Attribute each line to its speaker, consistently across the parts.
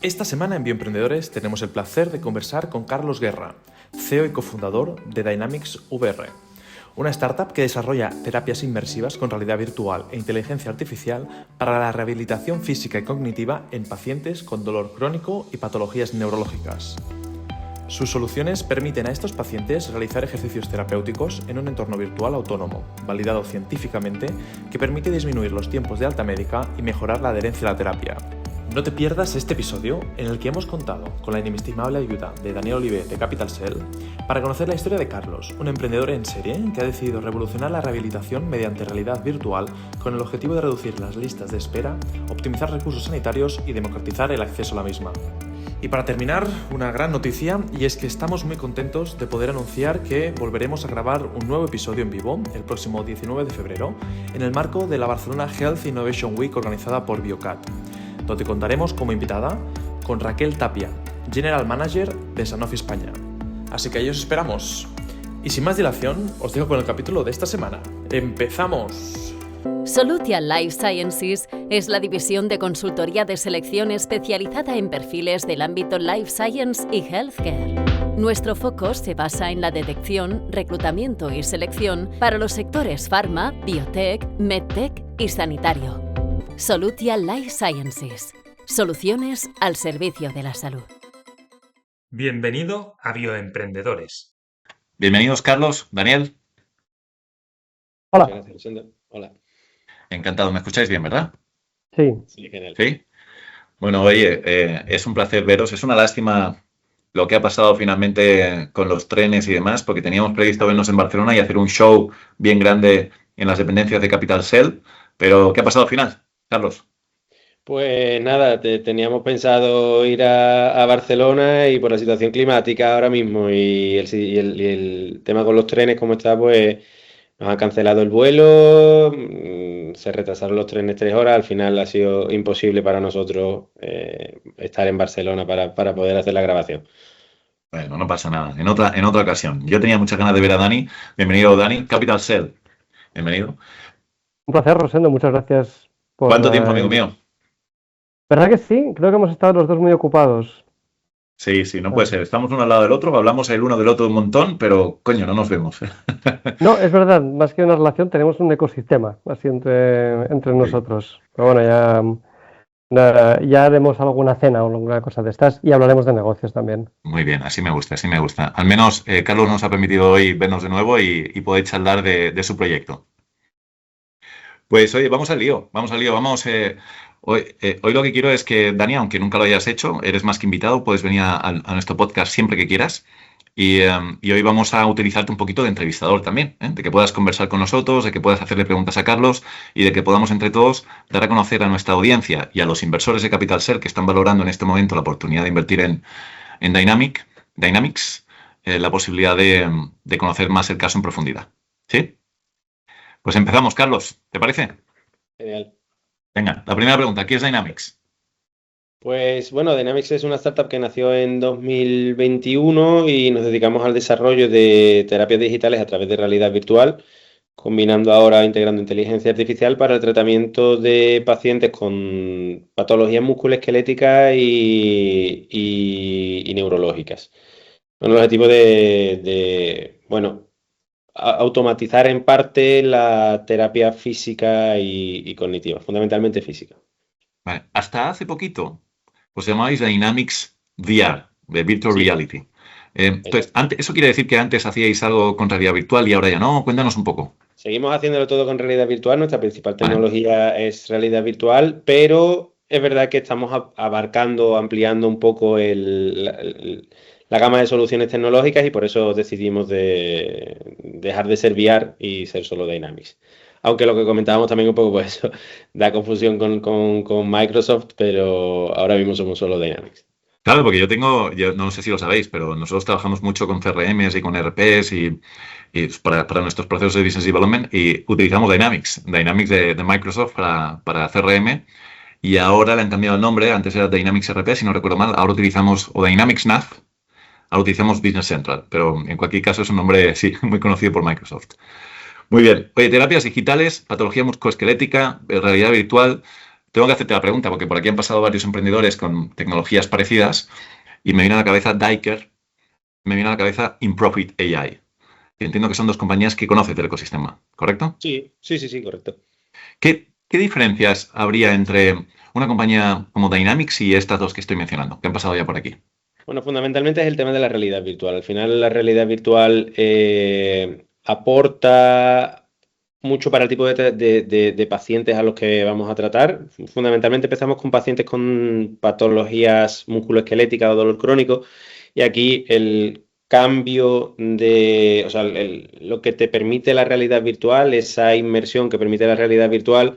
Speaker 1: Esta semana en Bioemprendedores tenemos el placer de conversar con Carlos Guerra, CEO y cofundador de Dynamics VR, una startup que desarrolla terapias inmersivas con realidad virtual e inteligencia artificial para la rehabilitación física y cognitiva en pacientes con dolor crónico y patologías neurológicas. Sus soluciones permiten a estos pacientes realizar ejercicios terapéuticos en un entorno virtual autónomo, validado científicamente, que permite disminuir los tiempos de alta médica y mejorar la adherencia a la terapia. No te pierdas este episodio en el que hemos contado con la inestimable ayuda de Daniel Oliver de Capital Cell para conocer la historia de Carlos, un emprendedor en serie que ha decidido revolucionar la rehabilitación mediante realidad virtual con el objetivo de reducir las listas de espera, optimizar recursos sanitarios y democratizar el acceso a la misma. Y para terminar, una gran noticia, y es que estamos muy contentos de poder anunciar que volveremos a grabar un nuevo episodio en vivo el próximo 19 de febrero en el marco de la Barcelona Health Innovation Week organizada por Biocat, donde contaremos como invitada con Raquel Tapia, General Manager de Sanofi España. Así que ahí os esperamos. Y sin más dilación, os dejo con el capítulo de esta semana. ¡Empezamos!
Speaker 2: Solutia Life Sciences es la división de consultoría de selección especializada en perfiles del ámbito Life Science y Healthcare. Nuestro foco se basa en la detección, reclutamiento y selección para los sectores Pharma, Biotech, MedTech y Sanitario. Solutia Life Sciences. Soluciones al servicio de la salud.
Speaker 1: Bienvenido a Bioemprendedores.
Speaker 3: Bienvenidos, Carlos, Daniel.
Speaker 4: Hola.
Speaker 5: Gracias, Rosendo. Hola.
Speaker 3: Encantado. ¿Me escucháis bien, verdad?
Speaker 4: Sí.
Speaker 5: Sí, genial.
Speaker 3: Sí. Bueno, oye, es un placer veros. Es una lástima lo que ha pasado finalmente con los trenes y demás, porque teníamos previsto vernos en Barcelona y hacer un show bien grande en las dependencias de Capital Cell. Pero, ¿qué ha pasado al final, Carlos?
Speaker 5: Pues nada, teníamos pensado ir a Barcelona y por la situación climática ahora mismo y el tema con los trenes como está, pues nos han cancelado el vuelo, se retrasaron los trenes 3 horas, al final ha sido imposible para nosotros estar en Barcelona para poder hacer la grabación.
Speaker 3: Bueno, no pasa nada. En otra ocasión. Yo tenía muchas ganas de ver a Dani. Bienvenido, Dani. Capital Cell. Bienvenido.
Speaker 4: Un placer, Rosendo. Muchas gracias por...
Speaker 3: ¿Cuánto tiempo, amigo mío?
Speaker 4: ¿Verdad que sí? Creo que hemos estado los dos muy ocupados.
Speaker 3: Sí, no puede ser. Estamos uno al lado del otro, hablamos el uno del otro un montón, pero, coño, no nos vemos.
Speaker 4: No, es verdad. Más que una relación, tenemos un ecosistema así entre nosotros. Pero bueno, ya haremos alguna cena o alguna cosa de estas y hablaremos de negocios también.
Speaker 3: Muy bien, así me gusta. Al menos Carlos nos ha permitido hoy vernos de nuevo y poder charlar de su proyecto. Pues oye, vamos al lío. Hoy lo que quiero es que, Dani, aunque nunca lo hayas hecho, eres más que invitado, puedes venir a nuestro podcast siempre que quieras. Y hoy vamos a utilizarte un poquito de entrevistador también, de que puedas conversar con nosotros, de que puedas hacerle preguntas a Carlos y de que podamos entre todos dar a conocer a nuestra audiencia y a los inversores de Capital Cell que están valorando en este momento la oportunidad de invertir en Dynamics, la posibilidad de conocer más el caso en profundidad. ¿Sí? Pues empezamos, Carlos, ¿te parece?
Speaker 5: Genial.
Speaker 3: Venga, la primera pregunta, ¿qué es Dynamics?
Speaker 5: Pues bueno, Dynamics es una startup que nació en 2021 y nos dedicamos al desarrollo de terapias digitales a través de realidad virtual, combinando ahora, integrando inteligencia artificial para el tratamiento de pacientes con patologías musculoesqueléticas y neurológicas. Con el objetivo de automatizar en parte la terapia física y cognitiva, fundamentalmente física.
Speaker 3: Vale. Hasta hace poquito os llamabais Dynamics VR, de Virtual Reality. Entonces, ¿eso quiere decir que antes hacíais algo con realidad virtual y ahora ya no? Cuéntanos un poco.
Speaker 5: Seguimos haciéndolo todo con realidad virtual. Nuestra principal tecnología es realidad virtual, pero es verdad que estamos ampliando un poco la gama de soluciones tecnológicas y por eso decidimos dejar de ser VR y ser solo Dynamics. Aunque lo que comentábamos también un poco, pues eso da confusión con Microsoft, pero ahora mismo somos solo Dynamics.
Speaker 3: Claro, porque yo no sé si lo sabéis, pero nosotros trabajamos mucho con CRMs y con ERPs y para nuestros procesos de Business Development y utilizamos Dynamics de Microsoft para CRM y ahora le han cambiado el nombre, antes era Dynamics ERP, si no recuerdo mal, ahora utilizamos o Dynamics NAV, ahora utilizamos Business Central, pero en cualquier caso es un nombre, sí, muy conocido por Microsoft. Muy bien. Oye, terapias digitales, patología musculoesquelética, realidad virtual. tengo que hacerte la pregunta, porque por aquí han pasado varios emprendedores con tecnologías parecidas y me viene a la cabeza Diker, me viene a la cabeza InProfit AI. Entiendo que son dos compañías que conoces del ecosistema, ¿correcto?
Speaker 5: Sí, correcto.
Speaker 3: ¿Qué diferencias habría entre una compañía como Dynamics y estas dos que estoy mencionando, que han pasado ya por aquí?
Speaker 5: Bueno, fundamentalmente es el tema de la realidad virtual. Al final, la realidad virtual aporta mucho para el tipo de pacientes a los que vamos a tratar. Fundamentalmente empezamos con pacientes con patologías musculoesqueléticas o dolor crónico, y aquí el cambio de, o sea, lo que te permite la realidad virtual, esa inmersión que permite la realidad virtual,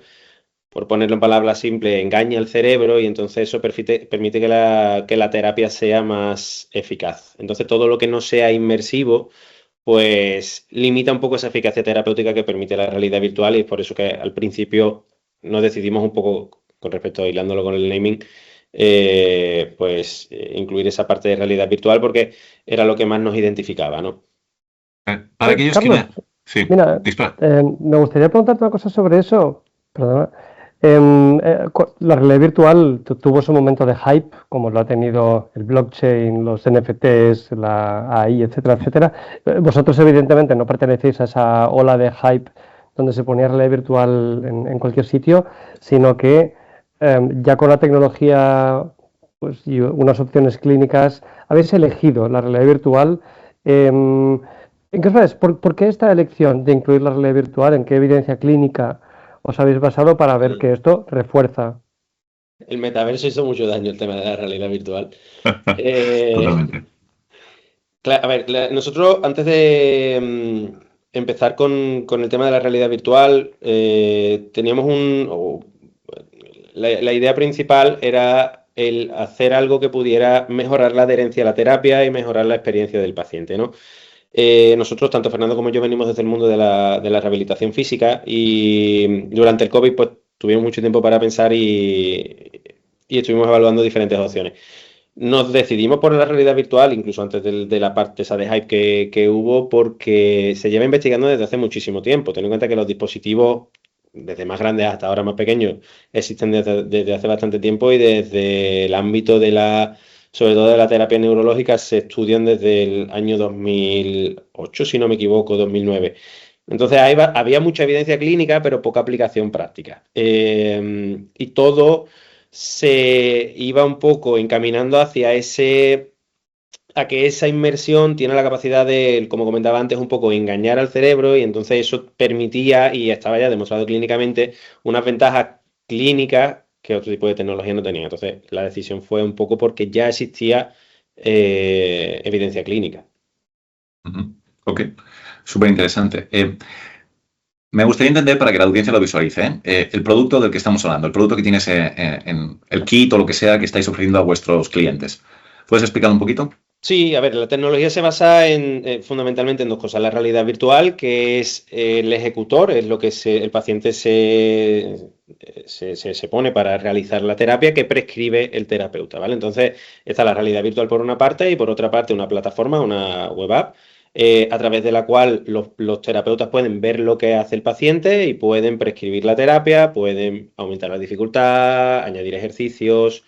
Speaker 5: por ponerlo en palabras simples, engaña al cerebro, y entonces eso permite que la terapia sea más eficaz. Entonces todo lo que no sea inmersivo, pues limita un poco esa eficacia terapéutica que permite la realidad virtual, y es por eso que al principio nos decidimos un poco, con respecto a hilándolo con el naming, incluir esa parte de realidad virtual porque era lo que más nos identificaba, ¿no?
Speaker 3: Para aquellos
Speaker 4: Carlos,
Speaker 3: que... Sí,
Speaker 4: mira,
Speaker 3: dispara.
Speaker 4: me gustaría preguntarte una cosa sobre eso. Perdona. La realidad virtual tuvo su momento de hype, como lo ha tenido el blockchain, los NFTs, la AI, etcétera, etcétera. Vosotros, evidentemente, no pertenecéis a esa ola de hype donde se ponía realidad virtual en cualquier sitio, sino que ya con la tecnología, pues, y unas opciones clínicas, habéis elegido la realidad virtual. ¿En qué os parece? ¿Por qué esta elección de incluir la realidad virtual? ¿En qué evidencia clínica os habéis basado para ver que esto refuerza?
Speaker 5: El metaverso hizo mucho daño, el tema de la realidad virtual. Eh,
Speaker 3: Totalmente.
Speaker 5: A ver, nosotros antes de empezar con el tema de la realidad virtual, teníamos la idea principal era el hacer algo que pudiera mejorar la adherencia a la terapia y mejorar la experiencia del paciente, ¿no? Nosotros, tanto Fernando como yo, venimos desde el mundo de la rehabilitación física, y durante el COVID pues tuvimos mucho tiempo para pensar y estuvimos evaluando diferentes opciones. Nos decidimos por la realidad virtual, incluso antes de la parte esa de hype que hubo, porque se lleva investigando desde hace muchísimo tiempo. Ten en cuenta que los dispositivos, desde más grandes hasta ahora más pequeños, existen desde hace bastante tiempo, y desde el ámbito sobre todo de la terapia neurológica, se estudian desde el año 2008, si no me equivoco, 2009. Entonces había mucha evidencia clínica, pero poca aplicación práctica. Y todo se iba un poco encaminando a que esa inmersión tiene la capacidad de, como comentaba antes, un poco engañar al cerebro, y entonces eso permitía, y estaba ya demostrado clínicamente, unas ventajas clínicas que otro tipo de tecnología no tenía. Entonces la decisión fue un poco porque ya existía evidencia clínica.
Speaker 3: Ok, súper interesante. Me gustaría entender, para que la audiencia lo visualice, el producto del que estamos hablando, el producto que tienes en el kit o lo que sea que estáis ofreciendo a vuestros clientes. ¿Puedes explicar un poquito?
Speaker 5: Sí, a ver, la tecnología se basa fundamentalmente en dos cosas. La realidad virtual, que es el ejecutor, es lo que el paciente se pone para realizar la terapia que prescribe el terapeuta, ¿vale? Entonces, está la realidad virtual por una parte, y por otra parte una plataforma, una web app, a través de la cual los terapeutas pueden ver lo que hace el paciente y pueden prescribir la terapia, pueden aumentar la dificultad, añadir ejercicios,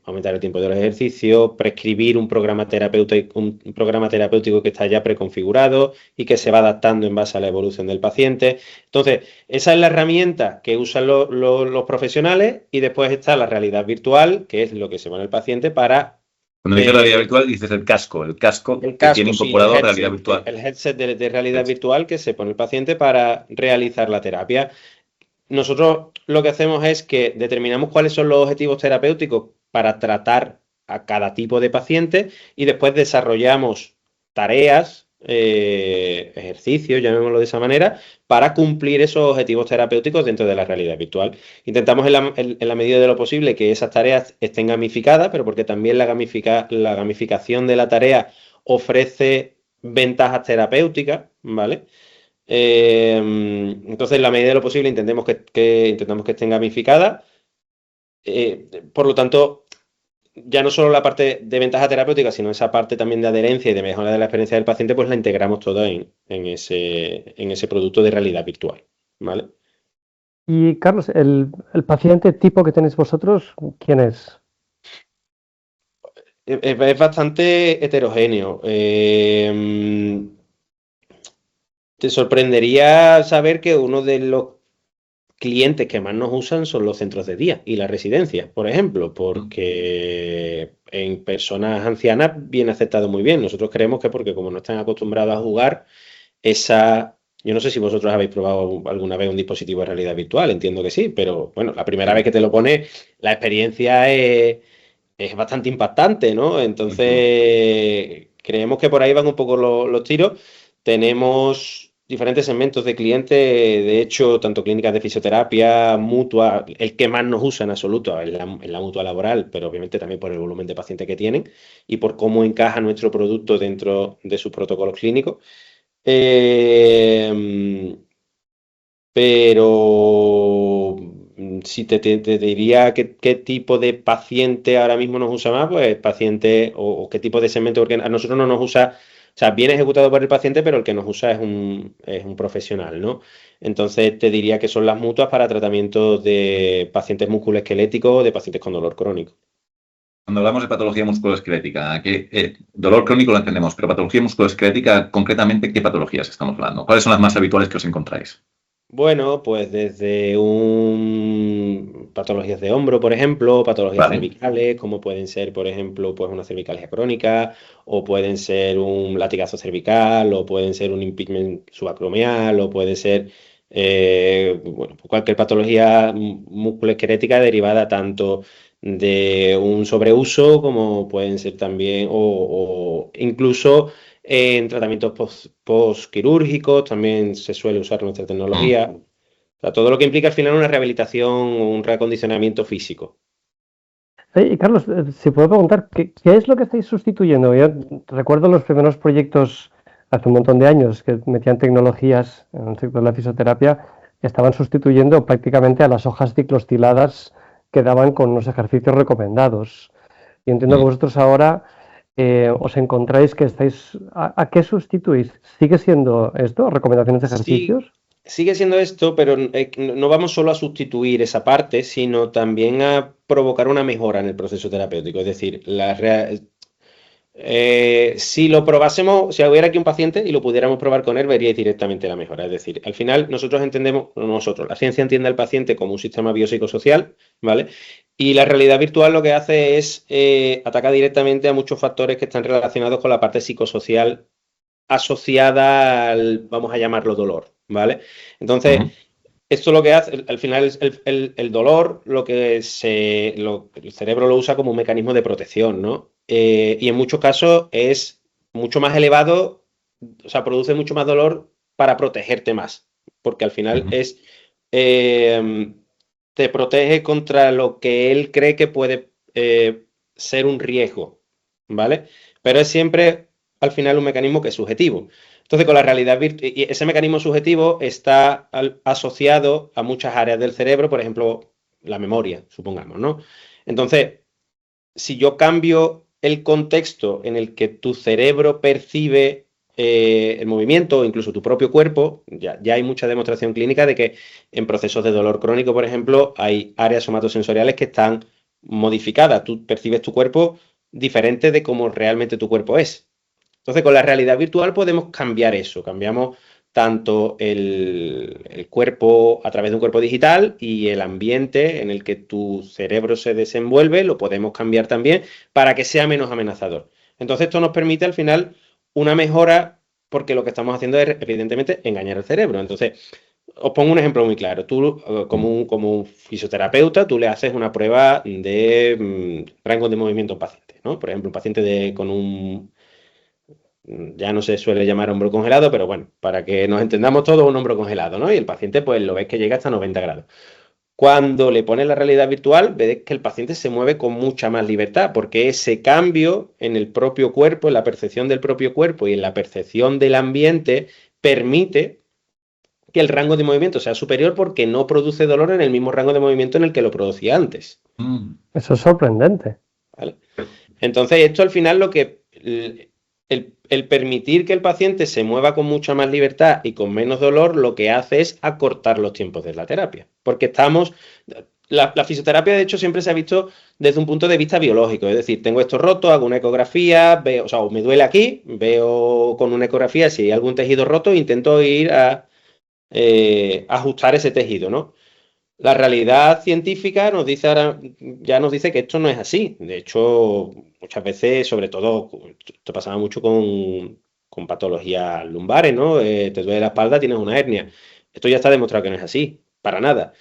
Speaker 5: aumentar el tiempo de los ejercicios, prescribir un programa terapéutico que está ya preconfigurado y que se va adaptando en base a la evolución del paciente. Entonces, esa es la herramienta que usan los profesionales, y después está la realidad virtual, que es lo que se pone el paciente para...
Speaker 3: Cuando dices realidad virtual, dices el casco que tiene incorporado realidad virtual.
Speaker 5: El headset de realidad virtual que se pone el paciente para realizar la terapia. Nosotros lo que hacemos es que determinamos cuáles son los objetivos terapéuticos para tratar a cada tipo de paciente, y después desarrollamos tareas, ejercicios, llamémoslo de esa manera, para cumplir esos objetivos terapéuticos dentro de la realidad virtual. Intentamos en la medida de lo posible que esas tareas estén gamificadas, pero porque también la gamificación de la tarea ofrece ventajas terapéuticas, ¿vale? Entonces, en la medida de lo posible, intentamos que estén gamificadas. Por lo tanto, ya no solo la parte de ventaja terapéutica, sino esa parte también de adherencia y de mejora de la experiencia del paciente, pues la integramos toda en ese producto de realidad virtual, ¿vale?
Speaker 4: Y Carlos, el paciente tipo que tenéis vosotros, ¿quién es?
Speaker 5: Es bastante heterogéneo. Te sorprendería saber que uno de los clientes que más nos usan son los centros de día y las residencias, por ejemplo, porque en personas ancianas viene aceptado muy bien. Nosotros creemos que porque como no están acostumbrados a jugar, yo no sé si vosotros habéis probado alguna vez un dispositivo de realidad virtual, entiendo que sí, pero bueno, la primera vez que te lo pones, la experiencia es bastante impactante, ¿no? Entonces, creemos que por ahí van un poco los tiros. Tenemos diferentes segmentos de clientes, de hecho, tanto clínicas de fisioterapia, mutua, el que más nos usa en absoluto es la mutua laboral, pero obviamente también por el volumen de pacientes que tienen y por cómo encaja nuestro producto dentro de sus protocolos clínicos. Pero si te diría qué tipo de paciente ahora mismo nos usa más, pues paciente o qué tipo de segmento, porque a nosotros no nos usa, o sea, bien ejecutado por el paciente, pero el que nos usa es un profesional, ¿no? Entonces te diría que son las mutuas para tratamiento de pacientes musculoesqueléticos o de pacientes con dolor crónico.
Speaker 3: Cuando hablamos de patología musculoesquelética, dolor crónico lo entendemos, pero patología musculoesquelética, concretamente, ¿qué patologías estamos hablando? ¿Cuáles son las más habituales que os encontráis?
Speaker 5: Bueno, pues desde patologías de hombro, por ejemplo, patologías
Speaker 3: Vale.
Speaker 5: cervicales, como pueden ser, por ejemplo, pues una cervicalgia crónica, o pueden ser un latigazo cervical, o pueden ser un impingement subacromial, o puede ser bueno, cualquier patología musculoesquelética derivada tanto de un sobreuso como pueden ser también, o incluso en tratamientos postquirúrgicos también se suele usar nuestra tecnología. O sea, todo lo que implica al final una rehabilitación o un reacondicionamiento físico.
Speaker 4: Y Carlos, si puedo preguntar, ¿qué es lo que estáis sustituyendo? Yo recuerdo los primeros proyectos hace un montón de años que metían tecnologías en el sector de la fisioterapia, estaban sustituyendo prácticamente a las hojas ciclostiladas que daban con los ejercicios recomendados. Y entiendo que vosotros ahora os encontráis que estáis... ¿A qué sustituís? ¿Sigue siendo esto, recomendaciones de
Speaker 5: Sí,
Speaker 4: ejercicios?
Speaker 5: sigue siendo esto, pero no vamos solo a sustituir esa parte, sino también a provocar una mejora en el proceso terapéutico. Es decir, si lo probásemos, si hubiera aquí un paciente y lo pudiéramos probar con él, veríais directamente la mejora. Es decir, al final la ciencia entiende al paciente como un sistema biopsicosocial, ¿vale? Y la realidad virtual lo que hace es ataca directamente a muchos factores que están relacionados con la parte psicosocial asociada al, vamos a llamarlo, dolor, ¿vale? Entonces, esto lo que hace, al final, es el dolor, el cerebro lo usa como un mecanismo de protección, ¿no? Y en muchos casos es mucho más elevado, o sea, produce mucho más dolor para protegerte más, porque al final te protege contra lo que él cree que puede ser un riesgo, ¿vale? Pero es siempre, al final, un mecanismo que es subjetivo. Entonces, con la realidad virtual, y ese mecanismo subjetivo está asociado a muchas áreas del cerebro, por ejemplo, la memoria, supongamos, ¿no? Entonces, si yo cambio el contexto en el que tu cerebro percibe el movimiento, o incluso tu propio cuerpo, ya hay mucha demostración clínica de que en procesos de dolor crónico, por ejemplo, hay áreas somatosensoriales que están modificadas. Tú percibes tu cuerpo diferente de cómo realmente tu cuerpo es. Entonces, con la realidad virtual podemos cambiar eso. Cambiamos tanto el cuerpo a través de un cuerpo digital y el ambiente en el que tu cerebro se desenvuelve, lo podemos cambiar también para que sea menos amenazador. Entonces, esto nos permite al final una mejora porque lo que estamos haciendo es, evidentemente, engañar al cerebro. Entonces, os pongo un ejemplo muy claro. Tú, como un fisioterapeuta, tú le haces una prueba de rango de movimiento a un paciente, ¿no? Por ejemplo, un paciente con ya no se suele llamar hombro congelado, pero bueno, para que nos entendamos todos, un hombro congelado, ¿no? Y el paciente, pues lo ves que llega hasta 90 grados. Cuando le pones la realidad virtual, ves que el paciente se mueve con mucha más libertad, porque ese cambio en el propio cuerpo, en la percepción del propio cuerpo y en la percepción del ambiente, permite que el rango de movimiento sea superior porque no produce dolor en el mismo rango de movimiento en el que lo producía antes.
Speaker 4: Eso es sorprendente.
Speaker 5: ¿Vale? Entonces, esto al final el permitir que el paciente se mueva con mucha más libertad y con menos dolor, lo que hace es acortar los tiempos de la terapia. Porque la fisioterapia, de hecho, siempre se ha visto desde un punto de vista biológico. Es decir, tengo esto roto, hago una ecografía, veo, o sea, me duele aquí, veo con una ecografía si hay algún tejido roto e intento ir a ajustar ese tejido, ¿no? La realidad científica ya nos dice que esto no es así. De hecho, muchas veces, sobre todo, esto pasaba mucho con patologías lumbares, ¿no? Te duele la espalda, tienes una hernia. Esto ya está demostrado que no es así, para nada.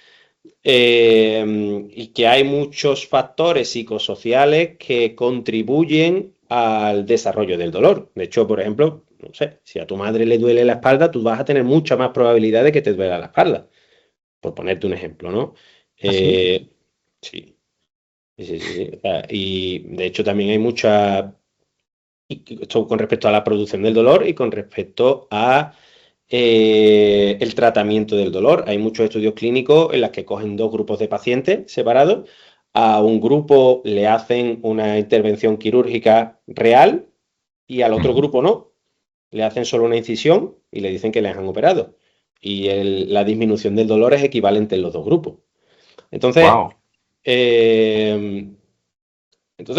Speaker 5: Y que hay muchos factores psicosociales que contribuyen al desarrollo del dolor. De hecho, por ejemplo, no sé, si a tu madre le duele la espalda, tú vas a tener mucha más probabilidad de que te duela la espalda, por ponerte un ejemplo, ¿no?
Speaker 4: ¿Así?
Speaker 5: Sí, sí. O sea, y de hecho también hay mucha, esto con respecto a la producción del dolor y con respecto a el tratamiento del dolor. Hay muchos estudios clínicos en los que cogen dos grupos de pacientes separados. A un grupo le hacen una intervención quirúrgica real y al otro grupo no. Le hacen solo una incisión y le dicen que les han operado. Y la disminución del dolor es equivalente en los dos grupos. Entonces,
Speaker 3: Wow.
Speaker 5: eh,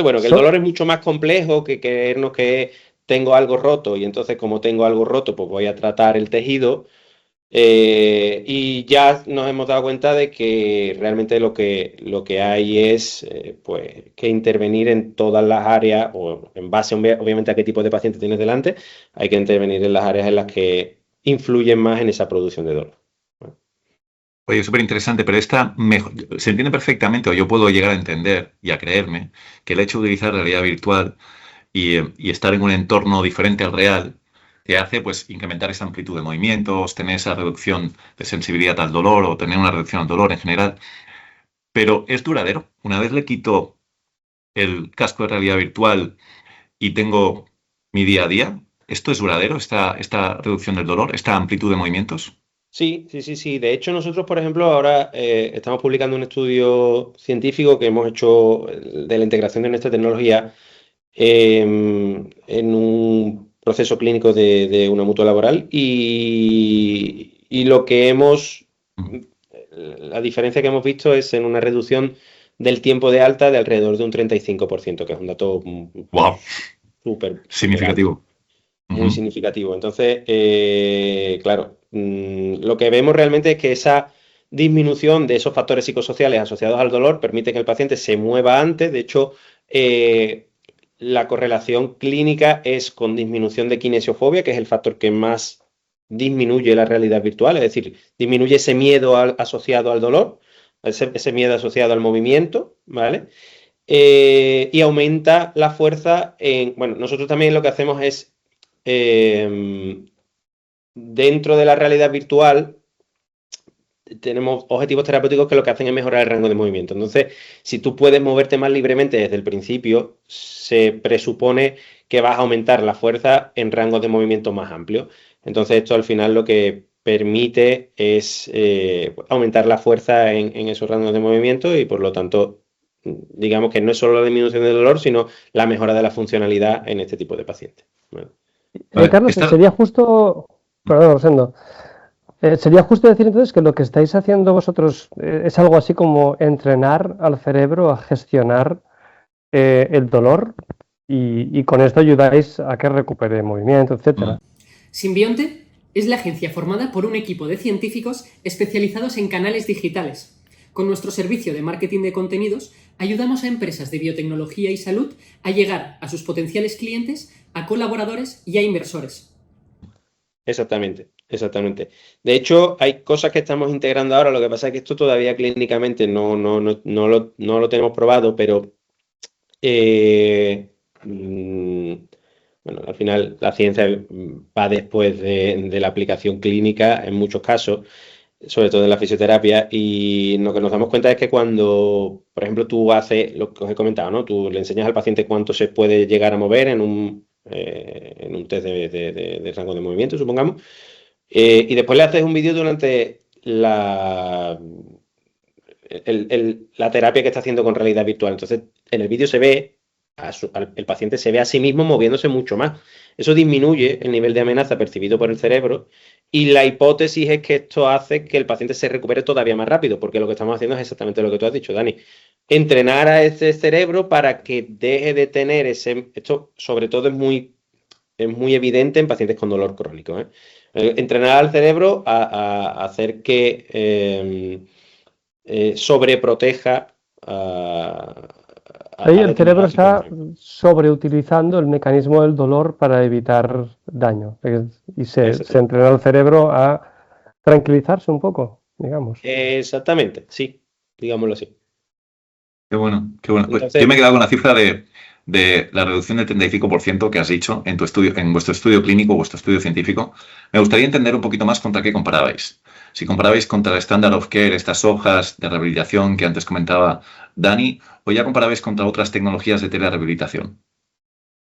Speaker 5: bueno, que el
Speaker 4: So-
Speaker 5: dolor es mucho más complejo que creernos que tengo algo roto y entonces como tengo algo roto, pues voy a tratar el tejido. Y ya nos hemos dado cuenta de que realmente lo que hay es pues, que intervenir en todas las áreas, o en base obviamente a qué tipo de paciente tienes delante, hay que intervenir en las áreas en las que influyen más en esa producción de dolor.
Speaker 3: Oye, súper interesante, pero se entiende perfectamente, o yo puedo llegar a entender y a creerme, que el hecho de utilizar realidad virtual y estar en un entorno diferente al real te hace pues incrementar esa amplitud de movimientos, tener esa reducción de sensibilidad al dolor o tener una reducción al dolor en general. Pero es duradero. Una vez le quito el casco de realidad virtual y tengo mi día a día, ¿esto es duradero, esta reducción del dolor, esta amplitud de movimientos?
Speaker 5: Sí. De hecho, nosotros, por ejemplo, ahora estamos publicando un estudio científico que hemos hecho de la integración de nuestra tecnología en un proceso clínico de una mutua laboral y lo que la diferencia que hemos visto es en una reducción del tiempo de alta de alrededor de un 35%, que es un dato
Speaker 3: Wow,
Speaker 5: súper alto,
Speaker 3: significativo.
Speaker 5: muy
Speaker 3: Ujú.
Speaker 5: significativo. Entonces, claro, lo que vemos realmente es que esa disminución de esos factores psicosociales asociados al dolor permite que el paciente se mueva antes. De hecho, la correlación clínica es con disminución de kinesiofobia, que es el factor que más disminuye la realidad virtual, es decir, disminuye ese miedo asociado al dolor, ese miedo asociado al movimiento, ¿vale? Y aumenta la fuerza bueno, nosotros también lo que hacemos es, dentro de la realidad virtual, tenemos objetivos terapéuticos que lo que hacen es mejorar el rango de movimiento. Entonces, si tú puedes moverte más libremente desde el principio, se presupone que vas a aumentar la fuerza en rangos de movimiento más amplios. Entonces, esto al final lo que permite es aumentar la fuerza en esos rangos de movimiento y por lo tanto, digamos que no es solo la disminución del dolor, sino la mejora de la funcionalidad en este tipo de pacientes. ¿Vale?
Speaker 3: Vale,
Speaker 4: Carlos, sería justo, perdón, Rosendo, sería justo decir entonces que lo que estáis haciendo vosotros es algo así como entrenar al cerebro a gestionar el dolor y con esto ayudáis a que recupere movimiento, etcétera.
Speaker 6: Simbionte es la agencia formada por un equipo de científicos especializados en canales digitales. Con nuestro servicio de marketing de contenidos, ayudamos a empresas de biotecnología y salud a llegar a sus potenciales clientes, a colaboradores y a inversores.
Speaker 5: Exactamente. De hecho, hay cosas que estamos integrando ahora, lo que pasa es que esto todavía clínicamente no lo tenemos probado, pero bueno, al final la ciencia va después de la aplicación clínica en muchos casos, sobre todo en la fisioterapia, y lo que nos damos cuenta es que cuando, por ejemplo, tú haces lo que os he comentado, ¿no? Tú le enseñas al paciente cuánto se puede llegar a mover en un test de rango de movimiento, supongamos, y después le haces un vídeo durante la terapia que está haciendo con realidad virtual. Entonces, en el vídeo se ve el paciente se ve a sí mismo moviéndose mucho más. Eso disminuye el nivel de amenaza percibido por el cerebro y la hipótesis es que esto hace que el paciente se recupere todavía más rápido, porque lo que estamos haciendo es exactamente lo que tú has dicho, Dani. Entrenar a ese cerebro para que deje de tener esto sobre todo es muy evidente en pacientes con dolor crónico, ¿eh? Entrenar al cerebro a hacer que sobreproteja
Speaker 4: Ahí el cerebro está sobreutilizando el mecanismo del dolor para evitar daño. Y se entrena al cerebro a tranquilizarse un poco, digamos.
Speaker 5: Exactamente, sí, digámoslo así.
Speaker 3: Qué bueno, qué bueno. Entonces, yo me he quedado con la cifra de la reducción del 35% que has dicho en tu estudio, en vuestro estudio clínico, vuestro estudio científico. Me gustaría entender un poquito más contra qué comparabais. Si comparabais contra el Standard of Care, estas hojas de rehabilitación que antes comentaba Dani, o ya comparabais contra otras tecnologías de telerehabilitación.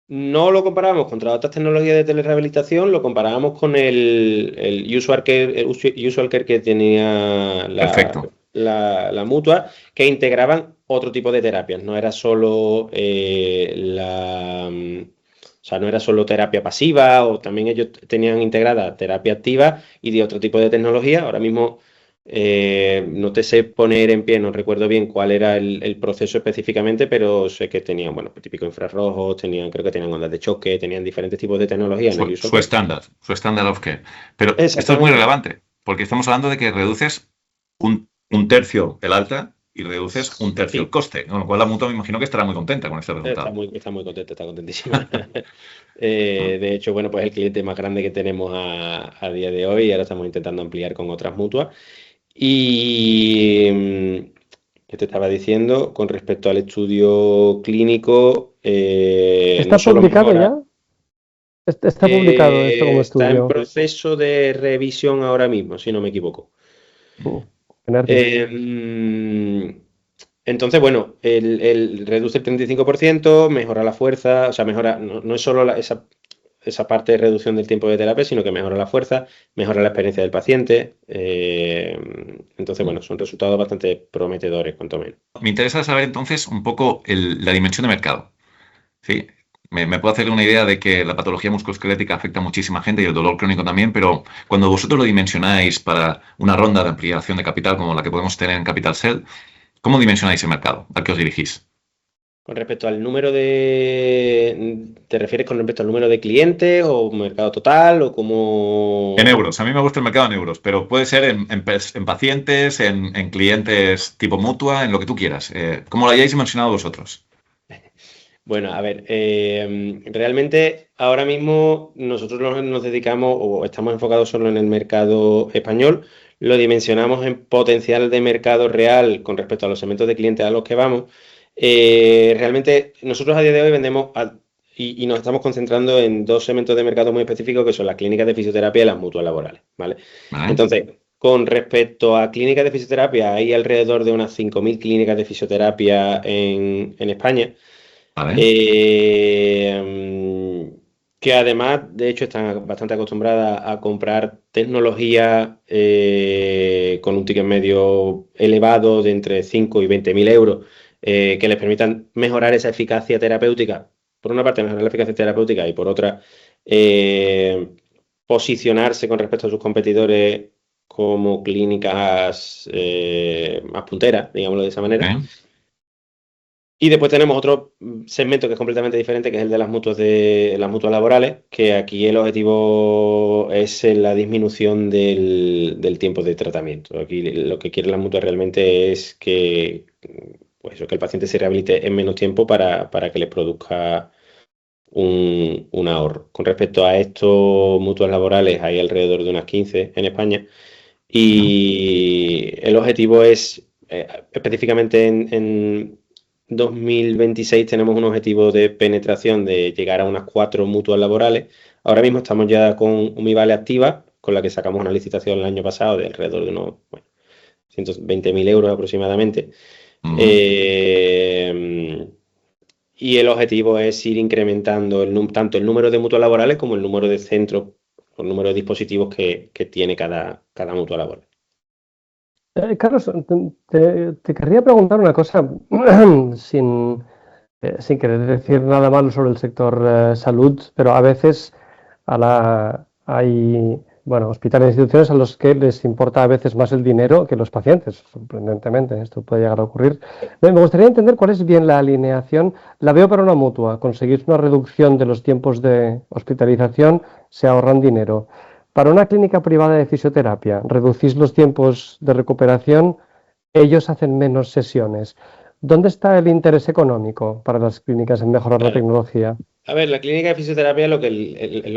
Speaker 5: No lo comparábamos contra otras tecnologías de telerehabilitación, lo comparábamos con el usual care que tenía la mutua, que integraban otro tipo de terapias. No era solo no era solo terapia pasiva, o también ellos tenían integrada terapia activa y de otro tipo de tecnología. Ahora mismo no te sé poner en pie, no recuerdo bien cuál era el proceso específicamente, pero sé que tenían, bueno, típico infrarrojos, creo que tenían ondas de choque, tenían diferentes tipos de tecnología.
Speaker 3: Su estándar of care. Pero esto es muy relevante, porque estamos hablando de que reduces un tercio el alta y reduces un tercio el coste, con lo cual la mutua me imagino que estará muy contenta con este resultado.
Speaker 5: Está muy contenta, está contentísima. De hecho, bueno, pues el cliente más grande que tenemos a día de hoy, y ahora estamos intentando ampliar con otras mutuas. Y ¿qué te estaba diciendo? Con respecto al estudio clínico.
Speaker 4: ¿Está publicado ya? ¿Está publicado esto como estudio?
Speaker 5: Está en proceso de revisión ahora mismo, si no me equivoco. Entonces, bueno, el reduce el 35%, mejora la fuerza, o sea, mejora, no es solo esa parte de reducción del tiempo de terapia, sino que mejora la fuerza, mejora la experiencia del paciente. Entonces, bueno, son resultados bastante prometedores, cuanto menos.
Speaker 3: Me interesa saber entonces un poco la dimensión de mercado. ¿Sí? Me puedo hacer una idea de que la patología musculoesquelética afecta a muchísima gente y el dolor crónico también, pero cuando vosotros lo dimensionáis para una ronda de ampliación de capital como la que podemos tener en Capital Cell, ¿cómo dimensionáis el mercado? ¿A qué os dirigís?
Speaker 5: Con respecto al número ¿Te refieres con respecto al número de clientes o mercado total o como...?
Speaker 3: En euros. A mí me gusta el mercado en euros, pero puede ser en pacientes, en clientes tipo mutua, en lo que tú quieras. ¿Cómo lo hayáis dimensionado vosotros?
Speaker 5: Bueno, a ver, realmente ahora mismo nosotros nos dedicamos o estamos enfocados solo en el mercado español, lo dimensionamos en potencial de mercado real con respecto a los segmentos de clientes a los que vamos. Realmente nosotros a día de hoy vendemos y nos estamos concentrando en dos segmentos de mercado muy específicos que son las clínicas de fisioterapia y las mutuas laborales, ¿vale? Entonces, con respecto a clínicas de fisioterapia, hay alrededor de unas 5.000 clínicas de fisioterapia en España. Que además, de hecho, están bastante acostumbradas a comprar tecnología con un ticket medio elevado de entre 5 y 20.000 euros que les permitan mejorar esa eficacia terapéutica. Por una parte, mejorar la eficacia terapéutica y por otra, posicionarse con respecto a sus competidores como clínicas más punteras, digámoslo de esa manera. Y después tenemos otro segmento que es completamente diferente, que es el de las mutuas laborales, que aquí el objetivo es la disminución del tiempo de tratamiento. Aquí lo que quieren las mutuas realmente es que el paciente se rehabilite en menos tiempo para que les produzca un ahorro. Con respecto a estos mutuas laborales, hay alrededor de unas 15 en España. Y el objetivo es, específicamente en 2026 tenemos un objetivo de penetración de llegar a unas 4 mutuas laborales. Ahora mismo estamos ya con Umivale activa, con la que sacamos una licitación el año pasado de alrededor de unos 120.000 euros aproximadamente. Y el objetivo es ir incrementando tanto el número de mutuas laborales como el número de centros, el número de dispositivos que tiene cada mutua laboral.
Speaker 4: Carlos, te querría preguntar una cosa sin sin querer decir nada malo sobre el sector salud, pero a veces hay hospitales e instituciones a los que les importa a veces más el dinero que los pacientes, sorprendentemente, esto puede llegar a ocurrir. Me gustaría entender cuál es bien la alineación. La veo para una mutua, conseguir una reducción de los tiempos de hospitalización, se ahorran dinero. Para una clínica privada de fisioterapia, reducís los tiempos de recuperación, ellos hacen menos sesiones. ¿Dónde está el interés económico para las clínicas en mejorar la tecnología?
Speaker 5: A ver, la clínica de fisioterapia es lo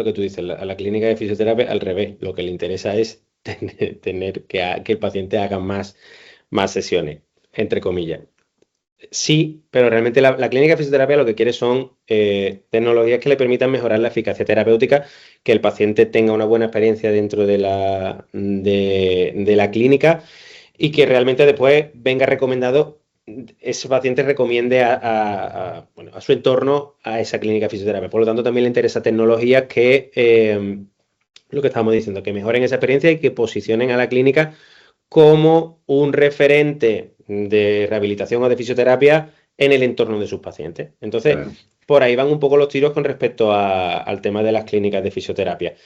Speaker 5: que tú dices, a la clínica de fisioterapia al revés, lo que le interesa es tener que el paciente haga más sesiones, entre comillas. Sí, pero realmente la clínica de fisioterapia lo que quiere son tecnologías que le permitan mejorar la eficacia terapéutica, que el paciente tenga una buena experiencia dentro de la clínica y que realmente después venga recomendado, ese paciente recomiende a su entorno a esa clínica de fisioterapia. Por lo tanto, también le interesa tecnologías que, lo que estábamos diciendo, que mejoren esa experiencia y que posicionen a la clínica como un referente de rehabilitación o de fisioterapia en el entorno de sus pacientes. Entonces, por ahí van un poco los tiros con respecto al tema de las clínicas de fisioterapia.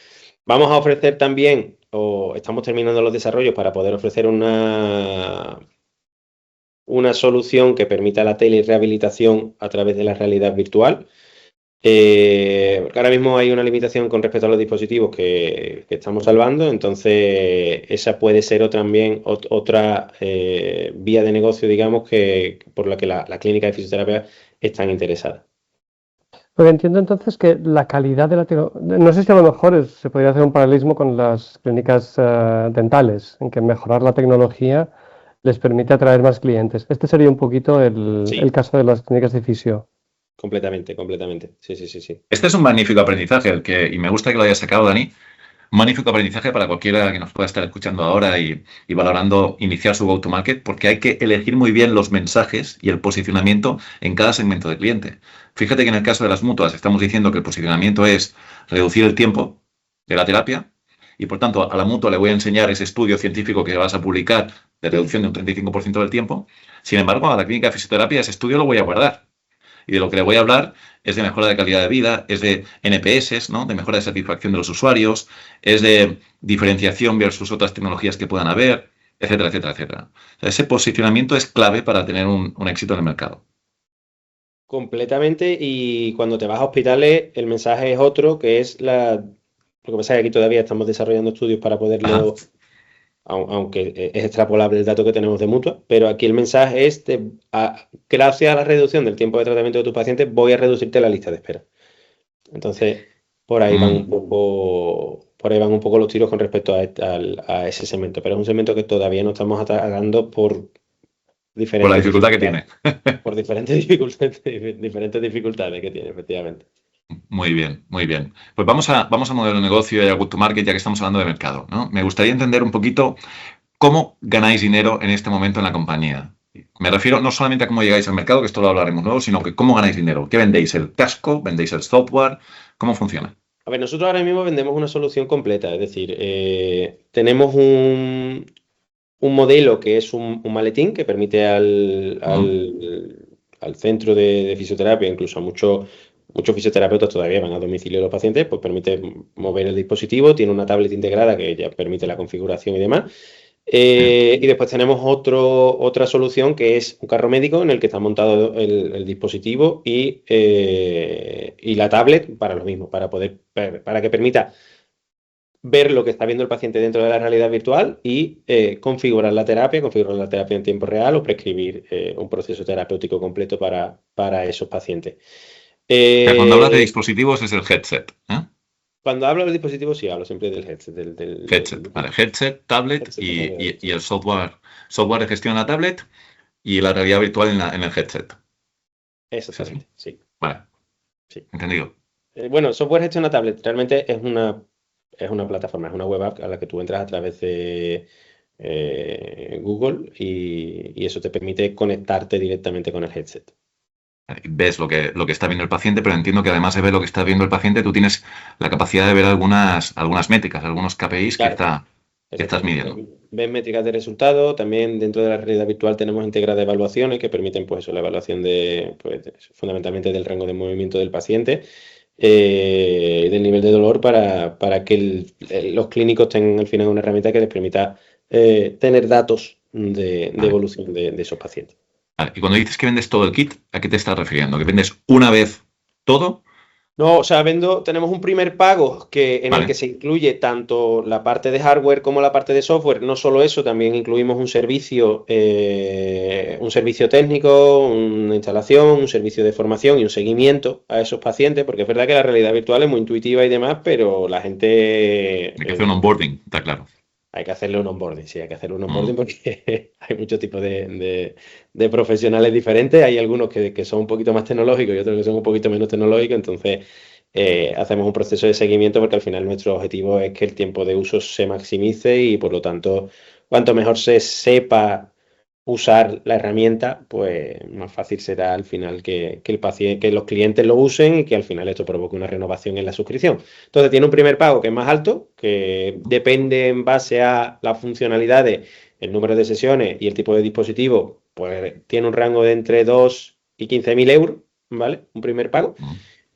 Speaker 5: Vamos a ofrecer también, o estamos terminando los desarrollos para poder ofrecer una solución que permita la telerehabilitación a través de la realidad virtual. Ahora mismo hay una limitación con respecto a los dispositivos que estamos salvando, entonces esa puede ser también otra vía de negocio, digamos, por la que la clínica de fisioterapia están interesadas.
Speaker 4: Porque entiendo entonces que la calidad de la tecnología, no sé si a lo mejor se podría hacer un paralelismo con las clínicas dentales, en que mejorar la tecnología les permite atraer más clientes. Este sería un poquito el caso de las clínicas de fisio.
Speaker 5: Completamente. Sí.
Speaker 3: Este es un magnífico aprendizaje, y me gusta que lo hayas sacado, Dani. Un magnífico aprendizaje para cualquiera que nos pueda estar escuchando ahora y valorando iniciar su go-to-market, porque hay que elegir muy bien los mensajes y el posicionamiento en cada segmento de cliente. Fíjate que en el caso de las mutuas estamos diciendo que el posicionamiento es reducir el tiempo de la terapia y, por tanto, a la mutua le voy a enseñar ese estudio científico que vas a publicar de reducción de un 35% del tiempo. Sin embargo, a la clínica de fisioterapia ese estudio lo voy a guardar. Y de lo que le voy a hablar es de mejora de calidad de vida, es de NPS, ¿no? De mejora de satisfacción de los usuarios, es de diferenciación versus otras tecnologías que puedan haber, etcétera, etcétera, etcétera. O sea, ese posicionamiento es clave para tener un éxito en el mercado.
Speaker 5: Completamente, y cuando te vas a hospitales el mensaje es otro, que es lo que pasa es que aquí todavía estamos desarrollando estudios para poderlo... aunque es extrapolable el dato que tenemos de mutua, pero aquí el mensaje es, gracias a la reducción del tiempo de tratamiento de tus pacientes, voy a reducirte la lista de espera. Entonces, por ahí van un poco los tiros con respecto a ese segmento, pero es un segmento que todavía no estamos atacando por diferentes...
Speaker 3: Por la dificultad que tiene.
Speaker 5: Por diferentes dificultades que tiene, efectivamente.
Speaker 3: Muy bien, muy bien. Pues vamos a modelo de negocio y a go-to-market, ya que estamos hablando de mercado, ¿no? Me gustaría entender un poquito cómo ganáis dinero en este momento en la compañía. Me refiero no solamente a cómo llegáis al mercado, que esto lo hablaremos luego, sino que cómo ganáis dinero. ¿Qué vendéis? ¿El casco? ¿Vendéis el software? ¿Cómo funciona?
Speaker 5: A ver, nosotros ahora mismo vendemos una solución completa, es decir, tenemos un modelo que es un maletín que permite al centro de fisioterapia, incluso a muchos fisioterapeutas todavía van a domicilio de los pacientes, pues permite mover el dispositivo, tiene una tablet integrada que ya permite la configuración y demás. Y después tenemos otra solución que es un carro médico en el que está montado el dispositivo y la tablet para lo mismo, para que permita ver lo que está viendo el paciente dentro de la realidad virtual y configurar la terapia en tiempo real o prescribir un proceso terapéutico completo para esos pacientes.
Speaker 3: Cuando hablas de dispositivos es el headset, ¿eh?
Speaker 5: Cuando hablo de dispositivos sí hablo siempre del headset.
Speaker 3: Headset, vale. Headset, tablet y el software de gestión en la tablet y la realidad virtual en el headset.
Speaker 5: Exactamente, sí.
Speaker 3: Vale, sí. Entendido.
Speaker 5: Bueno, software gestión en la tablet realmente es una plataforma, es una web app a la que tú entras a través de Google y eso te permite conectarte directamente con el headset.
Speaker 3: Ves lo que está viendo el paciente, pero entiendo que además de ver lo que está viendo el paciente, tú tienes la capacidad de ver algunas métricas, algunos KPIs, claro, que ¿Qué estás midiendo?
Speaker 5: Ves métricas de resultado. También dentro de la realidad virtual tenemos integradas evaluaciones que permiten pues, la evaluación fundamentalmente del rango de movimiento del paciente, del nivel de dolor para que los clínicos tengan al final una herramienta que les permita tener datos de evolución de esos pacientes.
Speaker 3: Vale. Y cuando dices que vendes todo el kit, ¿a qué te estás refiriendo? ¿Que vendes una vez todo?
Speaker 5: No, o sea, tenemos un primer pago en
Speaker 3: Vale.
Speaker 5: el que se incluye tanto la parte de hardware como la parte de software. No solo eso, también incluimos un servicio técnico, una instalación, un servicio de formación y un seguimiento a esos pacientes, porque es verdad que la realidad virtual es muy intuitiva y demás, pero la gente...
Speaker 3: Hay que hacer un onboarding, está claro.
Speaker 5: Hay que hacerle un onboarding, sí, hay que hacerle un onboarding porque hay muchos tipos de profesionales diferentes. Hay algunos que son un poquito más tecnológicos y otros que son un poquito menos tecnológicos. Entonces, hacemos un proceso de seguimiento porque al final nuestro objetivo es que el tiempo de uso se maximice y, por lo tanto, cuanto mejor se sepa usar la herramienta, pues más fácil será al final que los clientes lo usen y que al final esto provoque una renovación en la suscripción. Entonces tiene un primer pago que es más alto, que depende en base a las funcionalidades, el número de sesiones y el tipo de dispositivo, pues tiene un rango de entre 2 y 15.000 euros, ¿vale? Un primer pago.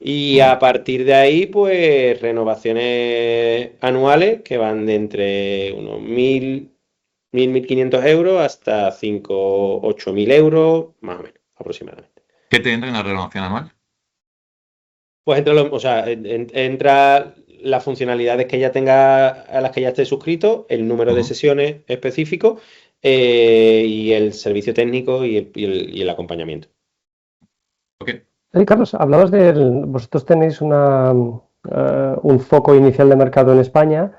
Speaker 5: Y a partir de ahí, pues renovaciones anuales que van de entre unos 1.500 euros hasta 8.000 euros, más o menos, aproximadamente.
Speaker 3: ¿Qué te entra en la renovación anual?
Speaker 5: Pues entra las funcionalidades que ya tenga, a las que ya esté suscrito, el número de sesiones específico y el servicio técnico y el acompañamiento.
Speaker 3: Okay.
Speaker 4: Carlos, hablabas vosotros tenéis un foco inicial de mercado en España.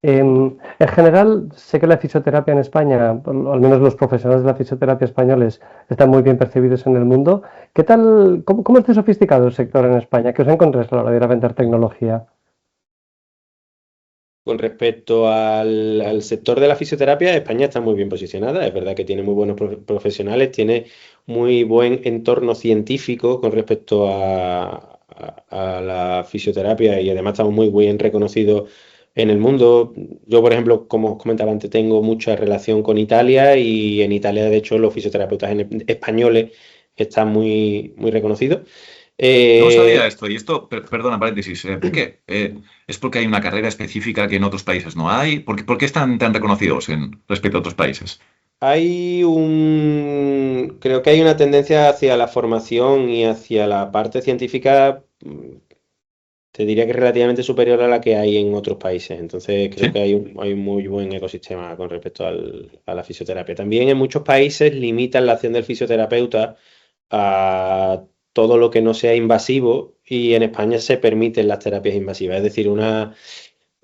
Speaker 4: En general, sé que la fisioterapia en España, al menos los profesionales de la fisioterapia españoles, están muy bien percibidos en el mundo. ¿Qué tal, cómo es de sofisticado el sector en España? ¿Qué os encontráis a la hora de ir a vender tecnología?
Speaker 5: Con respecto al sector de la fisioterapia, España está muy bien posicionada. Es verdad que tiene muy buenos profesionales, tiene muy buen entorno científico con respecto a la fisioterapia y además estamos muy bien reconocidos en el mundo. Yo, por ejemplo, como os comentaba antes, tengo mucha relación con Italia y en Italia, de hecho, los fisioterapeutas españoles están muy, muy reconocidos.
Speaker 3: No sabía esto, y esto, perdona, paréntesis, ¿por qué? ¿Es porque hay una carrera específica que en otros países no hay? ¿Por qué están tan reconocidos respecto a otros países?
Speaker 5: Creo que hay una tendencia hacia la formación y hacia la parte científica, te diría que es relativamente superior a la que hay en otros países. Entonces creo que hay un muy buen ecosistema con respecto a la fisioterapia. También en muchos países limitan la acción del fisioterapeuta a todo lo que no sea invasivo y en España se permiten las terapias invasivas. Es decir, una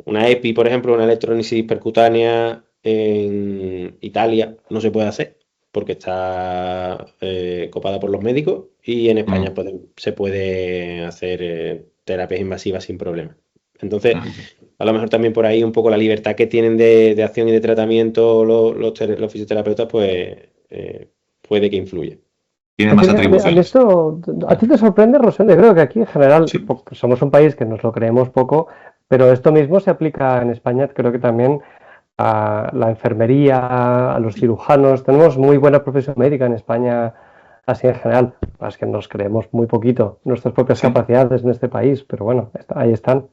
Speaker 5: EPI, por ejemplo, una electrólisis percutánea en Italia no se puede hacer porque está copada por los médicos y en España se puede hacer terapias invasivas sin problema. Entonces, a lo mejor también por ahí un poco la libertad que tienen de acción y de tratamiento los fisioterapeutas, pues puede que influya.
Speaker 3: Tiene más atribuciones.
Speaker 4: ¿A ti te sorprende, Rosendo? Yo creo que aquí en general somos un país que nos lo creemos poco, pero esto mismo se aplica en España, creo que también a la enfermería, a los cirujanos. Tenemos muy buena profesión médica en España, así en general. Es que nos creemos muy poquito nuestras propias capacidades en este país, pero bueno, ahí están.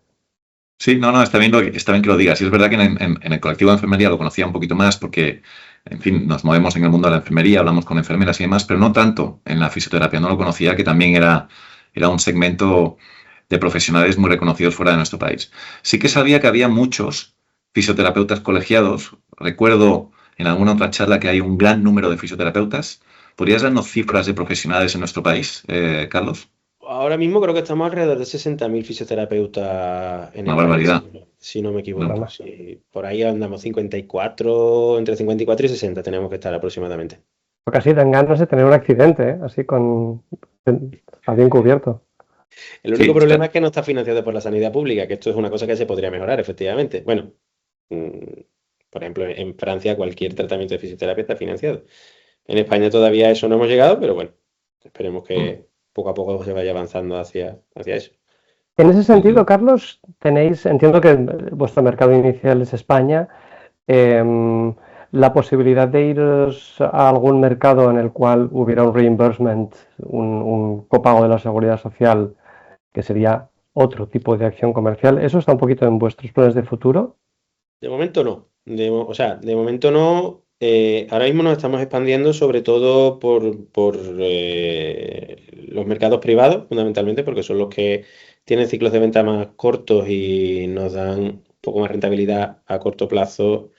Speaker 3: Sí, no, está bien que lo digas. Y es verdad que en el colectivo de enfermería lo conocía un poquito más porque, en fin, nos movemos en el mundo de la enfermería, hablamos con enfermeras y demás, pero no tanto en la fisioterapia. No lo conocía, que también era un segmento de profesionales muy reconocidos fuera de nuestro país. Sí que sabía que había muchos fisioterapeutas colegiados. Recuerdo en alguna otra charla que hay un gran número de fisioterapeutas. ¿Podrías darnos cifras de profesionales en nuestro país, Carlos?
Speaker 5: Ahora mismo creo que estamos alrededor de 60.000 fisioterapeutas en el
Speaker 3: barbaridad.
Speaker 5: país, si no me equivoco. No. Sí, por ahí andamos entre 54 y 60 tenemos que estar aproximadamente.
Speaker 4: Casi dan ganas de tener un accidente, así está bien cubierto.
Speaker 5: El único problema es que no está financiado por la sanidad pública, que esto es una cosa que se podría mejorar, efectivamente. Bueno, por ejemplo, en Francia cualquier tratamiento de fisioterapia está financiado. En España todavía eso no hemos llegado, pero bueno, esperemos que poco a poco se vaya avanzando hacia eso.
Speaker 4: En ese sentido, Carlos, entiendo que vuestro mercado inicial es España, la posibilidad de ir a algún mercado en el cual hubiera un reimbursement, un copago de la seguridad social, que sería otro tipo de acción comercial, ¿eso está un poquito en vuestros planes de futuro?
Speaker 5: De momento no. De momento no. Ahora mismo nos estamos expandiendo sobre todo por los mercados privados, fundamentalmente, porque son los que tienen ciclos de venta más cortos y nos dan un poco más rentabilidad a corto plazo,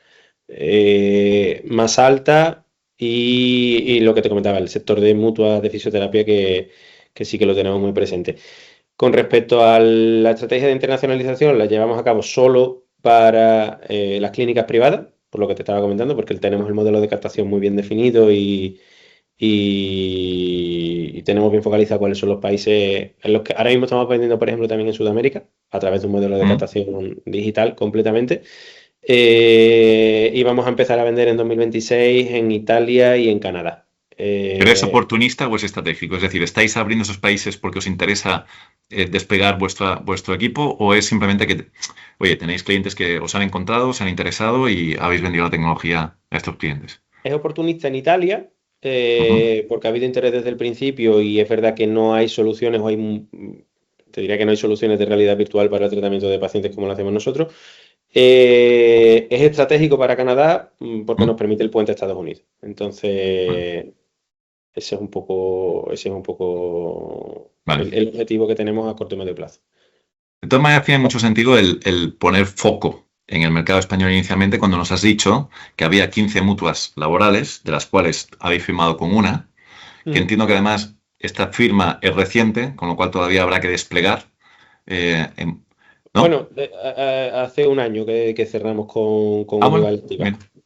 Speaker 5: más alta. Y lo que te comentaba, el sector de mutuas de fisioterapia que sí que lo tenemos muy presente. Con respecto a la estrategia de internacionalización, la llevamos a cabo solo para las clínicas privadas, por lo que te estaba comentando, porque tenemos el modelo de captación muy bien definido y tenemos bien focalizado cuáles son los países en los que ahora mismo estamos vendiendo, por ejemplo, también en Sudamérica, a través de un modelo de captación digital completamente. Y vamos a empezar a vender en 2026 en Italia y en Canadá.
Speaker 3: ¿Pero es oportunista o es estratégico? Es decir, ¿estáis abriendo esos países porque os interesa despegar vuestro equipo o es simplemente que, oye, tenéis clientes que os han encontrado, os han interesado y habéis vendido la tecnología a estos clientes?
Speaker 5: Es oportunista en Italia porque ha habido interés desde el principio y es verdad que no hay soluciones te diría que no hay soluciones de realidad virtual para el tratamiento de pacientes como lo hacemos nosotros. Es estratégico para Canadá porque nos permite el puente a Estados Unidos. Entonces, ese es un poco
Speaker 3: Vale.
Speaker 5: el objetivo que tenemos a corto y medio plazo.
Speaker 3: De todas maneras, tiene mucho sentido el poner foco en el mercado español inicialmente cuando nos has dicho que había 15 mutuas laborales, de las cuales habéis firmado con una, que entiendo que además esta firma es reciente, con lo cual todavía habrá que desplegar. ¿No?
Speaker 5: Bueno, hace un año que cerramos con
Speaker 3: bueno,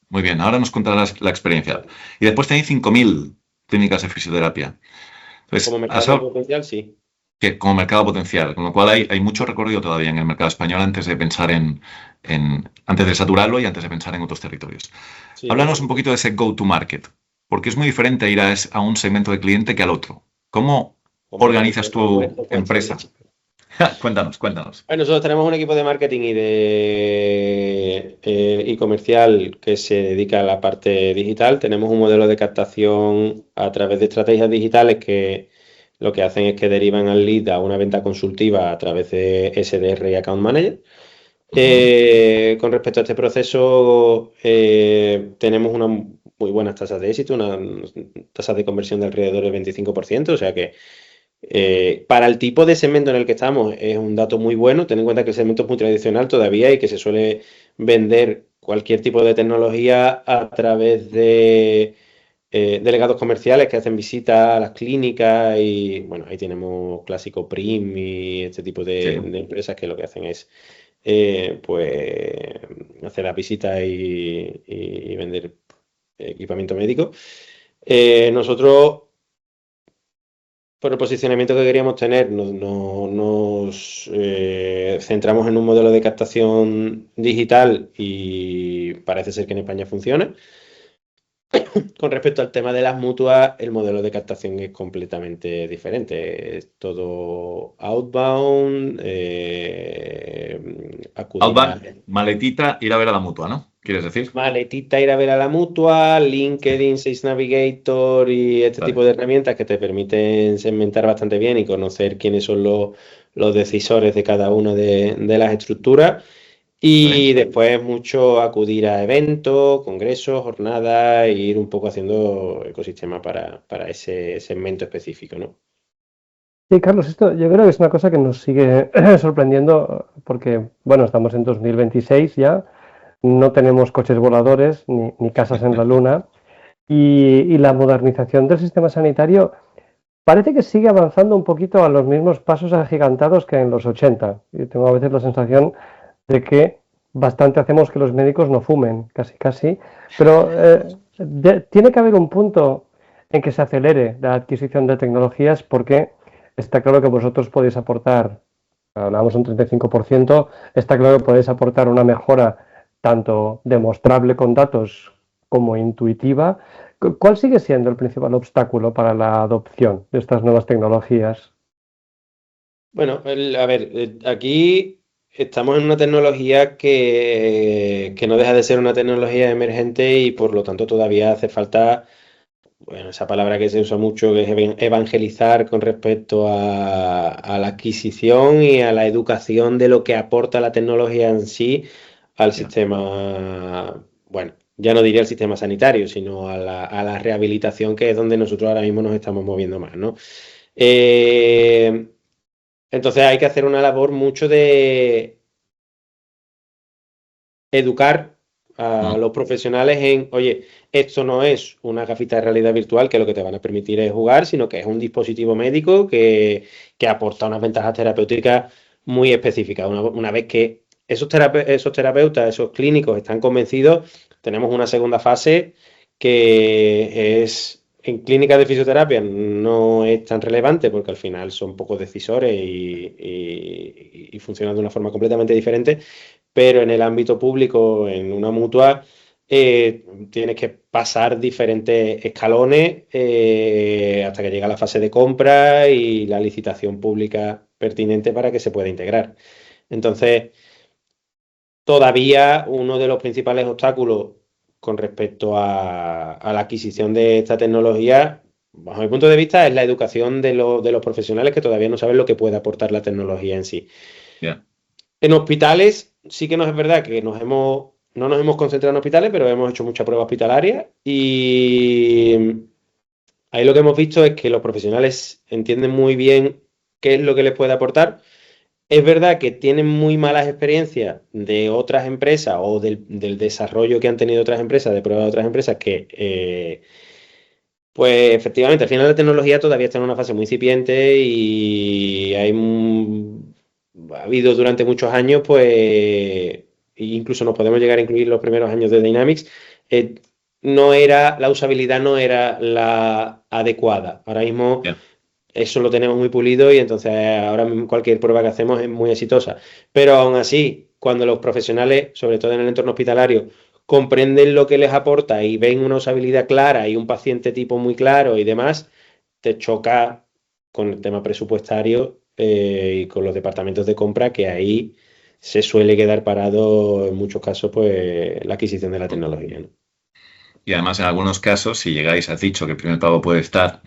Speaker 3: muy bien, ahora nos contarás la experiencia. Y después tenéis 5.000 clínicas de fisioterapia. Entonces,
Speaker 5: como mercado potencial, sí.
Speaker 3: Que como mercado potencial, con lo cual hay mucho recorrido todavía en el mercado español antes de pensar antes de saturarlo y antes de pensar en otros territorios. Sí, háblanos un poquito de ese go-to-market, porque es muy diferente ir a un segmento de cliente que al otro. ¿Cómo organizas tu empresa? Cuéntanos. Bueno,
Speaker 5: nosotros tenemos un equipo de marketing y comercial que se dedica a la parte digital. Tenemos un modelo de captación a través de estrategias digitales que lo que hacen es que derivan al lead a una venta consultiva a través de SDR y Account Manager. Con respecto a este proceso, tenemos unas muy buenas tasas de éxito, unas tasas de conversión de alrededor del 25%, o sea que para el tipo de segmento en el que estamos es un dato muy bueno. Ten en cuenta que el segmento es muy tradicional todavía y que se suele vender cualquier tipo de tecnología a través de delegados comerciales que hacen visitas a las clínicas y bueno, ahí tenemos clásico Prim y este tipo de empresas que lo que hacen es pues hacer las visitas y vender equipamiento médico. Nosotros, por el posicionamiento que queríamos tener, nos centramos en un modelo de captación digital y parece ser que en España funciona. Con respecto al tema de las mutuas, el modelo de captación es completamente diferente. Es todo outbound.
Speaker 3: Outbound, maletita, ir a ver a la mutua, ¿no? ¿Quieres decir?
Speaker 5: Maletita, ir a ver a la mutua, LinkedIn, Sales Navigator y este tipo de herramientas que te permiten segmentar bastante bien y conocer quiénes son los decisores de cada una de las estructuras. Y después mucho acudir a eventos, congresos, jornadas e ir un poco haciendo ecosistema para ese segmento específico, ¿no?
Speaker 4: Sí, Carlos, esto yo creo que es una cosa que nos sigue sorprendiendo porque, bueno, estamos en 2026 ya, no tenemos coches voladores ni casas en la luna y la modernización del sistema sanitario parece que sigue avanzando un poquito a los mismos pasos agigantados que en los 80. Yo tengo a veces la sensación de que bastante hacemos que los médicos no fumen, casi, pero tiene que haber un punto en que se acelere la adquisición de tecnologías porque está claro que vosotros podéis aportar, hablamos un 35%, está claro que podéis aportar una mejora tanto demostrable con datos como intuitiva. ¿Cuál sigue siendo el principal obstáculo para la adopción de estas nuevas tecnologías?
Speaker 5: Bueno, a ver, aquí estamos en una tecnología que no deja de ser una tecnología emergente y por lo tanto todavía hace falta, bueno, esa palabra que se usa mucho, que es evangelizar con respecto a la adquisición y a la educación de lo que aporta la tecnología en sí al sistema, bueno, ya no diría el sistema sanitario, sino a la rehabilitación, que es donde nosotros ahora mismo nos estamos moviendo más, ¿no? Entonces hay que hacer una labor mucho de educar a los profesionales en, oye, esto no es una gafita de realidad virtual que lo que te van a permitir es jugar, sino que es un dispositivo médico que aporta unas ventajas terapéuticas muy específicas. Una vez que esos terapeutas, esos clínicos están convencidos, tenemos una segunda fase que es, en clínicas de fisioterapia no es tan relevante porque al final son pocos decisores y funcionan de una forma completamente diferente, pero en el ámbito público, en una mutua, tienes que pasar diferentes escalones hasta que llega la fase de compra y la licitación pública pertinente para que se pueda integrar. Entonces, todavía uno de los principales obstáculos con respecto a la adquisición de esta tecnología, bajo mi punto de vista, es la educación de los profesionales que todavía no saben lo que puede aportar la tecnología en sí.
Speaker 3: Yeah.
Speaker 5: En hospitales sí que es verdad que no nos hemos concentrado en hospitales, pero hemos hecho mucha prueba hospitalaria y ahí lo que hemos visto es que los profesionales entienden muy bien qué es lo que les puede aportar. Es verdad que tienen muy malas experiencias de otras empresas o del desarrollo que han tenido otras empresas, de prueba de otras empresas que, pues efectivamente, al final la tecnología todavía está en una fase muy incipiente y ha habido durante muchos años, pues, incluso nos podemos llegar a incluir los primeros años de Dynamics, la usabilidad no era la adecuada. Ahora mismo...
Speaker 3: Yeah.
Speaker 5: Eso lo tenemos muy pulido y entonces ahora mismo cualquier prueba que hacemos es muy exitosa. Pero aún así, cuando los profesionales, sobre todo en el entorno hospitalario, comprenden lo que les aporta y ven una usabilidad clara y un paciente tipo muy claro y demás, te choca con el tema presupuestario y con los departamentos de compra, que ahí se suele quedar parado en muchos casos pues la adquisición de la tecnología, ¿no?
Speaker 3: Y además, en algunos casos, si llegáis, has dicho que el primer pago puede estar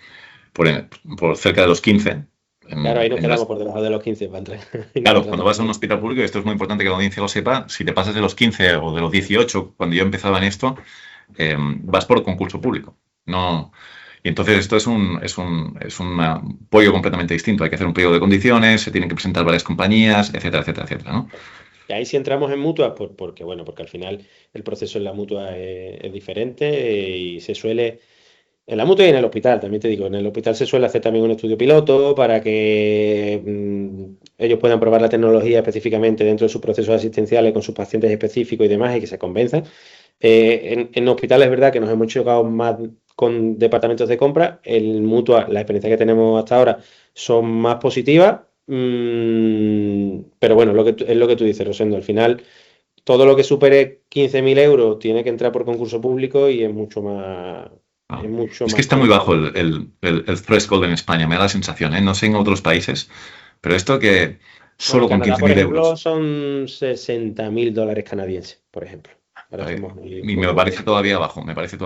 Speaker 3: por cerca de los 15.
Speaker 5: Claro, ahí nos quedamos por debajo de los 15 para entrar.
Speaker 3: Claro, cuando vas a un hospital público, esto es muy importante que la audiencia lo sepa, si te pasas de los 15 o de los 18, cuando yo empezaba en esto, vas por concurso público. No, y entonces esto es un apoyo completamente distinto. Hay que hacer un pliego de condiciones, se tienen que presentar varias compañías, etcétera, etcétera, etcétera, ¿no?
Speaker 5: Y ahí sí entramos en mutuas, porque al final el proceso en la mutua es diferente y se suele... En la mutua y en el hospital, también te digo, en el hospital se suele hacer también un estudio piloto para que ellos puedan probar la tecnología específicamente dentro de sus procesos asistenciales con sus pacientes específicos y demás y que se convenzan. En hospitales es verdad que nos hemos chocado más con departamentos de compra. En mutua, la experiencia que tenemos hasta ahora son más positivas, pero bueno, es lo que tú dices, Rosendo, al final todo lo que supere 15.000 euros tiene que entrar por concurso público y es mucho más...
Speaker 3: Es que está muy bajo el threshold en España, me da la sensación, ¿eh? No sé en otros países, pero esto que solo con 15.000 euros...
Speaker 5: son $60.000 canadienses, por ejemplo.
Speaker 3: Y me parece todavía bajo, pero es que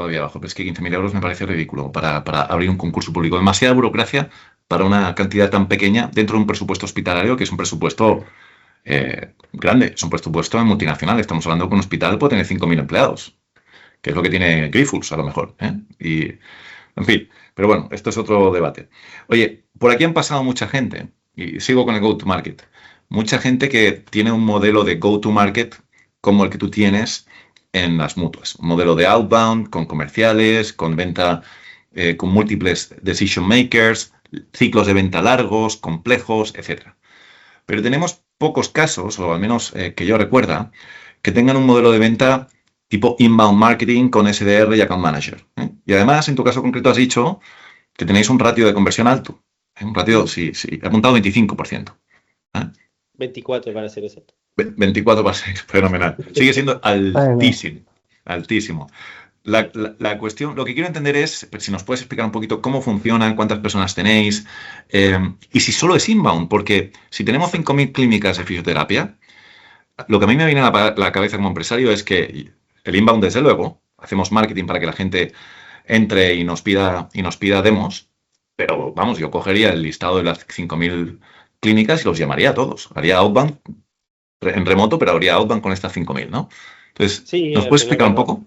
Speaker 3: 15.000 euros me parece ridículo para abrir un concurso público. Demasiada burocracia para una cantidad tan pequeña dentro de un presupuesto hospitalario, que es un presupuesto grande, es un presupuesto multinacional. Estamos hablando que un hospital puede tener 5.000 empleados. Que es lo que tiene Grifols, a lo mejor, ¿eh? Y, en fin, pero bueno, esto es otro debate. Oye, por aquí han pasado mucha gente, y sigo con el go-to-market, mucha gente que tiene un modelo de go-to-market como el que tú tienes en las mutuas. Un modelo de outbound, con comerciales, con venta, con múltiples decision makers, ciclos de venta largos, complejos, etc. Pero tenemos pocos casos, o al menos que yo recuerda, que tengan un modelo de venta tipo inbound marketing con SDR y account manager, ¿eh? Y además, en tu caso concreto has dicho que tenéis un ratio de conversión alto. Un ratio, sí, he apuntado 25%.
Speaker 5: 24 para ser exacto.
Speaker 3: 24 para ser fenomenal. Sigue siendo altísimo. La cuestión, lo que quiero entender es, si nos puedes explicar un poquito cómo funcionan, cuántas personas tenéis, y si solo es inbound, porque si tenemos 5.000 clínicas de fisioterapia, lo que a mí me viene a la cabeza como empresario es que el inbound, desde luego, hacemos marketing para que la gente entre y nos pida demos, pero vamos, yo cogería el listado de las 5.000 clínicas y los llamaría a todos. Haría outbound en remoto, pero habría outbound con estas 5.000, ¿no? Entonces,
Speaker 5: Sí,
Speaker 3: ¿nos
Speaker 5: al
Speaker 3: puedes
Speaker 5: final,
Speaker 3: explicar un
Speaker 5: bueno,
Speaker 3: poco?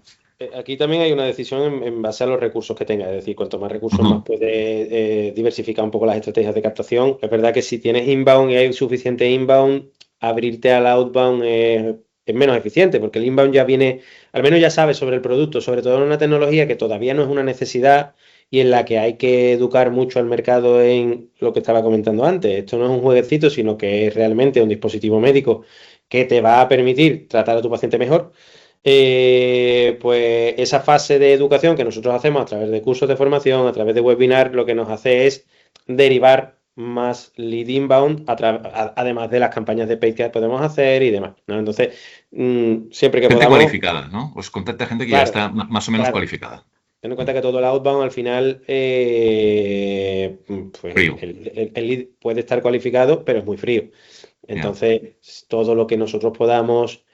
Speaker 5: aquí también hay una decisión en base a los recursos que tengas. Es decir, cuanto más recursos,
Speaker 3: Ujú.
Speaker 5: más puedes diversificar un poco las estrategias de captación. Es verdad que si tienes inbound y hay suficiente inbound, abrirte al outbound es menos eficiente, porque el inbound ya viene, al menos ya sabes sobre el producto, sobre todo en una tecnología que todavía no es una necesidad y en la que hay que educar mucho al mercado en lo que estaba comentando antes. Esto no es un jueguecito, sino que es realmente un dispositivo médico que te va a permitir tratar a tu paciente mejor. Pues esa fase de educación que nosotros hacemos a través de cursos de formación, a través de webinar, lo que nos hace es derivar más lead inbound, además de las campañas de paid que podemos hacer y demás, ¿no? Entonces, siempre que
Speaker 3: Gente
Speaker 5: podamos,
Speaker 3: cualificada, ¿no? Pues contacta gente que ya
Speaker 5: claro,
Speaker 3: está más o menos
Speaker 5: claro.
Speaker 3: cualificada.
Speaker 5: Ten en cuenta que todo el outbound al final, pues
Speaker 3: Frío.
Speaker 5: el lead puede estar cualificado, pero es muy frío.
Speaker 3: Ya.
Speaker 5: Entonces, todo lo que nosotros podamos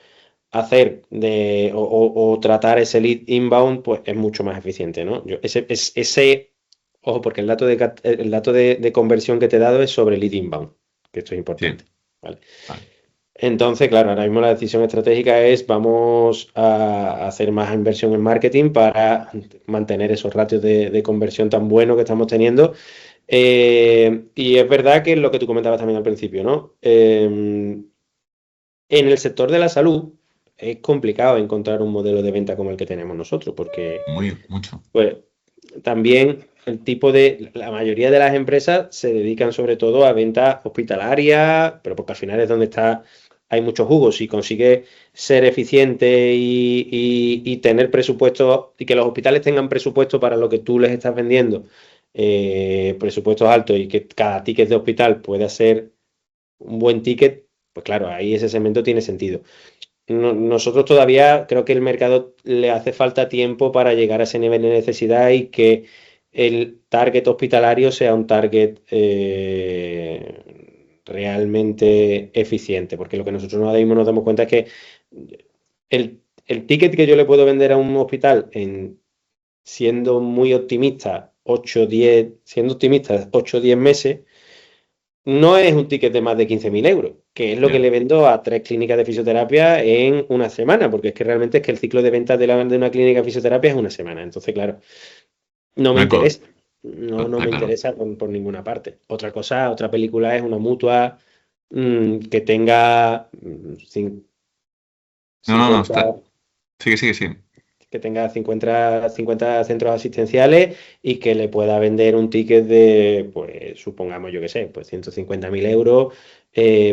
Speaker 5: hacer o tratar ese lead inbound, pues es mucho más eficiente, ¿no? Ojo, porque el dato de conversión que te he dado es sobre lead inbound, que esto es
Speaker 3: Sí.
Speaker 5: importante, ¿vale?
Speaker 3: Vale.
Speaker 5: Entonces, claro, ahora mismo la decisión estratégica es vamos a hacer más inversión en marketing para mantener esos ratios de conversión tan buenos que estamos teniendo. Y es verdad que es lo que tú comentabas también al principio, ¿no? En el sector de la salud es complicado encontrar un modelo de venta como el que tenemos nosotros, porque
Speaker 3: Mucho.
Speaker 5: pues, también la mayoría de las empresas se dedican sobre todo a venta hospitalaria, pero porque al final es donde hay mucho jugo. Si consigues ser eficiente y tener presupuesto y que los hospitales tengan presupuesto para lo que tú les estás vendiendo, presupuestos altos y que cada ticket de hospital pueda ser un buen ticket, pues claro, ahí ese segmento tiene sentido. Nosotros todavía creo que el mercado le hace falta tiempo para llegar a ese nivel de necesidad y que el target hospitalario sea un target realmente eficiente, porque lo que nosotros ahora mismo nos damos cuenta es que el ticket que yo le puedo vender a un hospital siendo muy optimista, 8 o 10 meses, no es un ticket de más de 15.000 euros, que es lo que
Speaker 3: Ya.
Speaker 5: le vendo a 3 clínicas de fisioterapia en una semana, porque es que realmente es que el ciclo de ventas de una clínica de fisioterapia es una semana. Entonces, claro, no
Speaker 3: No
Speaker 5: me
Speaker 3: hay color.
Speaker 5: interesa. No
Speaker 3: Está
Speaker 5: me
Speaker 3: claro.
Speaker 5: interesa por ninguna parte. Otra película es una mutua que tenga
Speaker 3: No.
Speaker 5: 50
Speaker 3: Sigue.
Speaker 5: que tenga 50 centros asistenciales y que le pueda vender un ticket de, pues supongamos, yo qué sé, pues 150.000 euros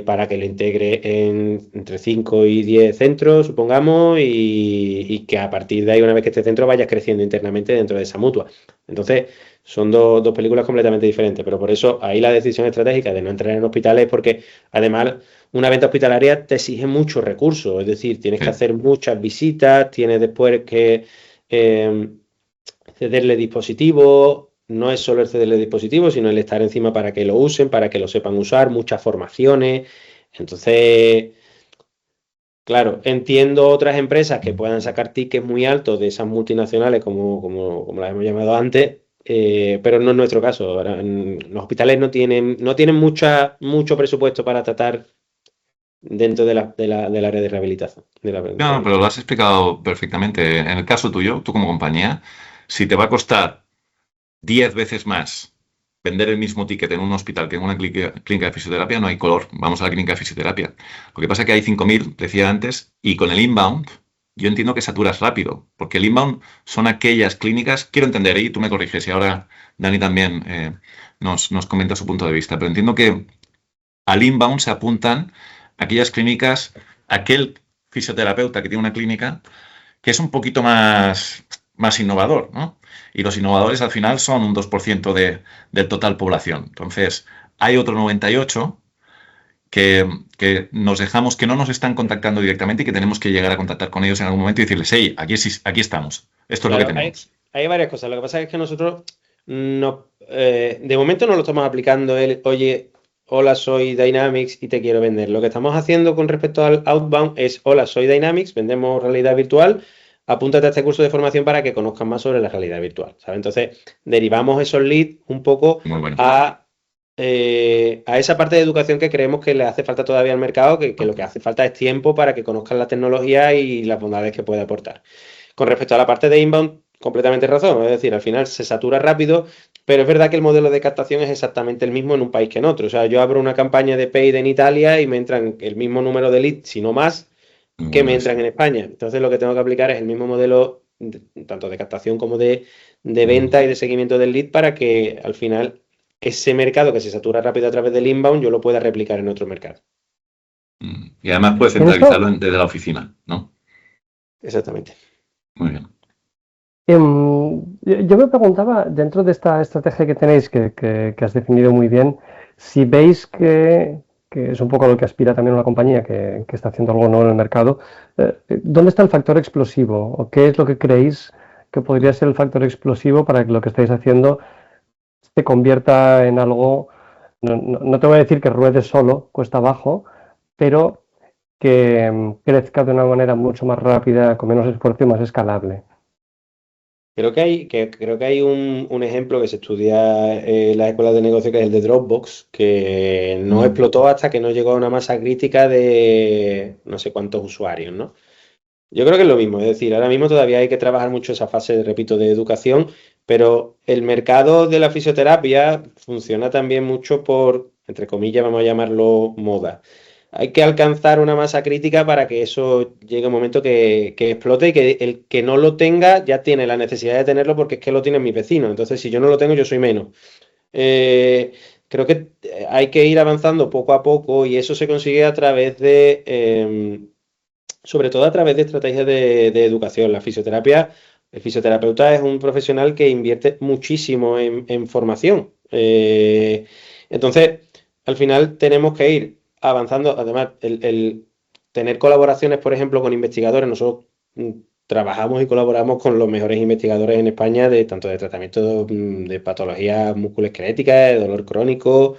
Speaker 5: para que lo integre entre 5 y 10 centros, supongamos, y que a partir de ahí, una vez que este centro vaya creciendo internamente dentro de esa mutua. Entonces, son dos películas completamente diferentes, pero por eso ahí la decisión estratégica de no entrar en hospitales, porque además una venta hospitalaria te exige muchos recursos, es decir, tienes que
Speaker 3: Sí.
Speaker 5: hacer muchas visitas, tienes después que eh, cederle dispositivos, no es solo el cederle dispositivos, sino el estar encima para que lo usen, para que lo sepan usar, muchas formaciones. Entonces, claro, entiendo otras empresas que puedan sacar tickets muy altos de esas multinacionales, como las hemos llamado antes, pero no es nuestro caso. Ahora, los hospitales no tienen mucho presupuesto para tratar dentro del área de rehabilitación.
Speaker 3: No, pero lo has explicado perfectamente. En el caso tuyo, tú como compañía, si te va a costar 10 veces más vender el mismo ticket en un hospital que en una clínica de fisioterapia, no hay color. Vamos a la clínica de fisioterapia. Lo que pasa es que hay 5.000, decía antes, y con el inbound, yo entiendo que saturas rápido, porque el inbound son aquellas clínicas, quiero entender, y tú me corriges, y ahora Dani también nos comenta su punto de vista, pero entiendo que al inbound se apuntan aquellas clínicas, aquel fisioterapeuta que tiene una clínica que es un poquito más innovador, ¿no? Y los innovadores al final son un 2% del total población. Entonces, hay otro 98% que nos dejamos, que no nos están contactando directamente y que tenemos que llegar a contactar con ellos en algún momento y decirles, hey, aquí estamos, esto es lo que
Speaker 5: Claro, hay,
Speaker 3: tenemos.
Speaker 5: hay varias cosas. Lo que pasa es que nosotros no, de momento no lo estamos aplicando oye, hola, soy Dynamics y te quiero vender. Lo que estamos haciendo con respecto al outbound es, hola, soy Dynamics, vendemos realidad virtual, apúntate a este curso de formación para que conozcan más sobre la realidad virtual, ¿sabes? Entonces, derivamos esos leads un poco
Speaker 3: Muy bueno.
Speaker 5: a esa parte de educación que creemos que le hace falta todavía al mercado, que lo que hace falta es tiempo para que conozcan la tecnología y las bondades que puede aportar. Con respecto a la parte de inbound, completamente razón, es decir, al final se satura rápido, pero es verdad que el modelo de captación es exactamente el mismo en un país que en otro. O sea, yo abro una campaña de paid en Italia y me entran el mismo número de leads, si no más, que me entran en España. Entonces lo que tengo que aplicar es el mismo modelo, tanto de captación como de venta y de seguimiento del lead, para que al final ese mercado que se satura rápido a través del inbound yo lo pueda replicar en otro mercado.
Speaker 3: Y además puedes centralizarlo desde la oficina, ¿no?
Speaker 5: Exactamente.
Speaker 3: Muy bien.
Speaker 4: Yo me preguntaba, dentro de esta estrategia que tenéis, que has definido muy bien, si veis que es un poco lo que aspira también una compañía que está haciendo algo nuevo en el mercado, ¿dónde está el factor explosivo? ¿O qué es lo que creéis que podría ser el factor explosivo para que lo que estáis haciendo se convierta en algo, no te voy a decir que ruede solo, cuesta abajo, pero que crezca de una manera mucho más rápida, con menos esfuerzo y más escalable?
Speaker 5: Creo que hay un ejemplo que se estudia en las escuelas de negocio, que es el de Dropbox, que no explotó hasta que no llegó a una masa crítica de no sé cuántos usuarios, ¿no? Yo creo que es lo mismo, es decir, ahora mismo todavía hay que trabajar mucho esa fase, repito, de educación, pero el mercado de la fisioterapia funciona también mucho por, entre comillas, vamos a llamarlo moda. Hay que alcanzar una masa crítica para que eso llegue a un momento que explote, y que el que no lo tenga ya tiene la necesidad de tenerlo porque es que lo tienen mis vecinos. Entonces, si yo no lo tengo, yo soy menos. Creo que hay que ir avanzando poco a poco, y eso se consigue a través de, sobre todo a través de estrategias de educación. La fisioterapia, el fisioterapeuta es un profesional que invierte muchísimo en formación. Entonces, al final tenemos que ir avanzando. Además, el tener colaboraciones, por ejemplo, con investigadores. Nosotros trabajamos y colaboramos con los mejores investigadores en España, tanto de tratamiento de patologías musculoesqueléticas, de dolor crónico.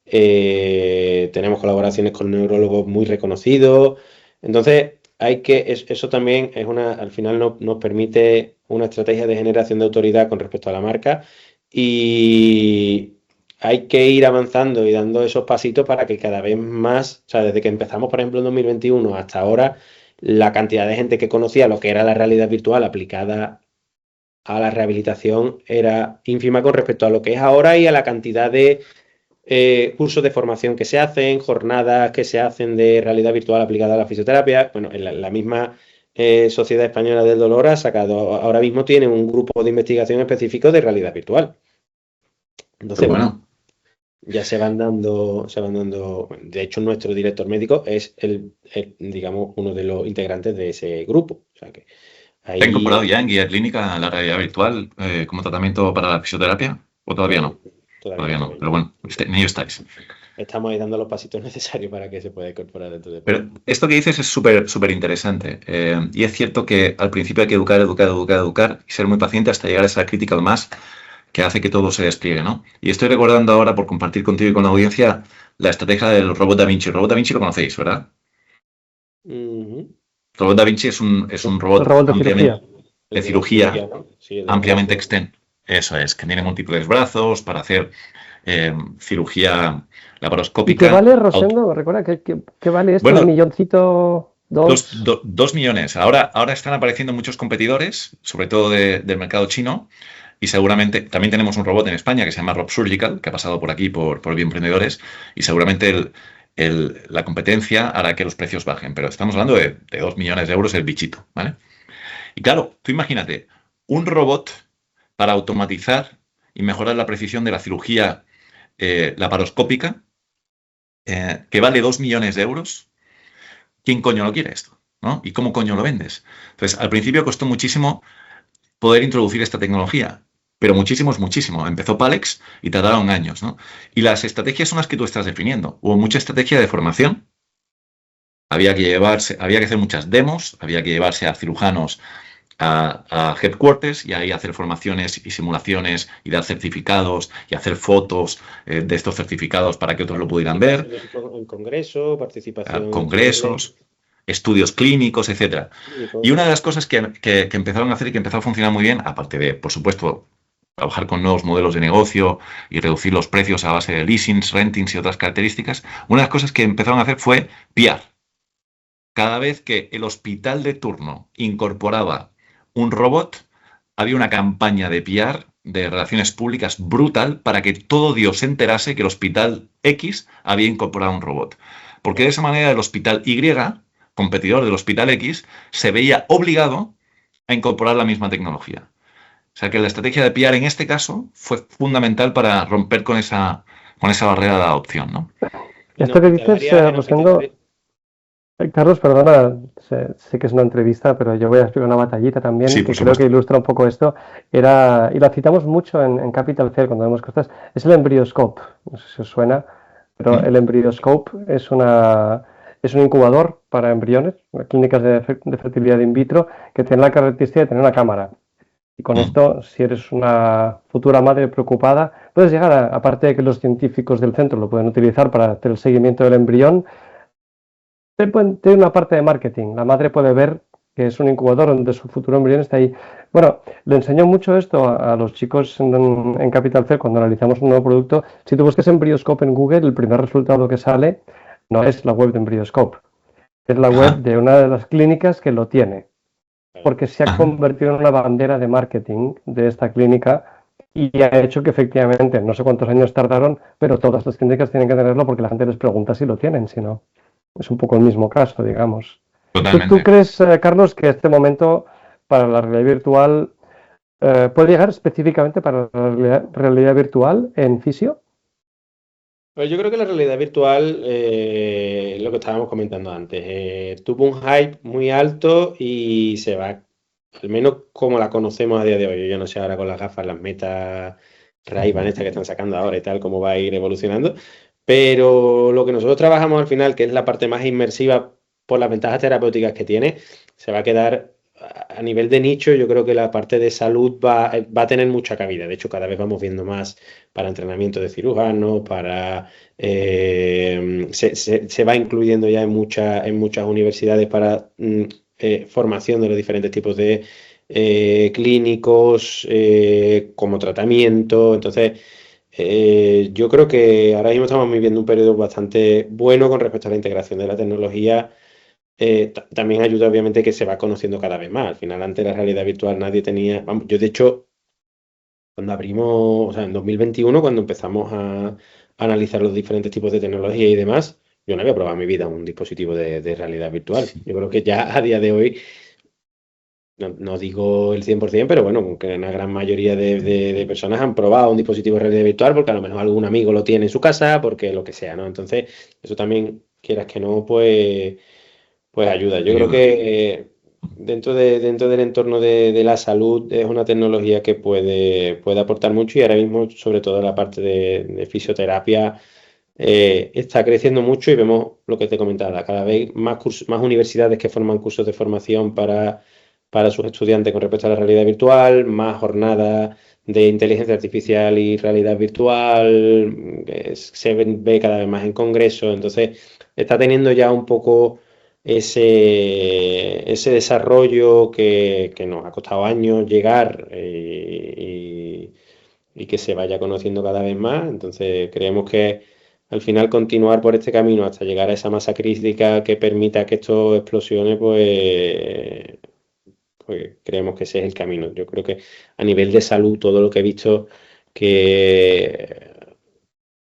Speaker 5: Tenemos colaboraciones con neurólogos muy reconocidos. Entonces, eso también es al final nos permite una estrategia de generación de autoridad con respecto a la marca, y hay que ir avanzando y dando esos pasitos para que cada vez más, o sea, desde que empezamos, por ejemplo, en 2021 hasta ahora, la cantidad de gente que conocía lo que era la realidad virtual aplicada a la rehabilitación era ínfima con respecto a lo que es ahora, y a la cantidad de cursos de formación que se hacen, jornadas que se hacen de realidad virtual aplicada a la fisioterapia. Bueno, la misma Sociedad Española del Dolor ha sacado, ahora mismo tiene un grupo de investigación específico de realidad virtual. Entonces, bueno, ya se van dando. De hecho, nuestro director médico es digamos, uno de los integrantes de ese grupo. O sea que ahí...
Speaker 3: ¿Está incorporado ya en guía clínica la realidad virtual como tratamiento para la fisioterapia? ¿O todavía no? Todavía no, pero bueno, en ello estáis.
Speaker 5: Estamos ahí dando los pasitos necesarios para que se pueda incorporar dentro de...
Speaker 3: Pero esto que dices es súper interesante. Y es cierto que al principio hay que educar y ser muy paciente hasta llegar a esa critical mass que hace que todo se despliegue, ¿no? Y estoy recordando ahora, por compartir contigo y con la audiencia, la estrategia del robot Da Vinci. El robot Da Vinci lo conocéis, ¿verdad? El robot Da Vinci es un robot de cirugía,
Speaker 5: ¿no? Sí,
Speaker 3: ampliamente extenso. Eso es, que tiene múltiples brazos para hacer cirugía laparoscópica.
Speaker 4: ¿Y qué vale, Rosendo? ¿Recuerda qué vale esto? Bueno, ¿1 milloncito?
Speaker 3: ¿2 millones? Ahora están apareciendo muchos competidores, sobre todo del mercado chino, y seguramente también tenemos un robot en España que se llama Rob Surgical, que ha pasado por aquí por Bioemprendedores, y seguramente la competencia hará que los precios bajen, pero estamos hablando de 2 millones de euros el bichito, ¿vale? Y claro, tú imagínate, un robot para automatizar y mejorar la precisión de la cirugía laparoscópica, que vale 2 millones de euros. ¿Quién coño lo quiere esto? ¿No? ¿Y cómo coño lo vendes? Entonces, al principio costó muchísimo poder introducir esta tecnología, pero muchísimo. Empezó Palex y tardaron años, ¿no? Y las estrategias son las que tú estás definiendo. Hubo mucha estrategia de formación. Había que hacer muchas demos, había que llevarse a cirujanos a headquarters y ahí hacer formaciones y simulaciones y dar certificados y hacer fotos de estos certificados para que otros lo pudieran ver.
Speaker 5: En congreso, participación.
Speaker 3: Congresos, estudios clínicos, etcétera. Y una de las cosas que empezaron a hacer y que empezó a funcionar muy bien, aparte de, por supuesto, trabajar con nuevos modelos de negocio y reducir los precios a base de leasings, rentings y otras características, una de las cosas que empezaron a hacer fue PR. Cada vez que el hospital de turno incorporaba un robot, había una campaña de PR, de relaciones públicas brutal, para que todo Dios se enterase que el hospital X había incorporado un robot. Porque de esa manera el hospital Y, competidor del hospital X, se veía obligado a incorporar la misma tecnología. O sea que la estrategia de PR en este caso fue fundamental para romper con esa barrera de adopción, ¿no?
Speaker 4: Esto que dices, Rosendo, Carlos, perdona, sé que es una entrevista, pero yo voy a explicar una batallita también,
Speaker 3: Sí,
Speaker 4: que creo que ilustra un poco esto. Y la citamos mucho en Capital Fair cuando vemos cosas, es el Embryoscope. No sé si os suena, pero el Embryoscope es un incubador para embriones, clínicas de fertilidad in vitro, que tiene la característica de tener una cámara. Y con esto, si eres una futura madre preocupada, puedes llegar aparte de que los científicos del centro lo pueden utilizar para hacer el seguimiento del embrión, tiene una parte de marketing. La madre puede ver que es un incubador donde su futuro embrión está ahí. Bueno, le enseñó mucho esto a los chicos en Capital Fair cuando analizamos un nuevo producto. Si tú buscas Embryoscope en Google, el primer resultado que sale no es la web de Embryoscope, es la web de una de las clínicas que lo tiene, porque se ha convertido en una bandera de marketing de esta clínica y ha hecho que efectivamente, no sé cuántos años tardaron, pero todas las clínicas tienen que tenerlo porque la gente les pregunta si lo tienen, si no. Es un poco el mismo caso, digamos. ¿Tú crees, Carlos, que este momento para la realidad virtual puede llegar específicamente para la realidad virtual en fisio?
Speaker 5: Pues yo creo que la realidad virtual, lo que estábamos comentando antes, tuvo un hype muy alto y se va, al menos como la conocemos a día de hoy. Yo no sé ahora con las gafas, las Meta Ray-Ban estas que están sacando ahora y tal, cómo va a ir evolucionando. Pero lo que nosotros trabajamos al final, que es la parte más inmersiva por las ventajas terapéuticas que tiene, se va a quedar a nivel de nicho. Yo creo que la parte de salud va a tener mucha cabida. De hecho, cada vez vamos viendo más para entrenamiento de cirujanos, se va incluyendo ya en muchas universidades para formación de los diferentes tipos de clínicos como tratamiento. Entonces, yo creo que ahora mismo estamos viviendo un periodo bastante bueno con respecto a la integración de la tecnología. También ayuda obviamente que se va conociendo cada vez más. Al final, antes de la realidad virtual nadie tenía... Vamos, yo de hecho, cuando abrimos, o sea, en 2021, cuando empezamos a analizar los diferentes tipos de tecnología y demás, yo no había probado en mi vida un dispositivo de realidad virtual. Yo creo que ya a día de hoy, no digo el 100%, pero bueno, que una gran mayoría de personas han probado un dispositivo de realidad virtual porque a lo mejor algún amigo lo tiene en su casa, porque lo que sea, ¿no? Entonces, eso también, quieras que no, pues ayuda. Yo creo que dentro del entorno de la salud es una tecnología que puede aportar mucho, y ahora mismo, sobre todo la parte de fisioterapia, está creciendo mucho, y vemos lo que te comentaba, cada vez más universidades que forman cursos de formación para sus estudiantes con respecto a la realidad virtual, más jornadas de inteligencia artificial y realidad virtual, se ve cada vez más en congresos. Entonces está teniendo ya un poco ese desarrollo que nos ha costado años llegar, y que se vaya conociendo cada vez más. Entonces creemos que al final continuar por este camino hasta llegar a esa masa crítica que permita que esto explosione, pues creemos que ese es el camino. Yo creo que a nivel de salud, todo lo que he visto que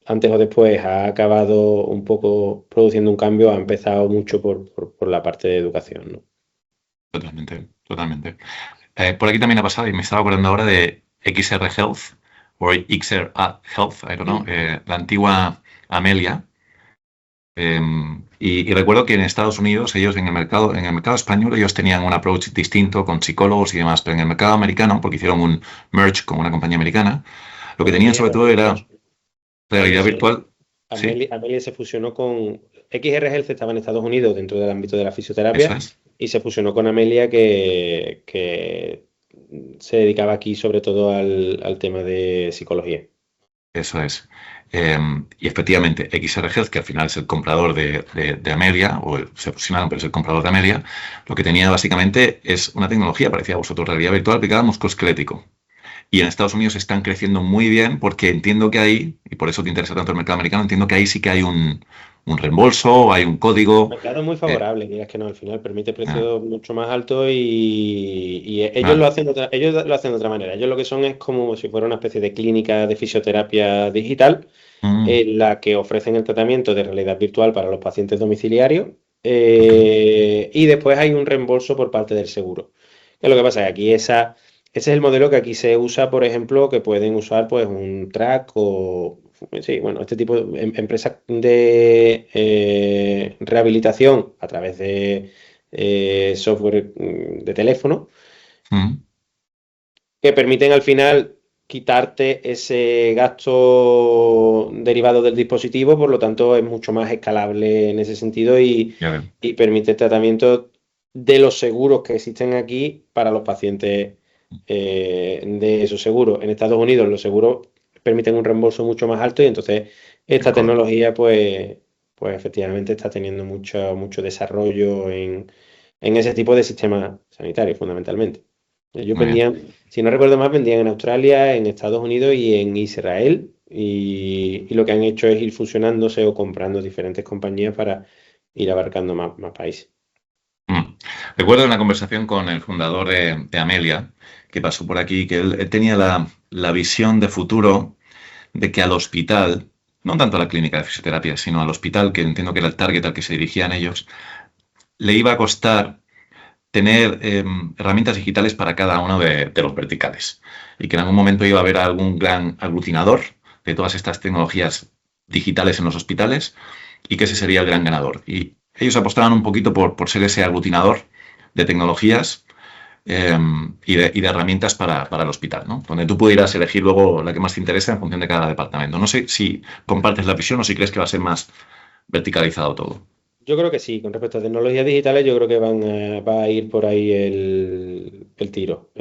Speaker 5: antes o después ha acabado un poco produciendo un cambio, ha empezado mucho por la parte de educación, ¿no?
Speaker 3: Totalmente. Por aquí también ha pasado, y me estaba acordando ahora de XR Health o XR Health, I don't know, la antigua Amelia. Y recuerdo que en Estados Unidos, ellos en el mercado español, ellos tenían un approach distinto con psicólogos y demás, pero en el mercado americano, porque hicieron un merge con una compañía americana, lo que tenían sobre todo era realidad virtual.
Speaker 5: Amelia se fusionó con XR Health estaba en Estados Unidos dentro del ámbito de la fisioterapia
Speaker 3: Eso es.
Speaker 5: y se fusionó con Amelia que se dedicaba aquí sobre todo al tema de psicología.
Speaker 3: Eso es. Y efectivamente, XR Health, que al final es el comprador de Amelia, se fusionaron, pero es el comprador de Amelia, lo que tenía básicamente es una tecnología parecida a vosotros, realidad virtual aplicada al musculoesquelético. Y en Estados Unidos están creciendo muy bien porque entiendo que ahí, y por eso te interesa tanto el mercado americano, entiendo que ahí sí que hay un reembolso, hay un código.
Speaker 5: Mercado muy favorable, digas que no, al final permite precios mucho más altos y ellos
Speaker 3: Vale.
Speaker 5: ellos lo hacen de otra manera. Ellos lo que son es como si fuera una especie de clínica de fisioterapia digital en la que ofrecen el tratamiento de realidad virtual para los pacientes domiciliarios y después hay un reembolso por parte del seguro. ¿Qué es lo que pasa? Que aquí ese es el modelo que aquí se usa, por ejemplo, que pueden usar pues un track o sí, bueno, este tipo de empresas de rehabilitación a través de software de teléfono que permiten al final quitarte ese gasto derivado del dispositivo, por lo tanto es mucho más escalable en ese sentido y permite el tratamiento de los seguros que existen aquí para los pacientes de esos seguros. En Estados Unidos los seguros permiten un reembolso mucho más alto y entonces esta tecnología pues efectivamente está teniendo mucho desarrollo en ese tipo de sistemas sanitarios fundamentalmente. Ellos vendían, si no recuerdo mal, vendían en Australia, en Estados Unidos y en Israel y lo que han hecho es ir fusionándose o comprando diferentes compañías para ir abarcando más países.
Speaker 3: Recuerdo una conversación con el fundador de Amelia, que pasó por aquí, que él tenía la visión de futuro de que al hospital, no tanto a la clínica de fisioterapia, sino al hospital, que entiendo que era el target al que se dirigían ellos, le iba a costar tener herramientas digitales para cada uno de los verticales y que en algún momento iba a haber algún gran aglutinador de todas estas tecnologías digitales en los hospitales y que ese sería el gran ganador. Y ellos apostaban un poquito por ser ese aglutinador de tecnologías y de herramientas para el hospital, ¿no? Donde tú pudieras elegir luego la que más te interesa en función de cada departamento. No sé si compartes la visión o si crees que va a ser más verticalizado todo.
Speaker 5: Yo creo que sí, con respecto a tecnologías digitales, yo creo que va a ir por ahí el tiro.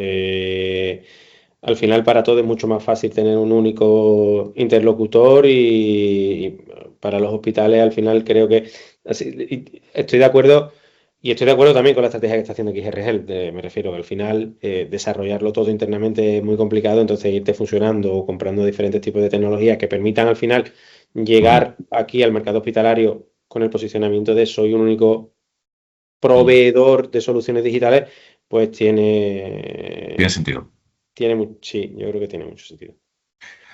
Speaker 5: Al final, para todo es mucho más fácil tener un único interlocutor y para los hospitales, al final, creo que estoy de acuerdo y estoy de acuerdo también con la estrategia que está haciendo XR Health. Me refiero que al final desarrollarlo todo internamente es muy complicado, entonces irte fusionando o comprando diferentes tipos de tecnologías que permitan al final llegar aquí al mercado hospitalario con el posicionamiento de soy un único proveedor de soluciones digitales, pues tiene
Speaker 3: sentido.
Speaker 5: Sí, yo creo que tiene mucho sentido.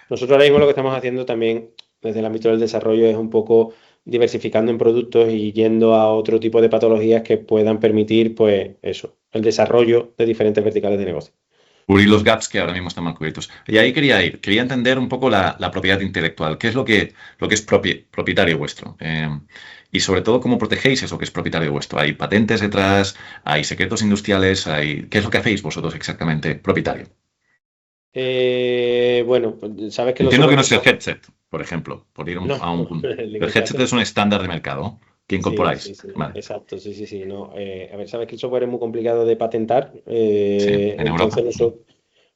Speaker 5: Nosotros ahora mismo lo que estamos haciendo también desde el ámbito del desarrollo es un poco diversificando en productos y yendo a otro tipo de patologías que puedan permitir, pues eso, el desarrollo de diferentes verticales de negocio.
Speaker 3: Cubrir los gaps que ahora mismo están mal cubiertos. Y ahí quería entender un poco la propiedad intelectual, qué es lo que es propietario vuestro. Y sobre todo, cómo protegéis eso que es propietario vuestro. ¿Hay patentes detrás? ¿Hay secretos industriales? ¿Qué es lo que hacéis vosotros exactamente, propietario?
Speaker 5: Bueno, pues sabes que
Speaker 3: entiendo que no es el headset, por ejemplo, por ir a un... El headset es un estándar de mercado que incorporáis.
Speaker 5: Sí,
Speaker 3: Vale.
Speaker 5: Exacto, sí. No, a ver, sabes que el software es muy complicado de patentar.
Speaker 3: En Europa.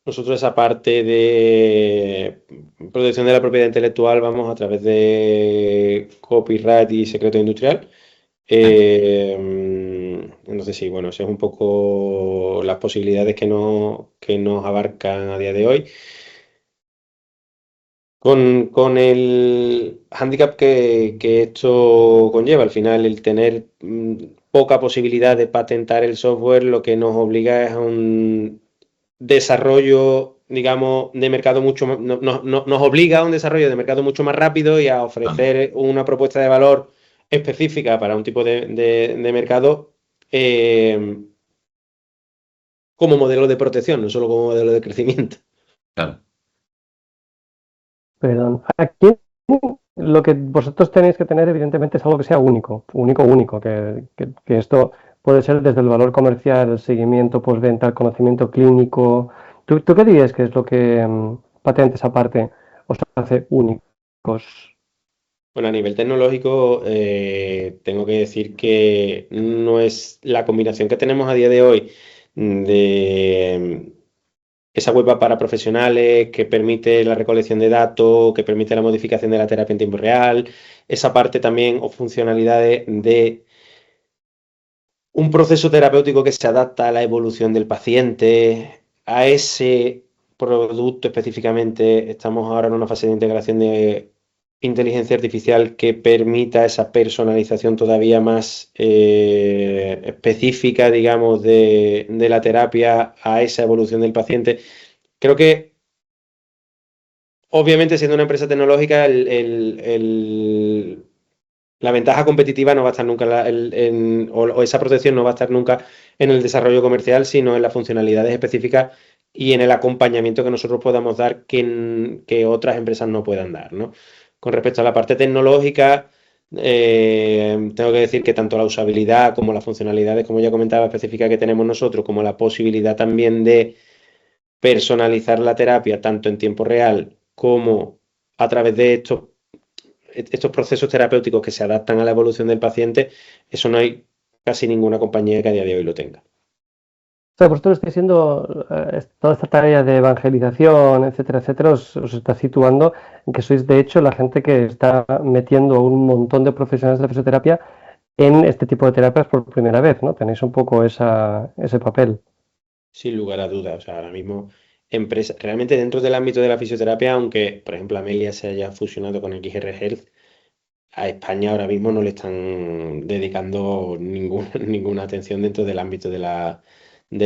Speaker 5: Nosotros esa parte de protección de la propiedad intelectual vamos a través de copyright y secreto industrial. Entonces sí, bueno, esas es un poco las posibilidades que nos abarcan a día de hoy. Con el hándicap que esto conlleva, al final el tener poca posibilidad de patentar el software, lo que nos obliga es a un desarrollo, digamos, de mercado mucho más, nos obliga a un desarrollo de mercado mucho más rápido y a ofrecer una propuesta de valor específica para un tipo de mercado como modelo de protección, no solo como modelo de crecimiento.
Speaker 3: Claro.
Speaker 4: Perdón, aquí lo que vosotros tenéis que tener evidentemente es algo que sea único, que esto puede ser desde el valor comercial, el seguimiento postventa, el conocimiento clínico. ¿Tú qué dirías que es lo que patentes aparte os hace únicos?
Speaker 5: Bueno, a nivel tecnológico, tengo que decir que no es la combinación que tenemos a día de hoy de esa web para profesionales que permite la recolección de datos, que permite la modificación de la terapia en tiempo real, esa parte también o funcionalidades de un proceso terapéutico que se adapta a la evolución del paciente, a ese producto específicamente. Estamos ahora en una fase de integración de inteligencia artificial que permita esa personalización todavía más específica, digamos, de la terapia a esa evolución del paciente. Creo que, obviamente, siendo una empresa tecnológica, la ventaja competitiva no va a estar nunca o esa protección no va a estar nunca en el desarrollo comercial, sino en las funcionalidades específicas y en el acompañamiento que nosotros podamos dar que otras empresas no puedan dar, ¿no? Con respecto a la parte tecnológica, tengo que decir que tanto la usabilidad como las funcionalidades, como ya comentaba, específicas que tenemos nosotros, como la posibilidad también de personalizar la terapia tanto en tiempo real como a través de estos procesos terapéuticos que se adaptan a la evolución del paciente, eso no hay casi ninguna compañía que a día de hoy lo tenga.
Speaker 4: O sea, vosotros estáis siendo toda esta tarea de evangelización, etcétera, etcétera, os está situando en que sois de hecho la gente que está metiendo a un montón de profesionales de fisioterapia en este tipo de terapias por primera vez, ¿no? Tenéis un poco ese papel.
Speaker 5: Sin lugar a dudas. O sea, ahora mismo, realmente dentro del ámbito de la fisioterapia, aunque, por ejemplo, Amelia se haya fusionado con XR Health, a España ahora mismo no le están dedicando ninguna atención dentro del ámbito de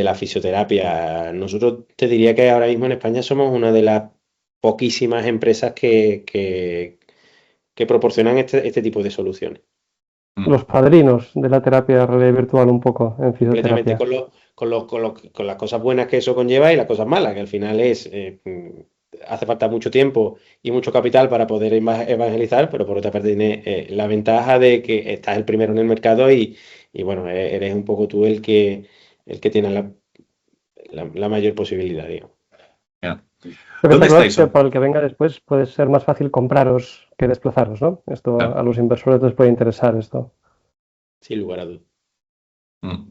Speaker 5: la fisioterapia. Nosotros te diría que ahora mismo en España somos una de las poquísimas empresas que proporcionan este tipo de soluciones.
Speaker 4: Los padrinos de la terapia de realidad virtual un poco en
Speaker 5: Completamente
Speaker 4: fisioterapia.
Speaker 5: con las cosas buenas que eso conlleva y las cosas malas, que al final hace falta mucho tiempo y mucho capital para poder evangelizar, pero por otra parte tiene la ventaja de que estás el primero en el mercado y bueno, eres un poco tú el que tiene la mayor posibilidad, digamos.
Speaker 3: Ya.
Speaker 4: Lo que
Speaker 3: ¿Dónde
Speaker 4: está claro es
Speaker 3: estáis?
Speaker 4: que para el que venga después puede ser más fácil compraros que desplazaros, ¿no? Esto
Speaker 3: Ah,
Speaker 4: a los inversores les puede interesar esto.
Speaker 5: Sin lugar a dudas.
Speaker 3: mm.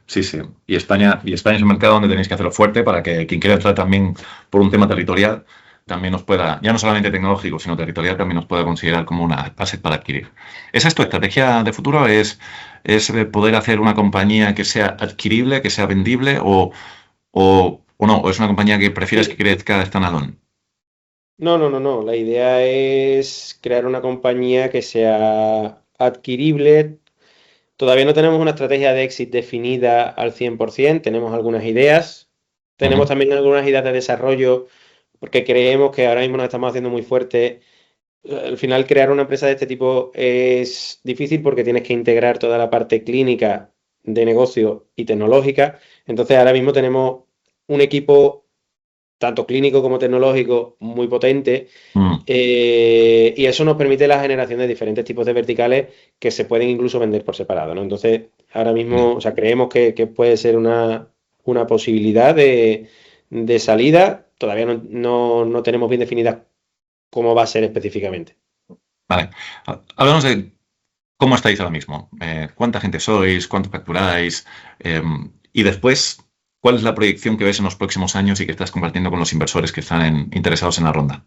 Speaker 3: Sí, sí. Y España es un mercado donde tenéis que hacerlo fuerte para que quien quiera entrar también por un tema territorial también nos pueda, ya no solamente tecnológico, sino territorial, también nos pueda considerar como una asset para adquirir. ¿Esa es tu estrategia de futuro? ¿Es poder hacer una compañía que sea adquirible, que sea vendible o no? ¿O es una compañía que prefieres que
Speaker 5: Sí.
Speaker 3: crezca standalone?
Speaker 5: No, no, no, no. La idea es crear una compañía que sea adquirible. Todavía no tenemos una estrategia de exit definida al 100%, tenemos algunas ideas, tenemos
Speaker 3: Ujú.
Speaker 5: también algunas ideas de desarrollo, porque creemos que ahora mismo nos estamos haciendo muy fuerte. Al final, crear una empresa de este tipo es difícil porque tienes que integrar toda la parte clínica de negocio y tecnológica. Entonces, ahora mismo tenemos un equipo, tanto clínico como tecnológico, muy potente.
Speaker 3: Mm,
Speaker 5: Y eso nos permite la generación de diferentes tipos de verticales que se pueden incluso vender por separado, ¿no? Entonces, ahora
Speaker 3: ya.
Speaker 5: mismo, o sea, creemos que puede ser una posibilidad de salida. Todavía no tenemos bien definida cómo va a ser específicamente.
Speaker 3: Vale. Hablamos de cómo estáis ahora mismo. ¿Cuánta gente sois? ¿Cuánto facturáis? Y después, ¿cuál es la proyección que ves en los próximos años y que estás compartiendo con los inversores que están interesados en la ronda?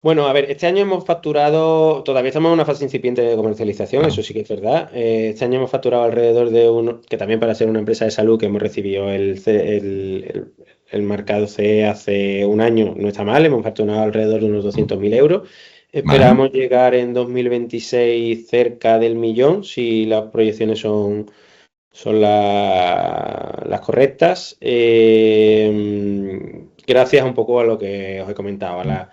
Speaker 5: Bueno, a ver, este año hemos facturado, todavía estamos en una fase incipiente de comercialización,
Speaker 3: Claro.
Speaker 5: eso sí que es verdad. Este año hemos facturado alrededor de que también para ser una empresa de salud que hemos recibido el marcado CE hace un año, no está mal, hemos facturado alrededor de unos 200.000 euros.
Speaker 3: Vale.
Speaker 5: Esperamos llegar en 2026 cerca del millón, si las proyecciones son las correctas. Gracias un poco a lo que os he comentado, a la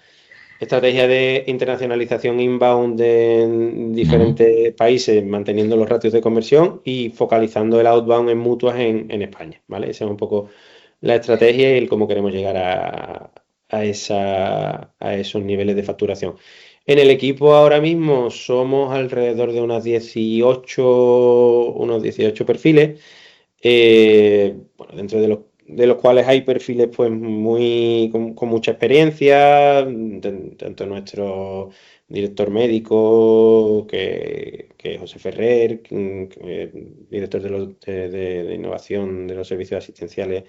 Speaker 5: estrategia de internacionalización inbound en
Speaker 3: Ujú.
Speaker 5: diferentes países, manteniendo los ratios de conversión y focalizando el outbound en mutuas en España, ¿vale? Esa es un poco la estrategia y el cómo queremos llegar a esos niveles de facturación. En el equipo ahora mismo somos alrededor de unos 18 perfiles. Bueno, dentro de los cuales hay perfiles pues con mucha experiencia, tanto director médico, que es José Ferrer, director de innovación de los servicios asistenciales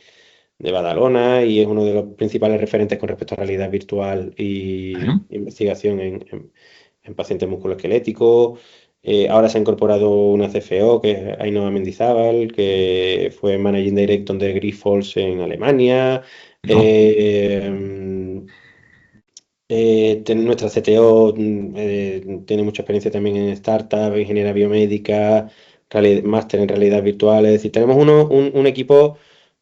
Speaker 5: de Badalona, y es uno de los principales referentes con respecto a realidad virtual y investigación en pacientes musculoesqueléticos. Ahora se ha incorporado una CFO, que es Ainhoa Mendizábal, que fue Managing Director de Grifols en Alemania. Nuestra CTO tiene mucha experiencia también en startup, ingeniería biomédica, máster en realidad virtual. Es decir, tenemos un equipo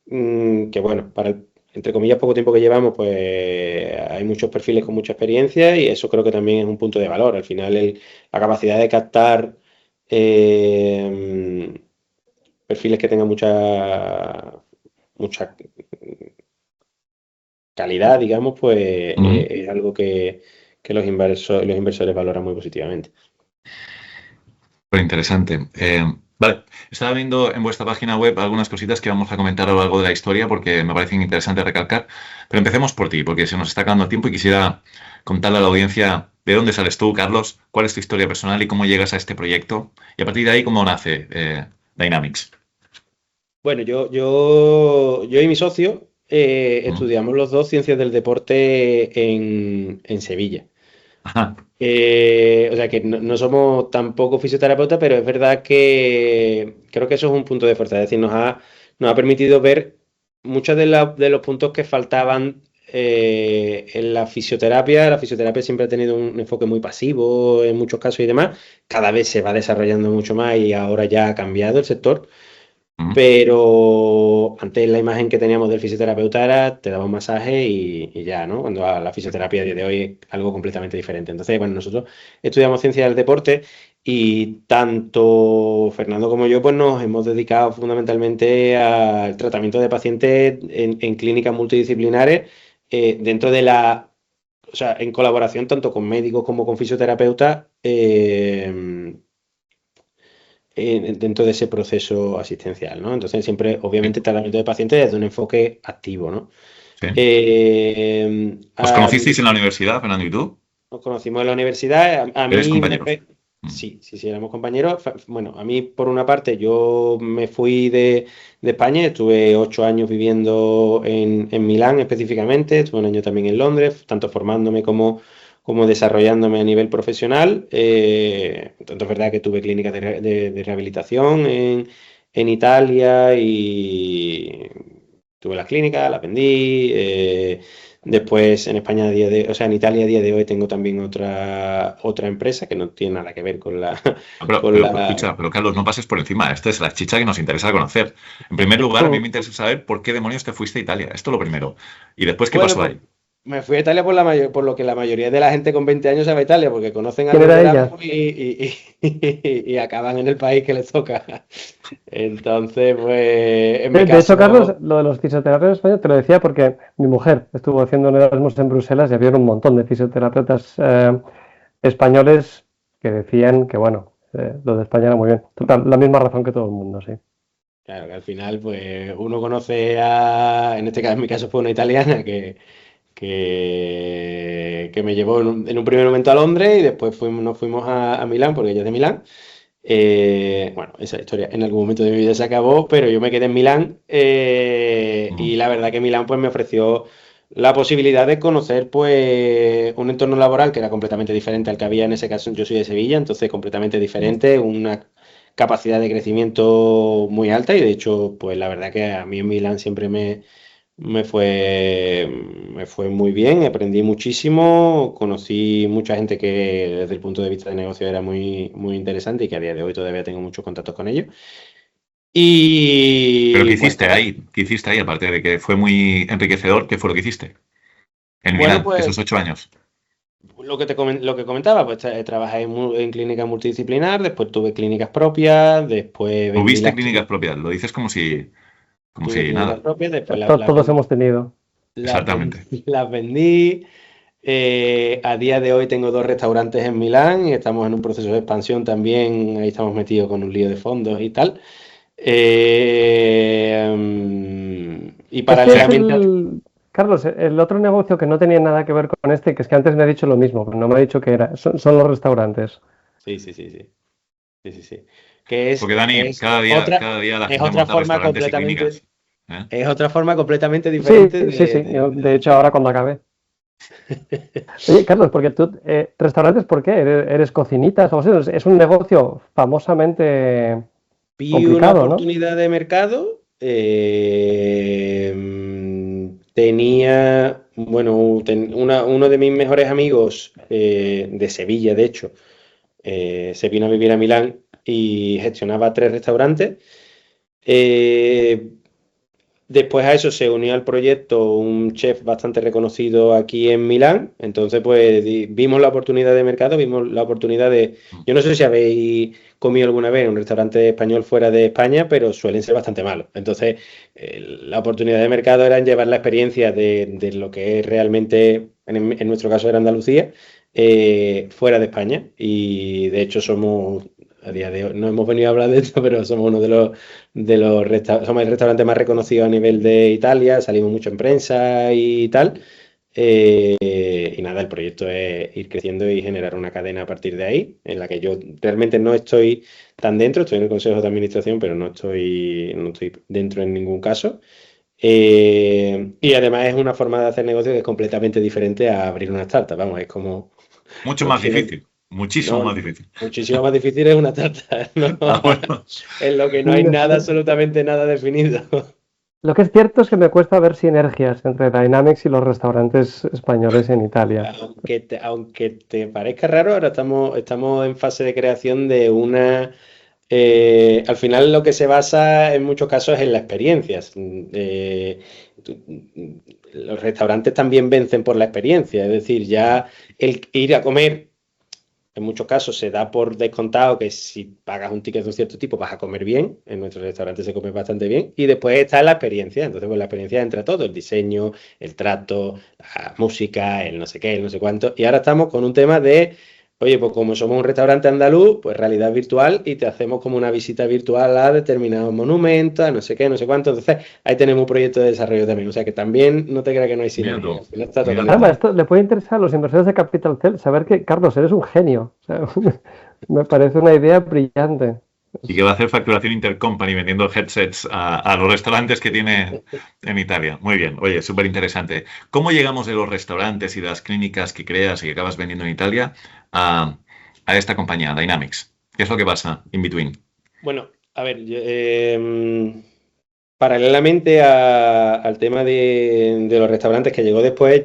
Speaker 5: que, bueno, para el, entre comillas, poco tiempo que llevamos, pues hay muchos perfiles con mucha experiencia, y eso creo que también es un punto de valor. Al final, la capacidad de captar perfiles que tengan mucha calidad, digamos, pues es algo que los inversores valoran muy positivamente.
Speaker 3: Muy interesante. Vale, estaba viendo en vuestra página web algunas cositas que vamos a comentar a lo largo de la historia porque me parecen interesantes recalcar, pero empecemos por ti, porque se nos está acabando tiempo y quisiera contarle a la audiencia de dónde sales tú, Carlos, cuál es tu historia personal y cómo llegas a este proyecto, y a partir de ahí cómo nace Dynamics.
Speaker 5: Bueno, yo y mi socio estudiamos los dos ciencias del deporte en Sevilla.
Speaker 3: Ajá.
Speaker 5: O sea que no somos tampoco fisioterapeutas, pero es verdad que creo que eso es un punto de fuerza. Es decir, nos ha permitido ver muchos de los puntos que faltaban en la fisioterapia. La fisioterapia siempre ha tenido un enfoque muy pasivo en muchos casos y demás. Cada vez se va desarrollando mucho más y ahora ya ha cambiado el sector. Pero antes la imagen que teníamos del fisioterapeuta era te daba un masaje y ya, ¿no? Cuando la fisioterapia de hoy es algo completamente diferente. Entonces, bueno, nosotros estudiamos ciencia del deporte y tanto Fernando como yo pues nos hemos dedicado fundamentalmente al tratamiento de pacientes en clínicas multidisciplinares dentro de o sea, en colaboración tanto con médicos como con fisioterapeutas dentro de ese proceso asistencial, ¿no? Entonces siempre, obviamente, tratamiento de pacientes desde un enfoque activo, ¿no?
Speaker 3: Sí. ¿Os conocisteis en la universidad, Fernando y tú?
Speaker 5: Nos conocimos en la universidad.
Speaker 3: ¿Eres compañeros?
Speaker 5: Sí, éramos compañeros. Bueno, a mí, por una parte, yo me fui de España, estuve 8 años viviendo en Milán específicamente, estuve un año también en Londres, tanto formándome como desarrollándome a nivel profesional. Tanto es verdad que tuve clínicas de rehabilitación en Italia y tuve las clínicas, las vendí. Después en España, en Italia a día de hoy tengo también otra empresa que no tiene nada que ver con la...
Speaker 3: Escucha, pero Carlos, no pases por encima. Esta es la chicha que nos interesa conocer. En primer lugar, a mí me interesa saber por qué demonios te fuiste a Italia. Esto es lo primero. Y después, ¿qué pasó ahí?
Speaker 5: Me fui a Italia por lo que la mayoría de la gente con 20 años se va a Italia, porque conocen a
Speaker 4: ¿Quién era ella?
Speaker 5: y acaban en el país que les toca. Entonces, pues, en mi
Speaker 4: De
Speaker 5: caso...
Speaker 4: hecho, Carlos, lo de los fisioterapeutas en España te lo decía porque mi mujer estuvo haciendo un Erasmus en Bruselas y había un montón de fisioterapeutas españoles que decían que, bueno, lo de España era muy bien. Total, la misma razón que todo el mundo, sí.
Speaker 5: Claro, que al final, pues, uno conoce en mi caso fue una italiana que me llevó en un primer momento a Londres y después nos fuimos a Milán, porque ella es de Milán. Bueno, esa historia en algún momento de mi vida se acabó, pero yo me quedé en Milán y la verdad que Milán pues me ofreció la posibilidad de conocer pues un entorno laboral que era completamente diferente al que había en ese caso. Yo soy de Sevilla, entonces completamente diferente, una capacidad de crecimiento muy alta, y de hecho pues la verdad que a mí en Milán siempre me fue muy bien, aprendí muchísimo, conocí mucha gente que desde el punto de vista de negocio era muy, muy interesante y que a día de hoy todavía tengo muchos contactos con ellos.
Speaker 3: ¿Pero qué hiciste ahí? ¿Qué hiciste ahí? Aparte de que fue muy enriquecedor, ¿qué fue lo que hiciste en Milán, pues, esos 8 años?
Speaker 5: Lo que comentaba, pues trabajé en clínica multidisciplinar, después tuve clínicas propias, después...
Speaker 3: ¿Tuviste clínicas propias? Lo dices como si nada.
Speaker 5: Propias, después
Speaker 4: Todos hemos tenido.
Speaker 3: Exactamente.
Speaker 5: Las vendí. A día de hoy tengo 2 restaurantes en Milán y estamos en un proceso de expansión también. Ahí estamos metidos con un lío de fondos y tal.
Speaker 4: Y para herramientas... Carlos, el otro negocio que no tenía nada que ver con este, que es que antes me ha dicho lo mismo, pero no me ha dicho qué era, son los restaurantes.
Speaker 5: Sí, sí, sí, sí. Sí, sí, sí. Que es,
Speaker 3: Porque Dani,
Speaker 5: es
Speaker 3: cada día la
Speaker 5: es
Speaker 3: gente
Speaker 5: otra
Speaker 3: monta
Speaker 5: forma
Speaker 3: restaurantes y
Speaker 5: completamente,
Speaker 3: clínicas. ¿Eh?
Speaker 5: es otra forma completamente
Speaker 4: Sí,
Speaker 5: diferente
Speaker 4: sí, sí. De hecho, ahora cuando acabe. Oye, Carlos, porque tú, restaurantes, ¿por qué? ¿Eres cocinitas o algo así? Es un negocio famosamente
Speaker 5: Vi una
Speaker 4: complicado, ¿no?
Speaker 5: oportunidad de mercado. Tenía, bueno, uno de mis mejores amigos de Sevilla, de hecho, se vino a vivir a Milán y gestionaba 3 restaurantes. Eh, Después a eso se unió al proyecto un chef bastante reconocido aquí en Milán. Entonces, pues vimos la oportunidad de mercado, vimos la oportunidad de... Yo no sé si habéis comido alguna vez en un restaurante español fuera de España, pero suelen ser bastante malos. Entonces, la oportunidad de mercado era en llevar la experiencia de lo que es realmente, en nuestro caso era Andalucía, fuera de España. Y de hecho somos... A día de hoy no hemos venido a hablar de esto, pero somos uno somos el restaurante más reconocido a nivel de Italia, salimos mucho en prensa y tal. Y nada, el proyecto es ir creciendo y generar una cadena a partir de ahí, en la que yo realmente no estoy tan dentro, estoy en el consejo de administración, pero no estoy dentro en ningún caso. Y además es una forma de hacer negocio que es completamente diferente a abrir una startup, vamos, es como...
Speaker 3: Mucho
Speaker 5: No
Speaker 3: más
Speaker 5: tiene,
Speaker 3: difícil, muchísimo
Speaker 5: no,
Speaker 3: más difícil.
Speaker 5: muchísimo más difícil es una tarta, ¿no?
Speaker 3: Ah, bueno.
Speaker 5: En lo que no hay nada, absolutamente nada definido.
Speaker 4: Lo que es cierto es que me cuesta ver sinergias entre Dynamics y los restaurantes españoles en Italia.
Speaker 5: Aunque te parezca raro, ahora estamos en fase de creación de una... al final lo que se basa en muchos casos es en las experiencias. Los restaurantes también vencen por la experiencia, es decir, ya el ir a comer en muchos casos se da por descontado que si pagas un ticket de un cierto tipo vas a comer bien. En nuestros restaurantes se come bastante bien. Y después está la experiencia. Entonces, pues la experiencia entra todo: el diseño, el trato, la música, el no sé qué, el no sé cuánto. Y ahora estamos con un tema de, oye, pues como somos un restaurante andaluz, pues realidad virtual y te hacemos como una visita virtual a determinados monumentos, a no sé qué, no sé cuánto. Entonces, ahí tenemos un proyecto de desarrollo también. O sea que también no te creas que no hay
Speaker 3: Mira
Speaker 5: sinergia.
Speaker 3: tú,
Speaker 5: Al final está todo
Speaker 3: mira tú.
Speaker 4: Además,
Speaker 5: conectado.
Speaker 4: esto le puede interesar a los inversores de Capital Cell saber que, Carlos, eres un genio. O sea, me parece una idea brillante.
Speaker 3: Y que va a hacer facturación intercompany vendiendo headsets a los restaurantes que tiene en Italia. Muy bien, oye, súper interesante. ¿Cómo llegamos de los restaurantes y de las clínicas que creas y que acabas vendiendo en Italia a esta compañía, Dynamics? ¿Qué es lo que pasa in between?
Speaker 5: Bueno, a ver, paralelamente al tema de los restaurantes que llegó después,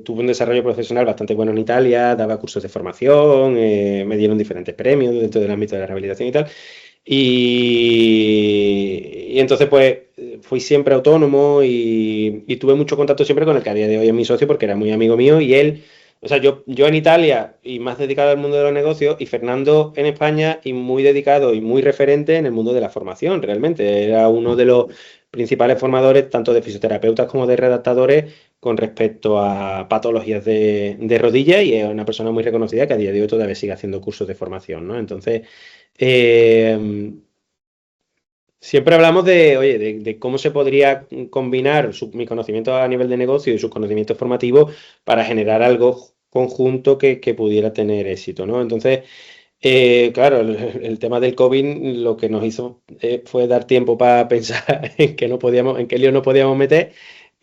Speaker 5: tuve un desarrollo profesional bastante bueno en Italia, daba cursos de formación, me dieron diferentes premios dentro del ámbito de la rehabilitación y tal. Y entonces, pues, fui siempre autónomo y tuve mucho contacto siempre con el que a día de hoy es mi socio porque era muy amigo mío y él, o sea, yo en Italia y más dedicado al mundo de los negocios y Fernando en España y muy dedicado y muy referente en el mundo de la formación, realmente. Era uno de los principales formadores tanto de fisioterapeutas como de redactadores con respecto a patologías de rodilla y es una persona muy reconocida que a día de hoy todavía sigue haciendo cursos de formación, ¿no? Entonces... siempre hablamos de, oye, de cómo se podría combinar mi conocimiento a nivel de negocio y sus conocimientos formativos para generar algo conjunto que pudiera tener éxito, ¿no? Entonces, claro, el tema del COVID lo que nos hizo fue dar tiempo para pensar en que no podíamos, en qué lío no podíamos meter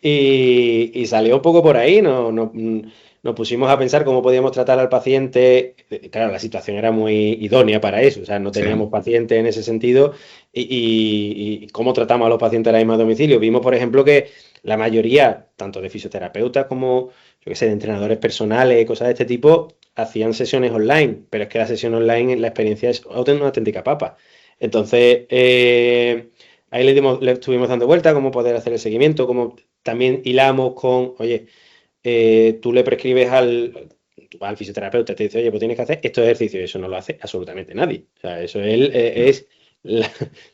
Speaker 5: y salió un poco por ahí, nos pusimos a pensar cómo podíamos tratar al paciente. Claro, la situación era muy idónea para eso, o sea, no
Speaker 3: Sí.
Speaker 5: teníamos pacientes en ese sentido y cómo tratamos a los pacientes ahora mismo a domicilio. Vimos, por ejemplo, que la mayoría, tanto de fisioterapeutas como, yo qué sé, de entrenadores personales, cosas de este tipo, hacían sesiones online, pero es que la sesión online, la experiencia es una auténtica papa. Entonces, ahí le estuvimos dando vuelta, cómo poder hacer el seguimiento, cómo también hilamos con, oye, tú le prescribes al fisioterapeuta, te dice, oye, pues tienes que hacer estos ejercicios, y eso no lo hace absolutamente nadie. O sea, eso es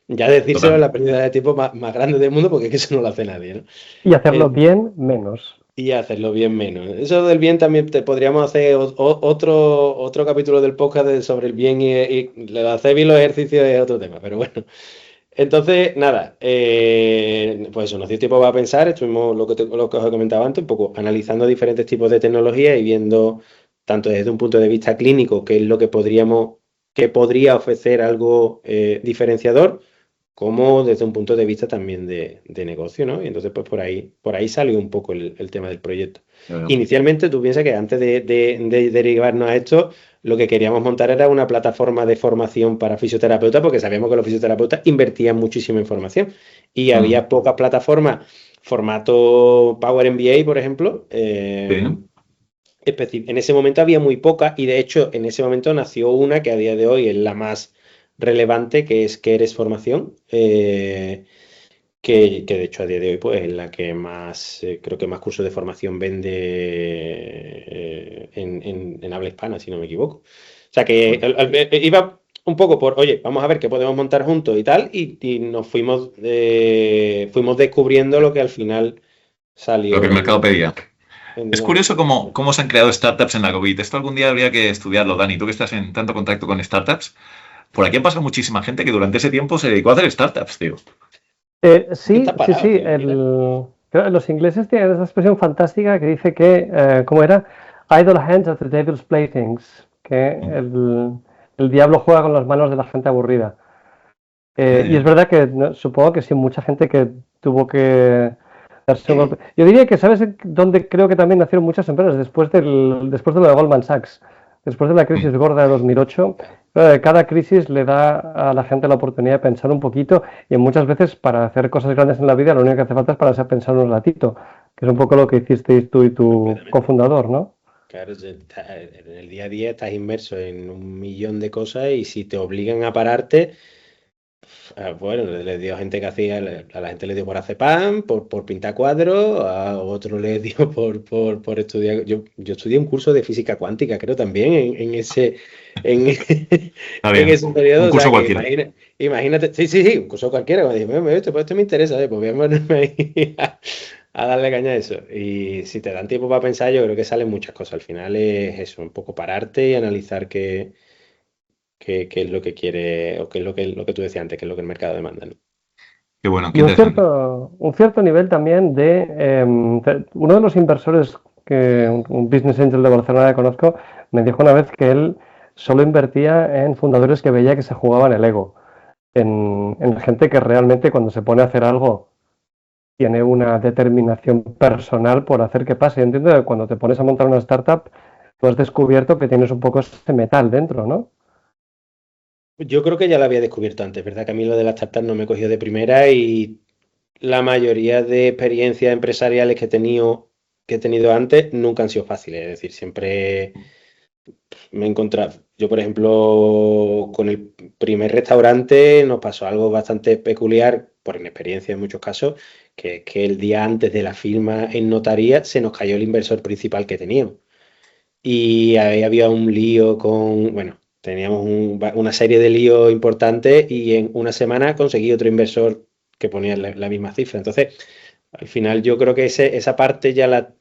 Speaker 5: ya decírselo,
Speaker 3: Total.
Speaker 5: la pérdida de tiempo más grande del mundo, porque es que eso no lo hace nadie, ¿no?
Speaker 4: Y hacerlo bien, menos.
Speaker 5: Y hacerlo bien menos. Eso del bien también te podríamos hacer otro capítulo del podcast sobre el bien y hacer bien los ejercicios es otro tema, pero bueno. Entonces, nada, pues eso, nos dio tiempo para pensar, estuvimos lo que os he comentado antes, un poco analizando diferentes tipos de tecnología y viendo tanto desde un punto de vista clínico, qué es lo que podría ofrecer algo diferenciador, como desde un punto de vista también de negocio, ¿no? Y entonces, pues por ahí salió un poco el tema del proyecto. Inicialmente, tú piensas que antes de derivarnos a esto, lo que queríamos montar era una plataforma de formación para fisioterapeutas, porque sabíamos que los fisioterapeutas invertían muchísimo en formación. Y había pocas plataformas, formato Power MBA, por ejemplo. En ese momento había muy pocas, y de hecho, en ese momento nació una que a día de hoy es la más relevante, que es Que Eres Formación. Que de hecho a día de hoy pues, es la que más, creo que más cursos de formación vende en habla hispana, si no me equivoco. O sea que iba un poco por, oye, vamos a ver qué podemos montar juntos y tal, y nos fuimos descubriendo lo que al final salió.
Speaker 3: Lo que el mercado pedía. Es curioso cómo se han creado startups en la COVID. Esto algún día habría que estudiarlo, Dani. Tú que estás en tanto contacto con startups, por aquí ha pasado muchísima gente que durante ese tiempo se dedicó a hacer startups, tío.
Speaker 4: Sí. Los ingleses tienen esa expresión fantástica que dice que, ¿cómo era? Idle hands are the devil's playthings. Que el diablo juega con las manos de la gente aburrida. Y es verdad que supongo que sí, mucha gente que tuvo que darse un golpe. Yo diría que, ¿sabes dónde creo que también nacieron muchas empresas? Después de lo de Goldman Sachs. Después de la crisis gorda de 2008, cada crisis le da a la gente la oportunidad de pensar un poquito, y muchas veces para hacer cosas grandes en la vida lo único que hace falta es para pensar un ratito, que es un poco lo que hicisteis tú y tu cofundador, ¿no?
Speaker 5: Claro, en el día a día estás inmerso en 1.000.000 de cosas, y si te obligan a pararte, bueno, les dio gente que hacía, a la gente le dio por hacer pan, por pintar cuadros, a otro le dio por estudiar. Yo estudié un curso de física cuántica, creo también, en ese periodo.
Speaker 3: Un curso cualquiera.
Speaker 5: Imagínate, sí, un curso cualquiera. Cuando dije, esto me interesa, pues voy a ponerme ahí a darle caña a eso. Y si te dan tiempo para pensar, yo creo que salen muchas cosas. Al final es eso, un poco pararte y analizar qué es lo que quiere, o qué es lo que tú decías antes, qué es lo que el mercado demanda, ¿no?
Speaker 3: Qué bueno, qué
Speaker 4: y
Speaker 3: interesante.
Speaker 4: un cierto nivel también de uno de los inversores, un business angel de Barcelona que conozco, me dijo una vez que él solo invertía en fundadores que veía que se jugaban el ego, en gente que realmente cuando se pone a hacer algo tiene una determinación personal por hacer que pase. Yo entiendo que cuando te pones a montar una startup, tú has descubierto que tienes un poco ese metal dentro, ¿no?
Speaker 5: Yo creo que ya lo había descubierto antes, ¿verdad? Que a mí lo de las startups no me cogió de primera, y la mayoría de experiencias empresariales que he tenido antes nunca han sido fáciles. Es decir, siempre me he encontrado. Yo, por ejemplo, con el primer restaurante nos pasó algo bastante peculiar, por inexperiencia en muchos casos, que el día antes de la firma en notaría se nos cayó el inversor principal que teníamos. Y ahí había un lío bueno, teníamos una serie de líos importantes, y en una semana conseguí otro inversor que ponía la misma cifra. Entonces, al final yo creo que esa parte ya la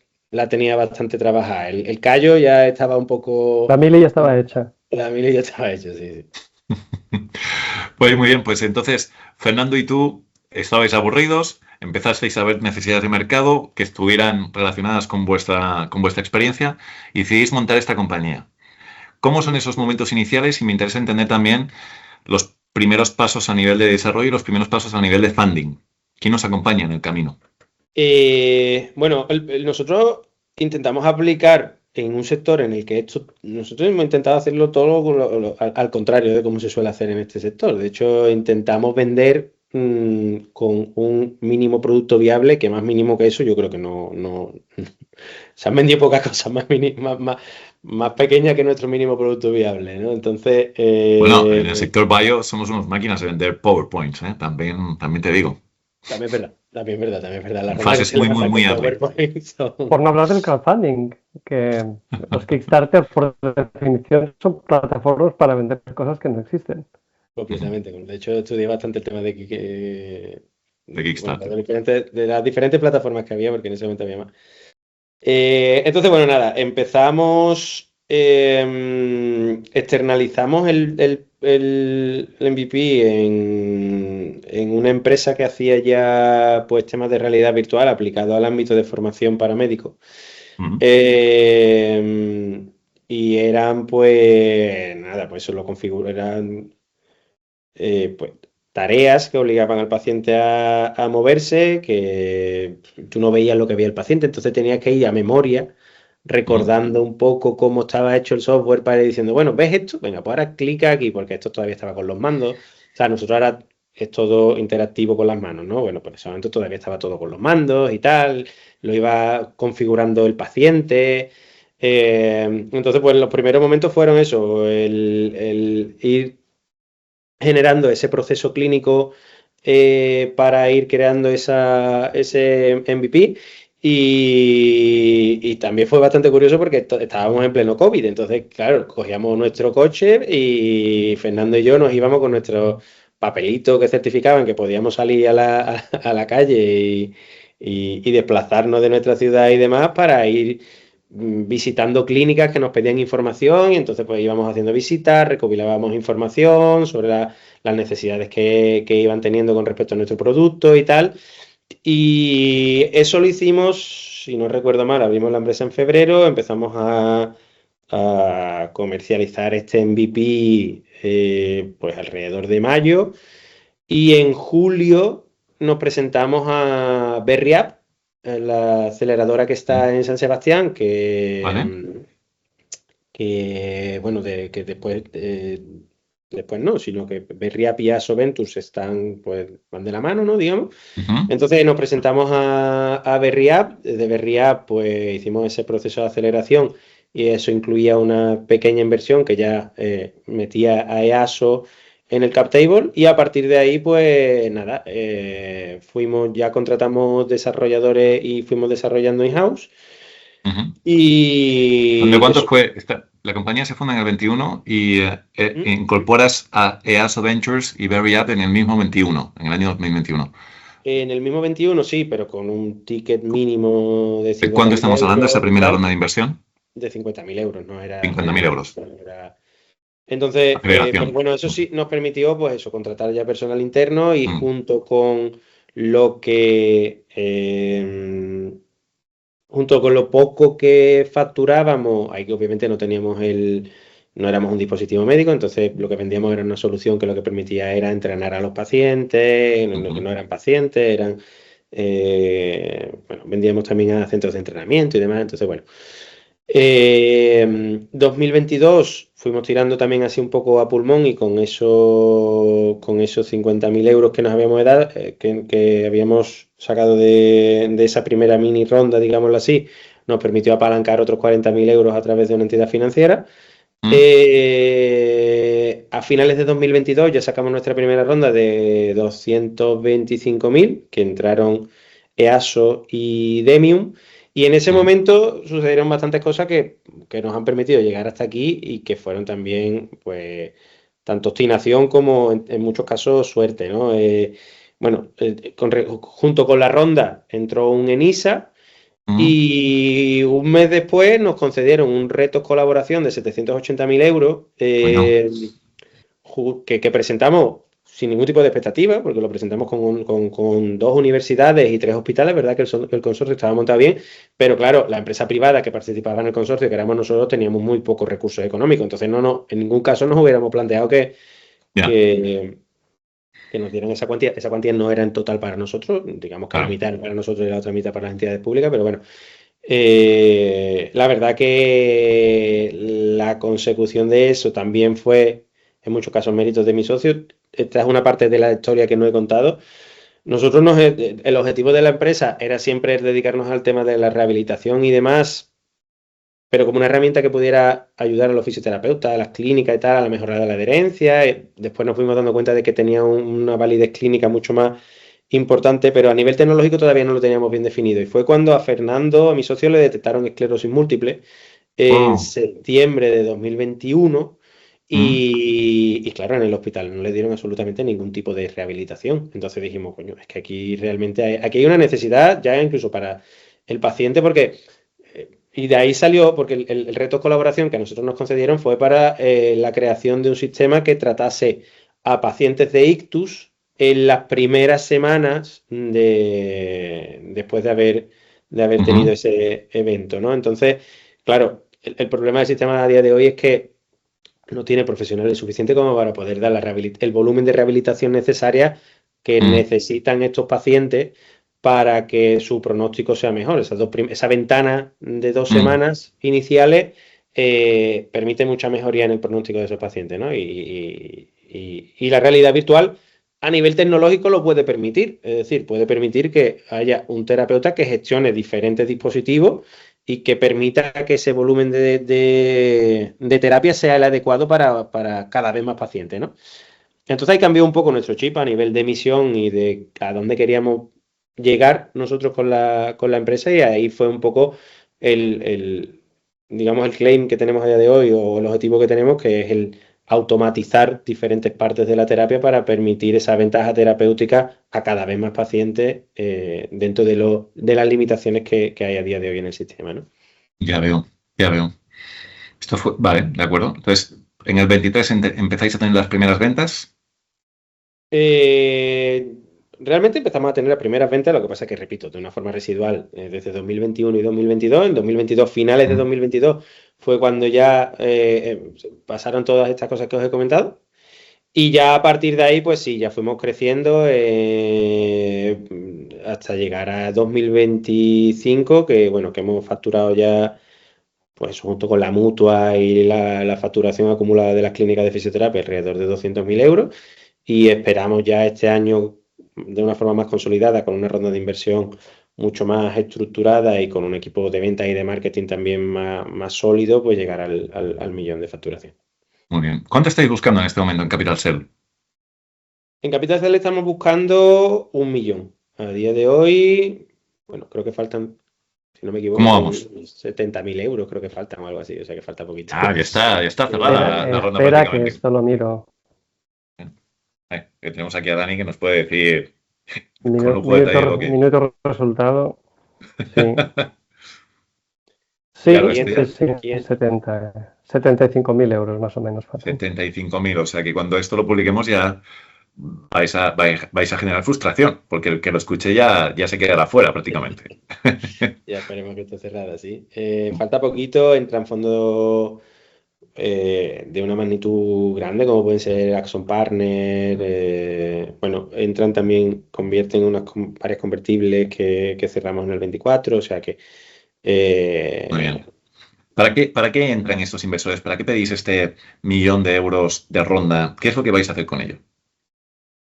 Speaker 5: tenía bastante trabajada. El callo ya estaba un poco...
Speaker 4: La mili ya estaba hecha.
Speaker 5: La mili ya estaba hecha, sí.
Speaker 3: Pues muy bien, pues entonces, Fernando y tú estabais aburridos, empezasteis a ver necesidades de mercado que estuvieran relacionadas con vuestra experiencia, y decidís montar esta compañía. ¿Cómo son esos momentos iniciales? Y me interesa entender también los primeros pasos a nivel de desarrollo y los primeros pasos a nivel de funding. ¿Quién nos acompaña en el camino?
Speaker 5: Bueno, nosotros intentamos aplicar en un sector en el que nosotros hemos intentado hacerlo todo al contrario de cómo se suele hacer en este sector. De hecho, intentamos vender con un mínimo producto viable, que más mínimo que eso yo creo que no se han vendido pocas cosas más pequeñas que nuestro mínimo producto viable, ¿no? Entonces,
Speaker 3: bueno, en el sector bio somos unas máquinas de vender PowerPoints, ¿eh? También te digo.
Speaker 5: También es verdad.
Speaker 3: La fases muy amplias.
Speaker 4: Por no hablar del crowdfunding, que los Kickstarter por definición son plataformas para vender cosas que no existen.
Speaker 5: Completamente. De hecho, estudié bastante el tema de
Speaker 3: Kickstarter.
Speaker 5: Bueno, de las diferentes plataformas que había, porque en ese momento había más. Entonces, bueno, nada, empezamos, externalizamos el MVP en una empresa que hacía ya pues temas de realidad virtual aplicado al ámbito de formación para médicos. Y eran pues nada, pues eso lo configuraban, pues tareas que obligaban al paciente a moverse, que tú no veías lo que veía el paciente, entonces tenías que ir a memoria recordando un poco cómo estaba hecho el software para ir diciendo, bueno, ¿ves esto? Venga, pues ahora clica aquí, porque esto todavía estaba con los mandos. O sea, nosotros ahora es todo interactivo con las manos, ¿no? Bueno, pues en ese momento todavía estaba todo con los mandos y tal, lo iba configurando el paciente. Entonces, pues los primeros momentos fueron eso, el ir generando ese proceso clínico para ir creando ese MVP. Y también fue bastante curioso porque estábamos en pleno COVID, entonces, claro, cogíamos nuestro coche y Fernando y yo nos íbamos con nuestros papelitos que certificaban que podíamos salir a la calle y desplazarnos de nuestra ciudad y demás para ir visitando clínicas que nos pedían información y entonces pues íbamos haciendo visitas, recopilábamos información sobre las necesidades que iban teniendo con respecto a nuestro producto y tal. Y eso lo hicimos, si no recuerdo mal, abrimos la empresa en febrero, empezamos a comercializar este MVP pues alrededor de mayo y en julio nos presentamos a Berriap, la aceleradora que está en San Sebastián,
Speaker 3: Vale.
Speaker 5: que bueno, que después no, sino que Berriap y Aso Ventus pues van de la mano, ¿no? Digamos. Entonces nos presentamos a Berriap, de Berriap pues hicimos ese proceso de aceleración y eso incluía una pequeña inversión que ya metía a EASO en el cap table y a partir de ahí pues nada, ya contratamos desarrolladores y fuimos desarrollando in-house. Y
Speaker 3: ¿De cuánto fue? La compañía se funda en el 21 y incorporas a EASO Ventures y Berriap en el mismo 21, en el año 2021.
Speaker 5: En el mismo 21 sí, pero con un ticket mínimo de 50.000
Speaker 3: ¿De cuánto estamos hablando de esa primera ronda de inversión?
Speaker 5: De 50.000 euros, no era...
Speaker 3: 50.000 euros.
Speaker 5: Entonces, pues bueno, eso sí nos permitió, pues eso, contratar ya personal interno y junto con lo poco que facturábamos, ahí que obviamente no éramos un dispositivo médico, entonces lo que vendíamos era una solución que lo que permitía era entrenar a los pacientes, que no eran pacientes, bueno, vendíamos también a centros de entrenamiento y demás, entonces bueno. 2022 fuimos tirando también así un poco a pulmón y con esos 50.000 euros que nos habíamos dado, que habíamos sacado de esa primera mini ronda, digámoslo así, nos permitió apalancar otros 40.000 euros a través de una entidad financiera. A finales de 2022 ya sacamos nuestra primera ronda de 225.000, que entraron EASO y Demium. Y en ese momento sucedieron bastantes cosas que nos han permitido llegar hasta aquí y que fueron también, pues, tanto obstinación como en muchos casos suerte, ¿no? Bueno, junto con la ronda entró un ENISA y un mes después nos concedieron un reto colaboración de 780.000 euros que presentamos sin ningún tipo de expectativa, porque lo presentamos con 2 universidades y 3 hospitales, ¿verdad? Que el consorcio estaba montado bien, pero claro, la empresa privada que participaba en el consorcio, que éramos nosotros, teníamos muy pocos recursos económicos, entonces en ningún caso nos hubiéramos planteado que nos dieran esa cuantía. Esa cuantía no era en total para nosotros, digamos que la mitad era para nosotros y la otra mitad para las entidades públicas, pero bueno. La verdad que la consecución de eso también fue en muchos casos méritos de mi socio. Esta es una parte de la historia que no he contado. Nosotros el objetivo de la empresa era siempre dedicarnos al tema de la rehabilitación y demás, pero como una herramienta que pudiera ayudar a los fisioterapeutas, a las clínicas y tal, a la mejora de la adherencia. Después nos fuimos dando cuenta de que tenía una validez clínica mucho más importante, pero a nivel tecnológico todavía no lo teníamos bien definido. Y fue cuando a Fernando, a mi socio, le detectaron esclerosis múltiple en septiembre de 2021 y claro, en el hospital no le dieron absolutamente ningún tipo de rehabilitación. Entonces dijimos, coño, es que aquí realmente aquí hay una necesidad ya incluso para el paciente porque... Y de ahí salió, porque el reto de colaboración que a nosotros nos concedieron fue para la creación de un sistema que tratase a pacientes de ictus en las primeras semanas después de haber tenido ese evento, ¿no? Entonces, claro, el problema del sistema a día de hoy es que no tiene profesionales suficientes como para poder dar el volumen de rehabilitación necesaria que necesitan estos pacientes para que su pronóstico sea mejor. Esa ventana de 2 semanas iniciales permite mucha mejoría en el pronóstico de esos pacientes, ¿no? Y la realidad virtual a nivel tecnológico lo puede permitir, es decir, puede permitir que haya un terapeuta que gestione diferentes dispositivos y que permita que ese volumen de terapia sea el adecuado para cada vez más pacientes, ¿no? Entonces ahí cambió un poco nuestro chip a nivel de misión y de a dónde queríamos llegar nosotros con la empresa, y ahí fue un poco digamos, el claim que tenemos a día de hoy, o el objetivo que tenemos, que es el automatizar diferentes partes de la terapia para permitir esa ventaja terapéutica a cada vez más pacientes dentro de las limitaciones que hay a día de hoy en el sistema, ¿no?
Speaker 3: Ya veo. Vale, de acuerdo. Entonces, en el 23 empezáis a tener las primeras ventas.
Speaker 5: Realmente empezamos a tener las primeras ventas, lo que pasa es que, repito, de una forma residual desde 2021 y 2022. En 2022, finales de 2022, fue cuando ya pasaron todas estas cosas que os he comentado. Y ya a partir de ahí, pues sí, ya fuimos creciendo hasta llegar a 2025, que bueno, que hemos facturado ya, pues junto con la mutua y la facturación acumulada de las clínicas de fisioterapia, alrededor de 200.000 euros. Y esperamos ya este año, de una forma más consolidada, con una ronda de inversión mucho más estructurada y con un equipo de ventas y de marketing también más sólido, pues llegar al millón de facturación.
Speaker 3: Muy bien. ¿Cuánto estáis buscando en este momento en Capital Cell?
Speaker 5: En Capital Cell estamos buscando 1 millón. A día de hoy, bueno, creo que faltan, si no me equivoco,
Speaker 3: ¿Cómo vamos?
Speaker 5: 70.000 euros creo que faltan o algo así, o sea que falta poquito.
Speaker 3: Ya está cerrada la ronda
Speaker 4: Espera,
Speaker 3: prácticamente.
Speaker 4: que esto lo miro.
Speaker 3: Que tenemos aquí a Dani que nos puede decir
Speaker 4: Minuto resultado. Sí. Sí,
Speaker 3: Claro,
Speaker 4: sí, 75.000 euros más o menos.
Speaker 3: 75.000, o sea que cuando esto lo publiquemos ya vais a generar frustración, porque el que lo escuche ya se quedará fuera prácticamente.
Speaker 5: Ya esperemos que esté cerrada, sí. Falta poquito, entran fondos de una magnitud grande, como pueden ser Axon Partner, bueno, entran también, convierten unas varias convertibles que cerramos en el 24, o sea que...
Speaker 3: Muy bien. ¿Para qué entran estos inversores? ¿Para qué pedís este 1 millón de euros de ronda? ¿Qué es lo que vais a hacer con ello?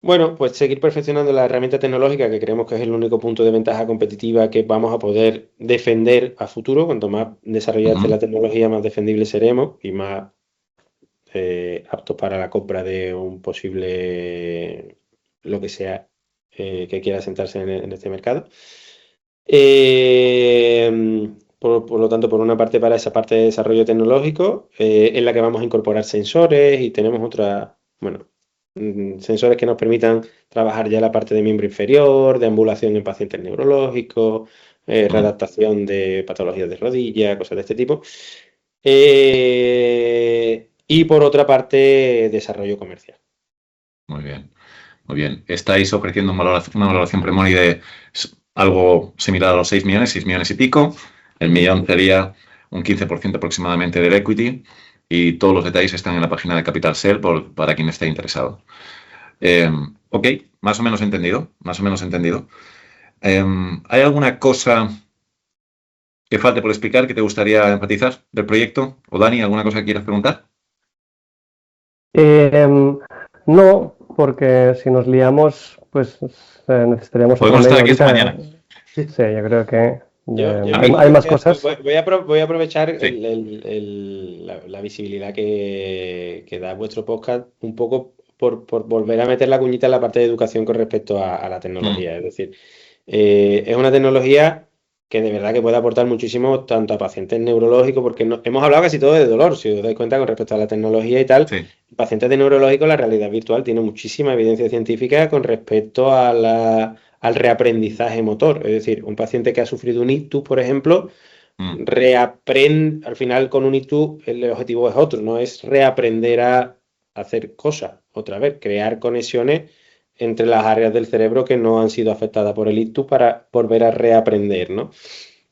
Speaker 5: Bueno, pues seguir perfeccionando la herramienta tecnológica, que creemos que es el único punto de ventaja competitiva que vamos a poder defender a futuro. Cuanto más desarrollada esté la tecnología, más defendibles seremos y más aptos para la compra de un posible, lo que sea, que quiera sentarse en este mercado. Por lo tanto, por una parte, para esa parte de desarrollo tecnológico, en la que vamos a incorporar sensores, y tenemos sensores que nos permitan trabajar ya la parte de miembro inferior, de ambulación en pacientes neurológicos, readaptación de patologías de rodilla, cosas de este tipo. Y por otra parte, desarrollo comercial.
Speaker 3: Muy bien, muy bien. Estáis ofreciendo una valoración pre-money de algo similar a los 6 millones y pico. El millón sería un 15% aproximadamente del equity, y todos los detalles están en la página de Capital Cell para quien esté interesado. Ok, más o menos entendido. ¿Hay alguna cosa que falte por explicar que te gustaría enfatizar del proyecto? O Dani, ¿alguna cosa que quieras preguntar?
Speaker 4: No, porque si nos liamos, pues necesitaríamos...
Speaker 3: Podemos estar aquí hasta mañana.
Speaker 4: Sí, yo creo que
Speaker 5: hay
Speaker 4: más cosas.
Speaker 5: Voy a aprovechar
Speaker 3: Sí.
Speaker 5: la visibilidad que da vuestro podcast un poco por volver a meter la cuñita en la parte de educación con respecto a la tecnología. Es decir, es una tecnología que de verdad que puede aportar muchísimo tanto a pacientes neurológicos, porque hemos hablado casi todo de dolor, si os dais cuenta, con respecto a la tecnología y tal.
Speaker 3: Sí.
Speaker 5: Pacientes de neurológicos, la realidad virtual tiene muchísima evidencia científica con respecto al reaprendizaje motor. Es decir, un paciente que ha sufrido un ictus, por ejemplo, reaprende, al final con un ictus el objetivo es otro, no es reaprender a hacer cosas otra vez, crear conexiones entre las áreas del cerebro que no han sido afectadas por el ictus para volver a reaprender, ¿no?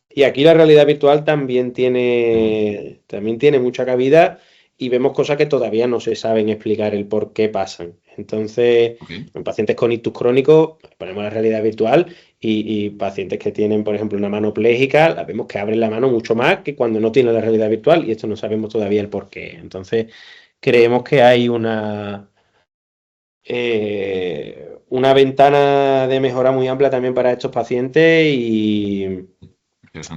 Speaker 5: Y aquí la realidad virtual también tiene mucha cabida y vemos cosas que todavía no se saben explicar el por qué pasan. Entonces, en pacientes con ictus crónicos, ponemos la realidad virtual y pacientes que tienen, por ejemplo, una mano pléjica, la vemos que abren la mano mucho más que cuando no tienen la realidad virtual y esto no sabemos todavía el por qué. Entonces, creemos que hay una ventana de mejora muy amplia también para estos pacientes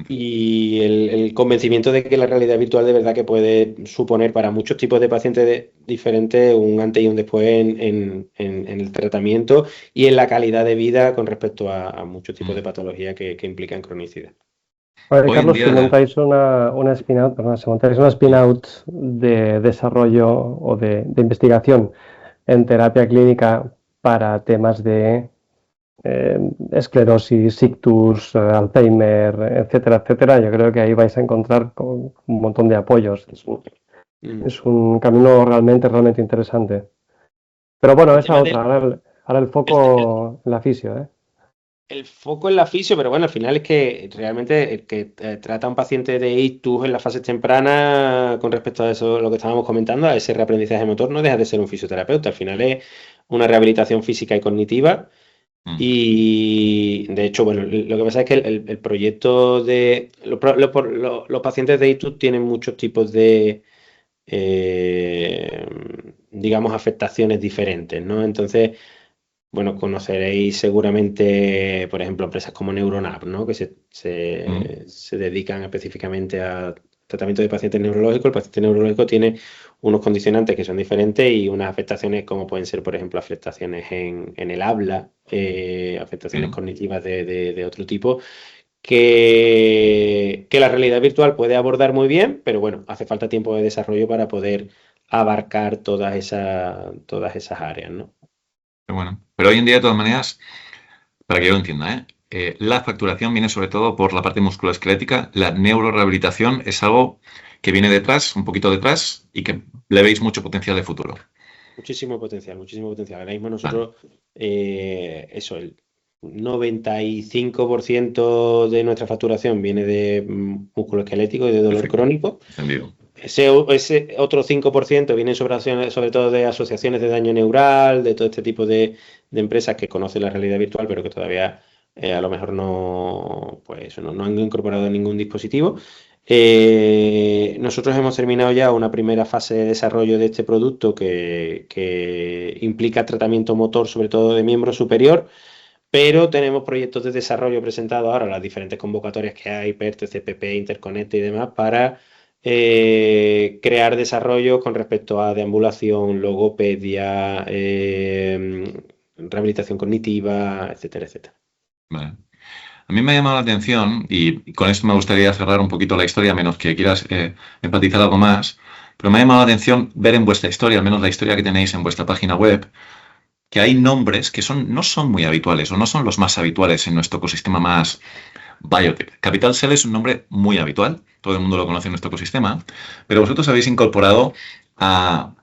Speaker 5: y el convencimiento de que la realidad virtual de verdad que puede suponer para muchos tipos de pacientes diferentes un antes y un después en el tratamiento y en la calidad de vida con respecto a muchos tipos de patologías que implican cronicidad.
Speaker 4: Vale, Carlos, si montáis una spin-out, perdón, si montáis una spin-out de desarrollo o de investigación en terapia clínica para temas de esclerosis, ictus, Alzheimer, etcétera, etcétera, yo creo que ahí vais a encontrar con un montón de apoyos. Es un camino realmente interesante. Pero bueno, esa otra, ahora el foco en la fisio, ¿eh?
Speaker 5: El foco en la fisio, pero bueno, al final es que realmente el que trata a un paciente de ictus en las fases tempranas con respecto a eso, lo que estábamos comentando, a ese reaprendizaje motor, no deja de ser un fisioterapeuta. Al final es una rehabilitación física y cognitiva. Y de hecho, bueno, lo que pasa es que el proyecto de los pacientes de ictus tienen muchos tipos de digamos afectaciones diferentes, ¿no? Entonces, bueno, conoceréis seguramente, por ejemplo, empresas como Neuronap, ¿no? Que se dedican específicamente a tratamiento de pacientes neurológicos. El paciente neurológico tiene unos condicionantes que son diferentes y unas afectaciones como pueden ser, por ejemplo, afectaciones en el habla, afectaciones cognitivas de otro tipo, que la realidad virtual puede abordar muy bien, pero bueno, hace falta tiempo de desarrollo para poder abarcar todas esas áreas, ¿no?
Speaker 3: Bueno, pero hoy en día, de todas maneras, para que yo lo entienda, la facturación viene sobre todo por la parte musculoesquelética. La neurorehabilitación es algo que viene detrás, un poquito detrás, y que le veis mucho potencial de futuro.
Speaker 5: Muchísimo potencial, muchísimo potencial. Ahora mismo nosotros, el 95% de nuestra facturación viene de músculo esquelético y de dolor crónico.
Speaker 3: Entendido.
Speaker 5: Ese otro 5% viene sobre todo de asociaciones de daño neural, de todo este tipo de empresas que conocen la realidad virtual, pero que todavía a lo mejor no han incorporado ningún dispositivo. Nosotros hemos terminado ya una primera fase de desarrollo de este producto que implica tratamiento motor, sobre todo de miembro superior, pero tenemos proyectos de desarrollo presentados ahora, las diferentes convocatorias que hay, PERTE, CPP, Interconecte y demás, para crear desarrollo con respecto a deambulación, logopedia, rehabilitación cognitiva, etcétera, etcétera.
Speaker 3: Vale. A mí me ha llamado la atención, y con esto me gustaría cerrar un poquito la historia, a menos que quieras empatizar algo más, pero me ha llamado la atención ver en vuestra historia, al menos la historia que tenéis en vuestra página web, que hay nombres que no son muy habituales o no son los más habituales en nuestro ecosistema más biotech. Capital Cell es un nombre muy habitual, todo el mundo lo conoce en nuestro ecosistema, pero vosotros habéis incorporado a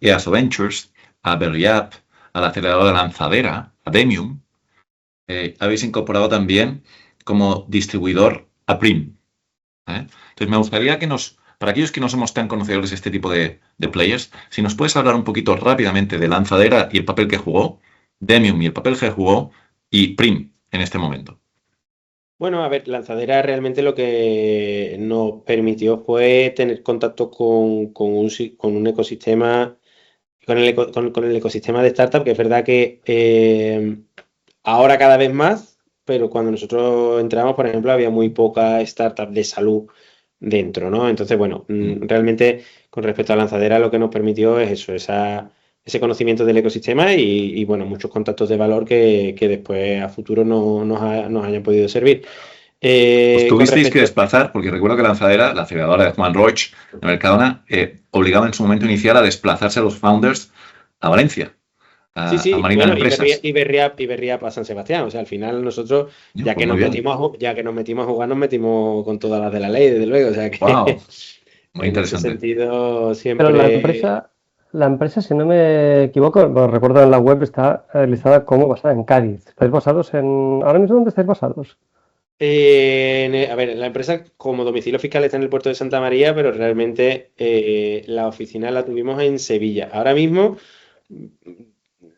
Speaker 3: EASO Ventures, a Berriap, a la aceleradora Lanzadera, a Demium. Habéis incorporado también como distribuidor a Prim. Entonces me gustaría que para aquellos que no somos tan conocedores de este tipo de players, si nos puedes hablar un poquito rápidamente de Lanzadera y el papel que jugó, Demium y el papel que jugó, y Prim en este momento.
Speaker 5: Bueno, a ver, Lanzadera realmente lo que nos permitió fue tener contacto con un ecosistema, con el ecosistema de startup, que es verdad que ahora cada vez más, pero cuando nosotros entramos, por ejemplo, había muy poca startup de salud dentro, ¿no? Entonces, bueno, realmente con respecto a Lanzadera lo que nos permitió es eso, ese conocimiento del ecosistema y bueno, muchos contactos de valor que después a futuro nos hayan podido servir.
Speaker 3: Os tuvisteis que desplazar, porque recuerdo que Lanzadera, la aceleradora de Juan Roig de Mercadona, obligaba en su momento inicial a desplazarse a los founders a Valencia.
Speaker 5: Sí,
Speaker 3: a Marina
Speaker 5: bueno,
Speaker 3: Empresas.
Speaker 5: y Berriap a San Sebastián. O sea, al final nosotros, ya que nos metimos a jugar, nos metimos con todas las de la ley, desde luego. O sea que
Speaker 3: Muy interesante.
Speaker 5: en ese sentido siempre.
Speaker 4: Pero la empresa la empresa, si no me equivoco, bueno, recuerdo en la web está listada como basada en Cádiz. ¿Estáis basados en... ¿Ahora mismo dónde estáis basados?
Speaker 5: A ver, la empresa como domicilio fiscal está en el puerto de Santa María, pero realmente la oficina la tuvimos en Sevilla. Ahora mismo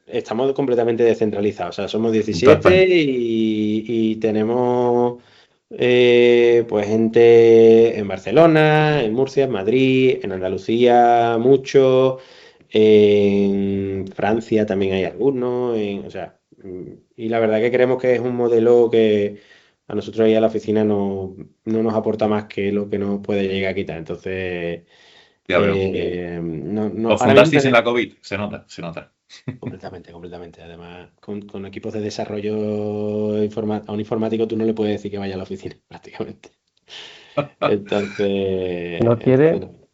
Speaker 5: estamos completamente descentralizados, o sea, somos 17 y tenemos pues gente en Barcelona, en Murcia, en Madrid, en Andalucía mucho, en Francia también hay algunos, o sea, y la verdad que creemos que es un modelo que a nosotros ahí a la oficina no nos aporta más que lo que nos puede llegar a quitar. Entonces,
Speaker 3: Ya veo.
Speaker 5: no,
Speaker 3: Os
Speaker 5: ahora mismo
Speaker 3: fundasteis en la COVID, se nota, se nota.
Speaker 5: completamente. Además, con equipos de desarrollo a un informático tú no le puedes decir que vaya a la oficina, prácticamente. Entonces,
Speaker 4: No quiere.
Speaker 5: no.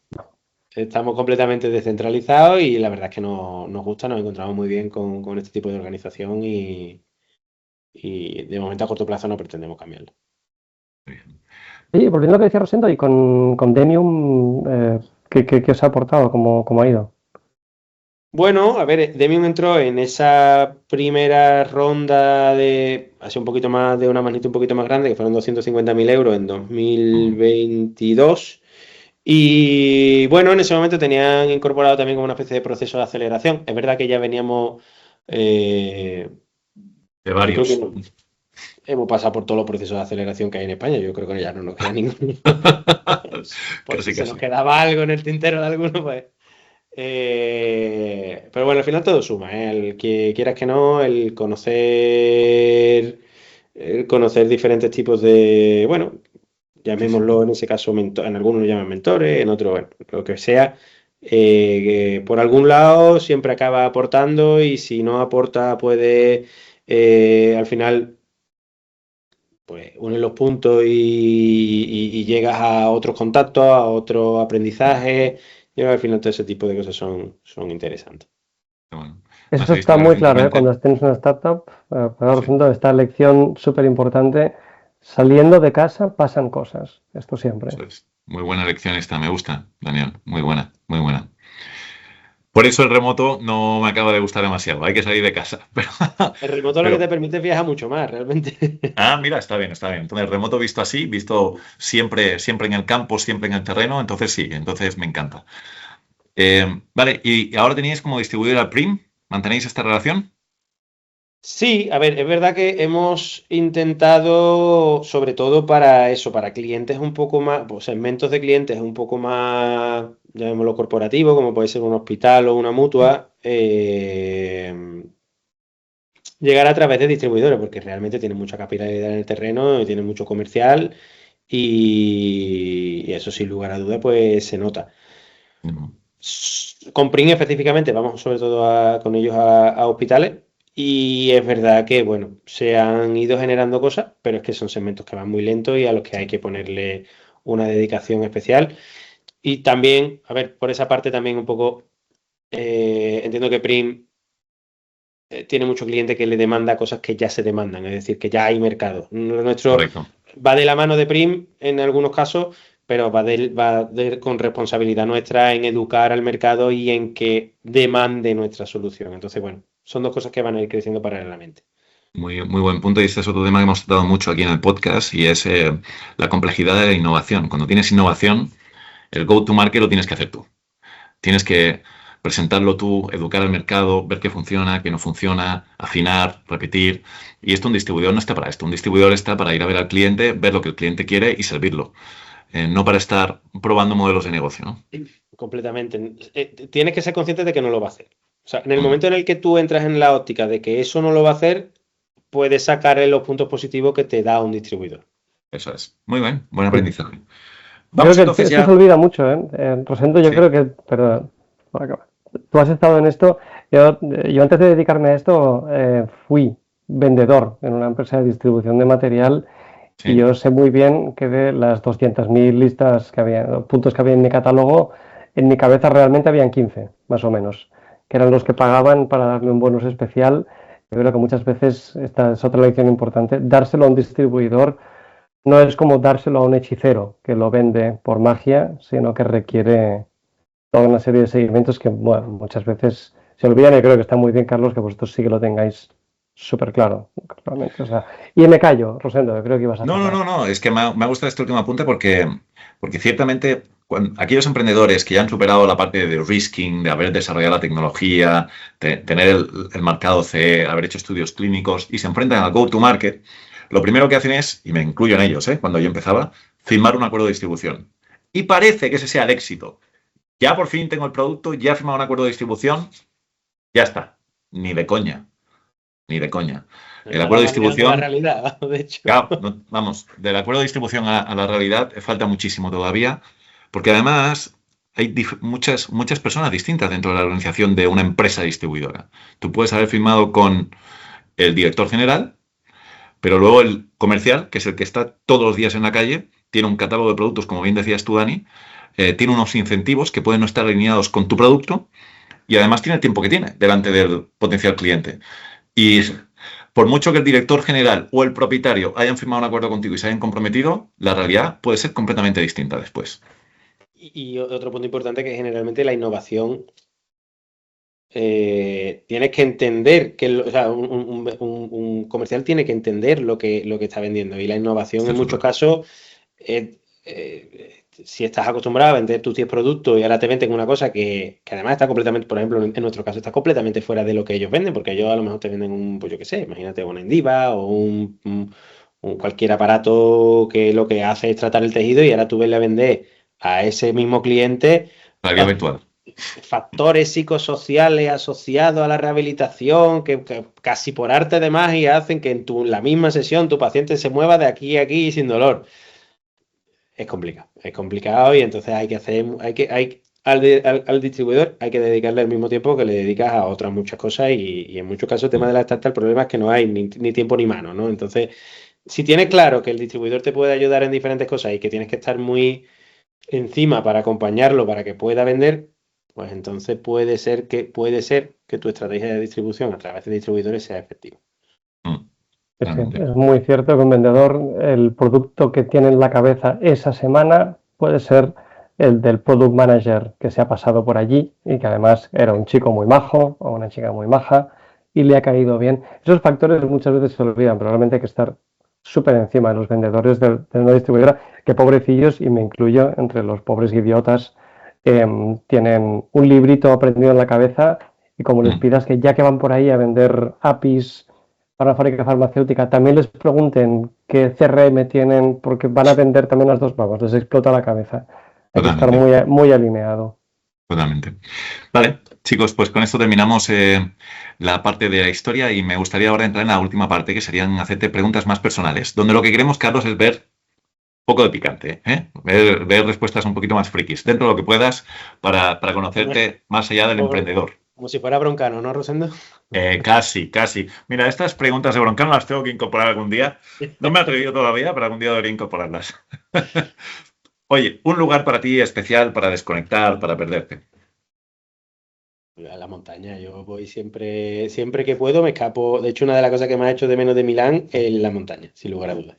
Speaker 5: Estamos completamente descentralizados y la verdad es que nos gusta, nos encontramos muy bien con este tipo de organización y de momento a corto plazo no pretendemos cambiarlo.
Speaker 4: Y volviendo a lo que decía Rosendo, y con Demium, ¿qué os ha aportado? ¿Cómo ha ido?
Speaker 5: Bueno, a ver, Demium entró en esa primera ronda hace un poquito más, de una magnitud un poquito más grande, que fueron 250.000 euros en 2022. Y bueno, en ese momento tenían incorporado también como una especie de proceso de aceleración. Es verdad que ya veníamos...
Speaker 3: De varios.
Speaker 5: Yo creo que hemos pasado por todos los procesos de aceleración que hay en España. Yo creo que ya no nos queda ninguno. Por si se nos quedaba algo en el tintero de alguno, pues... pero bueno, al final todo suma, ¿eh? El que quieras que no, el conocer diferentes tipos de, bueno, llamémoslo en ese caso, en algunos lo llaman mentores, en otros, bueno, lo que sea, que por algún lado siempre acaba aportando y si no aporta puede al final pues unes los puntos y llegas a otros contactos, a otros aprendizajes. Y al final todo ese tipo de cosas son interesantes.
Speaker 3: Bueno,
Speaker 4: eso está muy claro, ¿eh? Cuando tienes una startup, esta lección súper importante, saliendo de casa pasan cosas, esto siempre.
Speaker 3: Eso es. Muy buena lección esta, me gusta, Daniel, muy buena, muy buena. Por eso el remoto no me acaba de gustar demasiado, hay que salir de casa.
Speaker 5: El remoto lo que te permite es viajar mucho más, realmente.
Speaker 3: Mira, está bien. Entonces, el remoto visto así, visto siempre en el campo, siempre en el terreno, entonces sí, entonces me encanta. Vale, y ahora tenéis como distribuidor al Prim, ¿mantenéis esta relación?
Speaker 5: Sí, a ver, es verdad que hemos intentado, sobre todo para eso, para clientes un poco más, pues segmentos de clientes un poco más, llamémoslo corporativo, como puede ser un hospital o una mutua, llegar a través de distribuidores, porque realmente tienen mucha capitalidad en el terreno, tienen mucho comercial y eso sin lugar a duda pues se nota. Con Prim específicamente vamos sobre todo con ellos a hospitales y es verdad que bueno, se han ido generando cosas, pero es que son segmentos que van muy lentos y a los que hay que ponerle una dedicación especial. Y también, a ver, por esa parte también un poco entiendo que Prim tiene mucho cliente que le demanda cosas que ya se demandan, es decir, que ya hay mercado. Lo nuestro
Speaker 3: Correcto.
Speaker 5: va de la mano de Prim en algunos casos, pero con responsabilidad nuestra en educar al mercado y en que demande nuestra solución. Entonces, bueno, son dos cosas que van a ir creciendo paralelamente.
Speaker 3: Muy, muy buen punto y este es otro tema que hemos tratado mucho aquí en el podcast y es la complejidad de la innovación. Cuando tienes innovación, el go-to-market lo tienes que hacer tú. Tienes que presentarlo tú, educar al mercado, ver qué funciona, qué no funciona, afinar, repetir. Y esto un distribuidor no está para esto. Un distribuidor está para ir a ver al cliente, ver lo que el cliente quiere y servirlo. No para estar probando modelos de negocio, ¿no?
Speaker 5: Completamente. Tienes que ser consciente de que no lo va a hacer. O sea, en el momento en el que tú entras en la óptica de que eso no lo va a hacer, puedes sacar los puntos positivos que te da un distribuidor.
Speaker 3: Eso es. Muy bien, buen aprendizaje.
Speaker 4: Vamos, creo que esto se olvida mucho, ¿eh? Rosendo, yo creo que, perdón, por acá. Tú has estado en esto, yo antes de dedicarme a esto fui vendedor en una empresa de distribución de material y yo sé muy bien que de las 200.000 listas que había, puntos que había en mi catálogo, en mi cabeza realmente habían 15, más o menos, que eran los que pagaban para darme un bonus especial. Yo creo que muchas veces, esta es otra lección importante, dárselo a un distribuidor no es como dárselo a un hechicero que lo vende por magia, sino que requiere toda una serie de seguimientos que, bueno, muchas veces se olvidan y creo que está muy bien, Carlos, que vosotros sí que lo tengáis súper claro, realmente. O sea, y me callo, Rosendo, yo creo que ibas a cerrar.
Speaker 3: No, es que me ha gustado este último apunte porque ciertamente aquellos emprendedores que ya han superado la parte de risking, de haber desarrollado la tecnología, de tener el mercado CE, haber hecho estudios clínicos y se enfrentan al go-to-market, lo primero que hacen es, y me incluyo en ellos, cuando yo empezaba, firmar un acuerdo de distribución. Y parece que ese sea el éxito. Ya por fin tengo el producto, ya he firmado un acuerdo de distribución, ya está. Ni de coña. Ni de coña. El acuerdo de distribución...
Speaker 5: La realidad, de hecho.
Speaker 3: Claro, vamos, del acuerdo de distribución a la realidad falta muchísimo todavía, porque además hay muchas personas distintas dentro de la organización de una empresa distribuidora. Tú puedes haber firmado con el director general, pero luego el comercial, que es el que está todos los días en la calle, tiene un catálogo de productos, como bien decías tú, Dani, tiene unos incentivos que pueden no estar alineados con tu producto y además tiene el tiempo que tiene delante del potencial cliente. Y por mucho que el director general o el propietario hayan firmado un acuerdo contigo y se hayan comprometido, la realidad puede ser completamente distinta después.
Speaker 5: Y otro punto importante que generalmente la innovación tienes que entender que o sea, un comercial tiene que entender lo que está vendiendo y la innovación en muchos casos si estás acostumbrado a vender tus 10 productos y ahora te venden una cosa que además está completamente, por ejemplo, en nuestro caso está completamente fuera de lo que ellos venden, porque ellos a lo mejor te venden pues yo qué sé, imagínate una Endiva o un cualquier aparato que lo que hace es tratar el tejido y ahora tú ves a vender a ese mismo cliente
Speaker 3: Realidad virtual.
Speaker 5: Factores psicosociales asociados a la rehabilitación que casi por arte de magia hacen que en la misma sesión tu paciente se mueva de aquí a aquí sin dolor. Es complicado y entonces al distribuidor hay que dedicarle el mismo tiempo que le dedicas a otras muchas cosas y en muchos casos el tema de la startup el problema es que no hay ni tiempo ni mano, ¿no? Entonces, si tienes claro que el distribuidor te puede ayudar en diferentes cosas y que tienes que estar muy encima para acompañarlo para que pueda vender, pues entonces puede ser que tu estrategia de distribución a través de distribuidores sea efectiva.
Speaker 4: Es muy cierto que un vendedor, el producto que tiene en la cabeza esa semana puede ser el del product manager que se ha pasado por allí y que además era un chico muy majo o una chica muy maja y le ha caído bien. Esos factores muchas veces se olvidan, pero realmente hay que estar súper encima de los vendedores de una distribuidora, que pobrecillos, y me incluyo entre los pobres idiotas, tienen un librito aprendido en la cabeza y como les pidas que ya que van por ahí a vender APIs para una fábrica farmacéutica, también les pregunten qué CRM tienen, porque van a vender también las dos, vamos, les explota la cabeza. Hay
Speaker 3: Totalmente.
Speaker 4: que estar muy alineado.
Speaker 3: Totalmente. Vale, chicos, pues con esto terminamos la parte de la historia y me gustaría ahora entrar en la última parte, que serían hacerte preguntas más personales, donde lo que queremos, Carlos, es ver un poco de picante, ver respuestas un poquito más frikis, dentro de lo que puedas, para conocerte más allá del emprendedor.
Speaker 5: Como si fuera Broncano, ¿no, Rosendo?
Speaker 3: Casi. Mira, estas preguntas de Broncano las tengo que incorporar algún día. No me he atrevido todavía, pero algún día debería incorporarlas. Oye, un lugar para ti especial para desconectar, para perderte.
Speaker 5: A la montaña, yo voy siempre que puedo, me escapo. De hecho, una de las cosas que me ha hecho de menos de Milán es la montaña, sin lugar a dudas.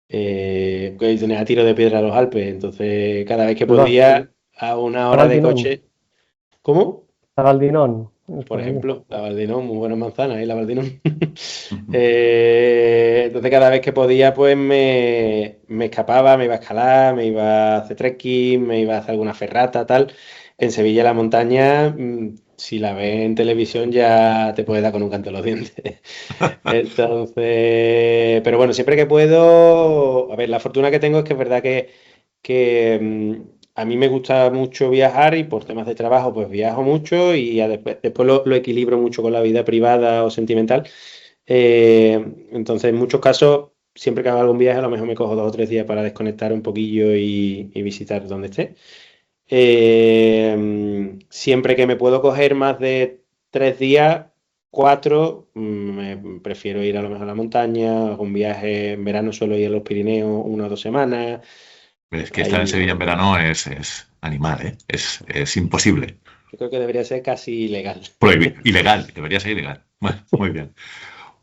Speaker 5: Porque tenía tiro de piedra a los Alpes, entonces cada vez que podía, a una hora de coche. ¿Cómo?
Speaker 4: La Valdinón.
Speaker 5: Por ejemplo, la Valdinón, muy buenas manzanas, la Valdinón. Entonces cada vez que podía, pues me escapaba, me iba a escalar, me iba a hacer trekking, me iba a hacer alguna ferrata, tal. En Sevilla la montaña, si la ves en televisión ya te puede dar con un canto en los dientes. Entonces, pero bueno, siempre que puedo, a ver, la fortuna que tengo es que es verdad que a mí me gusta mucho viajar y por temas de trabajo pues viajo mucho y después lo equilibro mucho con la vida privada o sentimental. Entonces en muchos casos, siempre que hago algún viaje a lo mejor me cojo 2 o 3 días para desconectar un poquillo y visitar donde esté. Siempre que me puedo coger más de 3 días, 4, me prefiero ir a lo mejor a la montaña, hago un viaje en verano, suelo ir a los Pirineos 1 o 2 semanas.
Speaker 3: Es que estar en Sevilla en verano es animal, es imposible.
Speaker 5: Yo creo que debería ser casi ilegal.
Speaker 3: Ilegal, debería ser ilegal. Bueno, muy bien.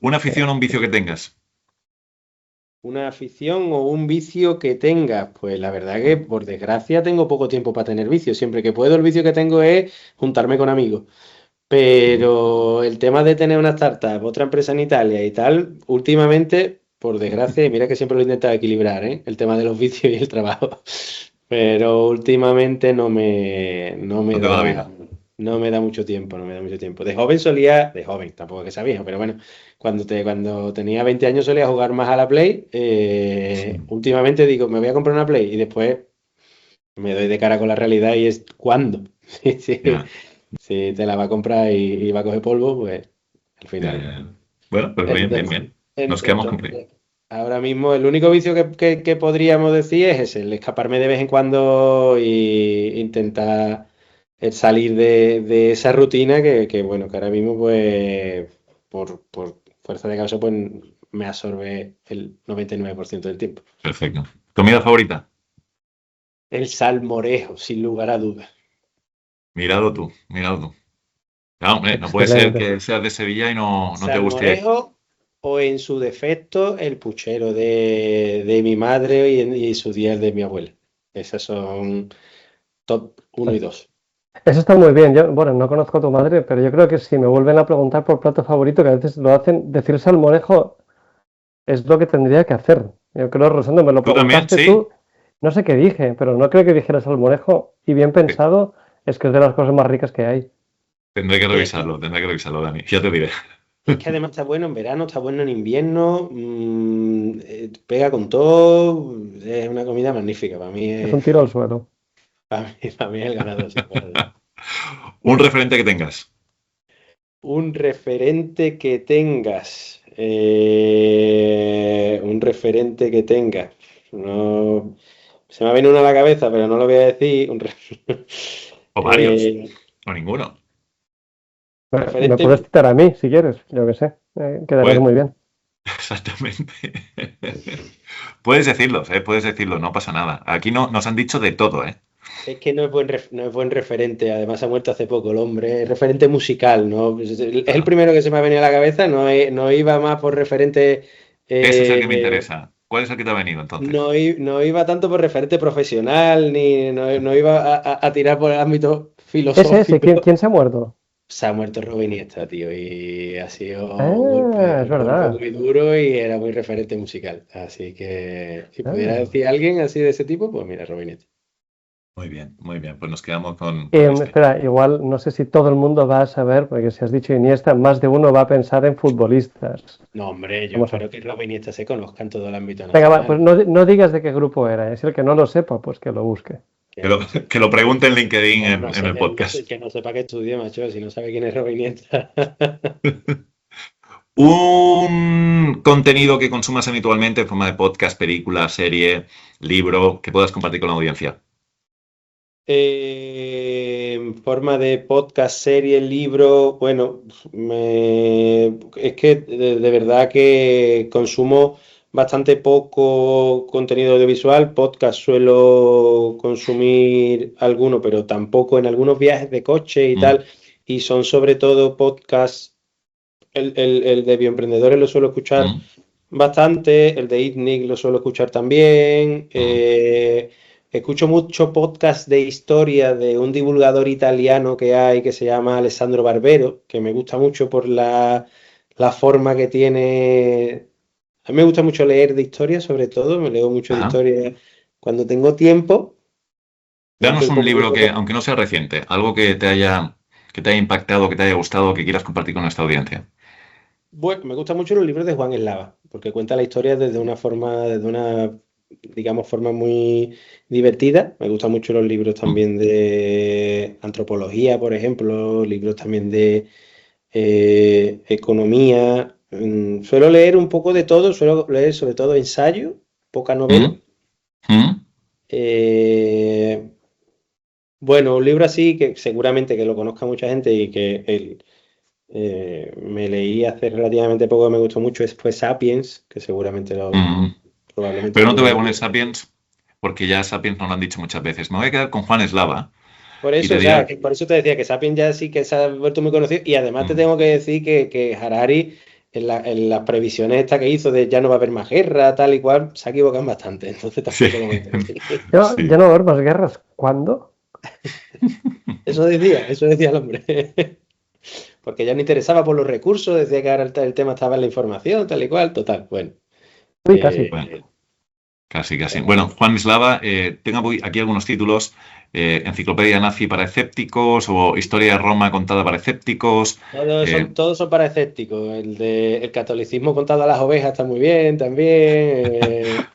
Speaker 3: ¿Una afición o un vicio que tengas?
Speaker 5: una afición o un vicio que tengas. Pues la verdad que, por desgracia, tengo poco tiempo para tener vicios. Siempre que puedo, el vicio que tengo es juntarme con amigos. Pero el tema de tener una startup, otra empresa en Italia y tal, últimamente, por desgracia, y mira que siempre lo he intentado equilibrar, ¿eh? El tema de los vicios y el trabajo. Pero últimamente no me
Speaker 3: No te va la vida.
Speaker 5: mucho tiempo, no me da mucho tiempo. De joven, tampoco es que sea viejo, pero bueno, cuando tenía 20 años solía jugar más a la Play. Últimamente digo, me voy a comprar una Play y después me doy de cara con la realidad y es ¿cuándo? Sí.
Speaker 3: Ya,
Speaker 5: Si te la va a comprar y va a coger polvo, pues al final.
Speaker 3: Bueno, pues bien.
Speaker 5: Entonces,
Speaker 3: Nos quedamos con Play.
Speaker 5: entonces, ahora mismo el único vicio que podríamos decir es ese, el escaparme de vez en cuando e intentar salir de esa rutina bueno, que ahora mismo pues por fuerza de causa pues me absorbe el 99% del tiempo.
Speaker 3: Perfecto. ¿Comida favorita?
Speaker 5: El salmorejo, sin lugar a dudas.
Speaker 3: Mirado tú. Claro, hombre, no puede ser
Speaker 4: Excelente.
Speaker 3: que seas de Sevilla y no te guste.
Speaker 5: Salmorejo o en su defecto el puchero de mi madre y su día de mi abuela. Esas son top 1 y 2.
Speaker 4: Eso está muy bien. Yo, bueno, no conozco a tu madre, pero yo creo que si me vuelven a preguntar por plato favorito, que a veces lo hacen, decir salmorejo es lo que tendría que hacer. Yo creo, Rosendo, me lo
Speaker 3: ¿Tú también?
Speaker 4: preguntaste
Speaker 3: Sí.
Speaker 4: tú, no sé qué dije, pero no creo que dijera salmorejo y bien pensado es que es de las cosas más ricas que hay.
Speaker 3: Tendré que revisarlo, Dani. Ya te diré.
Speaker 5: Es que además está bueno en verano, está bueno en invierno, pega con todo, es una comida magnífica. Para mí
Speaker 4: Es un
Speaker 5: es,
Speaker 4: tiro al suelo.
Speaker 5: para mí es el ganador, sin lugar a dudas.
Speaker 3: Un referente que tengas.
Speaker 5: Un referente que tengas. Un referente que tengas. No, se me ha venido uno a la cabeza, pero no lo voy a decir.
Speaker 3: O varios.
Speaker 5: Eh,
Speaker 3: O ninguno.
Speaker 4: Me
Speaker 5: referente.
Speaker 4: puedes citar a mí, si quieres, yo qué sé. Quedarías
Speaker 3: Pues-
Speaker 4: muy bien.
Speaker 3: Exactamente. Puedes decirlo, no pasa nada. Aquí no, nos han dicho de todo, ¿eh?
Speaker 5: Es que no es buen referente, además ha muerto hace poco el hombre, es referente musical, ¿no? Es el primero que se me ha venido a la cabeza, no iba más por referente.
Speaker 3: Ese es el que me interesa. ¿Cuál es el que te ha venido entonces?
Speaker 5: No iba tanto por referente profesional, ni no iba a tirar por el ámbito
Speaker 4: Ese,
Speaker 5: filosófico.
Speaker 4: ¿quién se ha muerto?
Speaker 5: Se ha muerto Robin Iniesta, tío, y ha sido
Speaker 4: Ah, es verdad.
Speaker 5: muy duro y era muy referente musical. Así que si pudiera
Speaker 4: Ah.
Speaker 5: decir alguien así de ese tipo, pues mira, Robin Iniesta.
Speaker 3: Muy bien. Pues nos quedamos con este.
Speaker 4: Espera, igual no sé si todo el mundo va a saber, porque si has dicho Iniesta, más de uno va a pensar en futbolistas.
Speaker 5: No, hombre, yo
Speaker 4: Vamos a
Speaker 5: espero que Robin Iniesta se conozca en todo el ámbito
Speaker 4: Venga, va,
Speaker 5: nacional.
Speaker 4: pues no digas de qué grupo era. Es el que no lo sepa, pues que lo busque.
Speaker 3: Que lo pregunte en LinkedIn
Speaker 5: No
Speaker 3: en
Speaker 5: sé,
Speaker 3: el
Speaker 5: que
Speaker 3: podcast.
Speaker 5: no sepa que estudie, macho, si no sabe quién es Robin Iniesta.
Speaker 3: Un contenido que consumas habitualmente en forma de podcast, película, serie, libro, que puedas compartir con la audiencia.
Speaker 5: En forma de podcast, serie, libro, bueno, es que de verdad que consumo bastante poco contenido audiovisual. Podcast suelo consumir alguno, pero tampoco en algunos viajes de coche y tal. Y son sobre todo podcasts. El de bioemprendedores lo suelo escuchar bastante, el de ITNIC lo suelo escuchar también. Escucho mucho podcast de historia de un divulgador italiano que hay que se llama Alessandro Barbero, que me gusta mucho por la forma que tiene. A mí me gusta mucho leer de historia, sobre todo, me leo mucho de historia cuando tengo tiempo.
Speaker 3: Danos un libro que, aunque no sea reciente, algo que te haya impactado, que te haya gustado, que quieras compartir con nuestra audiencia.
Speaker 5: Bueno, me gustan mucho los libros de Juan Eslava, porque cuenta la historia desde una forma, digamos, forma muy divertida. Me gustan mucho los libros también de antropología, por ejemplo, libros también de economía. Suelo leer un poco de todo, suelo leer sobre todo ensayo, poca novela. Bueno, un libro así que seguramente que lo conozca mucha gente y que me leí hace relativamente poco, me gustó mucho, fue Sapiens, que seguramente probablemente.
Speaker 3: Pero no te voy a poner Sapiens, porque ya Sapiens nos lo han dicho muchas veces. Me voy a quedar con Juan Eslava.
Speaker 5: Por eso, por eso te decía que Sapiens ya sí que se ha vuelto muy conocido, y además te tengo que decir que Harari en las previsiones estas que hizo de ya no va a haber más guerra, tal y cual, se ha equivocado bastante. Entonces tampoco lo meto.
Speaker 4: Ya no va a haber más guerras. ¿Cuándo?
Speaker 5: Eso decía el hombre. Porque ya no interesaba por los recursos, decía que ahora el tema estaba en la información, tal y cual, total, bueno.
Speaker 4: Uy, casi.
Speaker 3: Bueno, casi. Bueno, Juan Mislava, tengo aquí algunos títulos. Enciclopedia nazi para escépticos o Historia de Roma contada para escépticos.
Speaker 5: Todos son para escépticos. El catolicismo contado a las ovejas está muy bien también.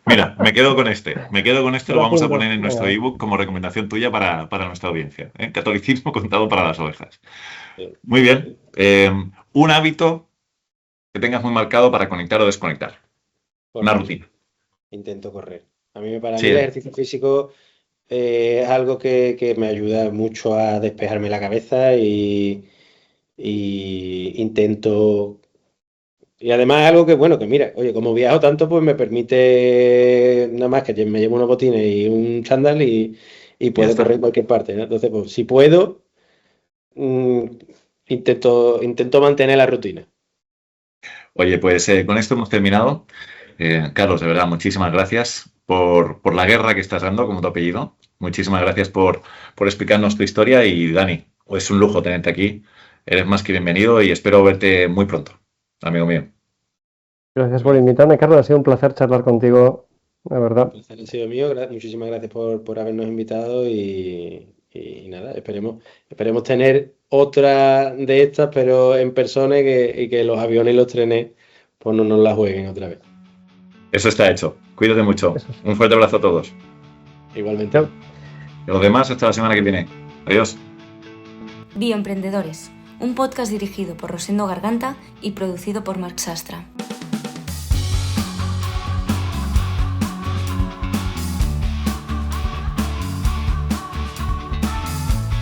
Speaker 3: Mira, me quedo con este. Lo vamos a poner en nuestro ebook como recomendación tuya para nuestra audiencia. Catolicismo contado para las ovejas. Muy bien. Un hábito que tengas muy marcado para conectar o desconectar. Una rutina.
Speaker 5: Intento correr. Para mí el ejercicio físico es algo que me ayuda mucho a despejarme la cabeza y intento... Y además es algo que, bueno, que mira, oye, como viajo tanto, pues me permite nada más que me llevo unos botines y un chándal y puedo correr en cualquier parte, ¿no? Entonces, pues si puedo, intento mantener la rutina.
Speaker 3: Oye, pues con esto hemos terminado. Carlos, de verdad, muchísimas gracias por la guerra que estás dando, como tu apellido. Muchísimas gracias por explicarnos tu historia y Dani, es un lujo tenerte aquí. Eres más que bienvenido y espero verte muy pronto, amigo mío.
Speaker 4: Gracias por invitarme, Carlos. Ha sido un placer charlar contigo, la verdad.
Speaker 5: El placer ha sido mío. Muchísimas gracias por habernos invitado y nada, esperemos tener otra de estas, pero en persona y que los aviones y los trenes pues no nos la jueguen otra vez.
Speaker 3: Eso está hecho. Cuídate mucho. Un fuerte abrazo a todos.
Speaker 5: Igualmente.
Speaker 3: Y los demás hasta la semana que viene. Adiós.
Speaker 7: Bioemprendedores, un podcast dirigido por Rosendo Garganta y producido por Marc Sastra.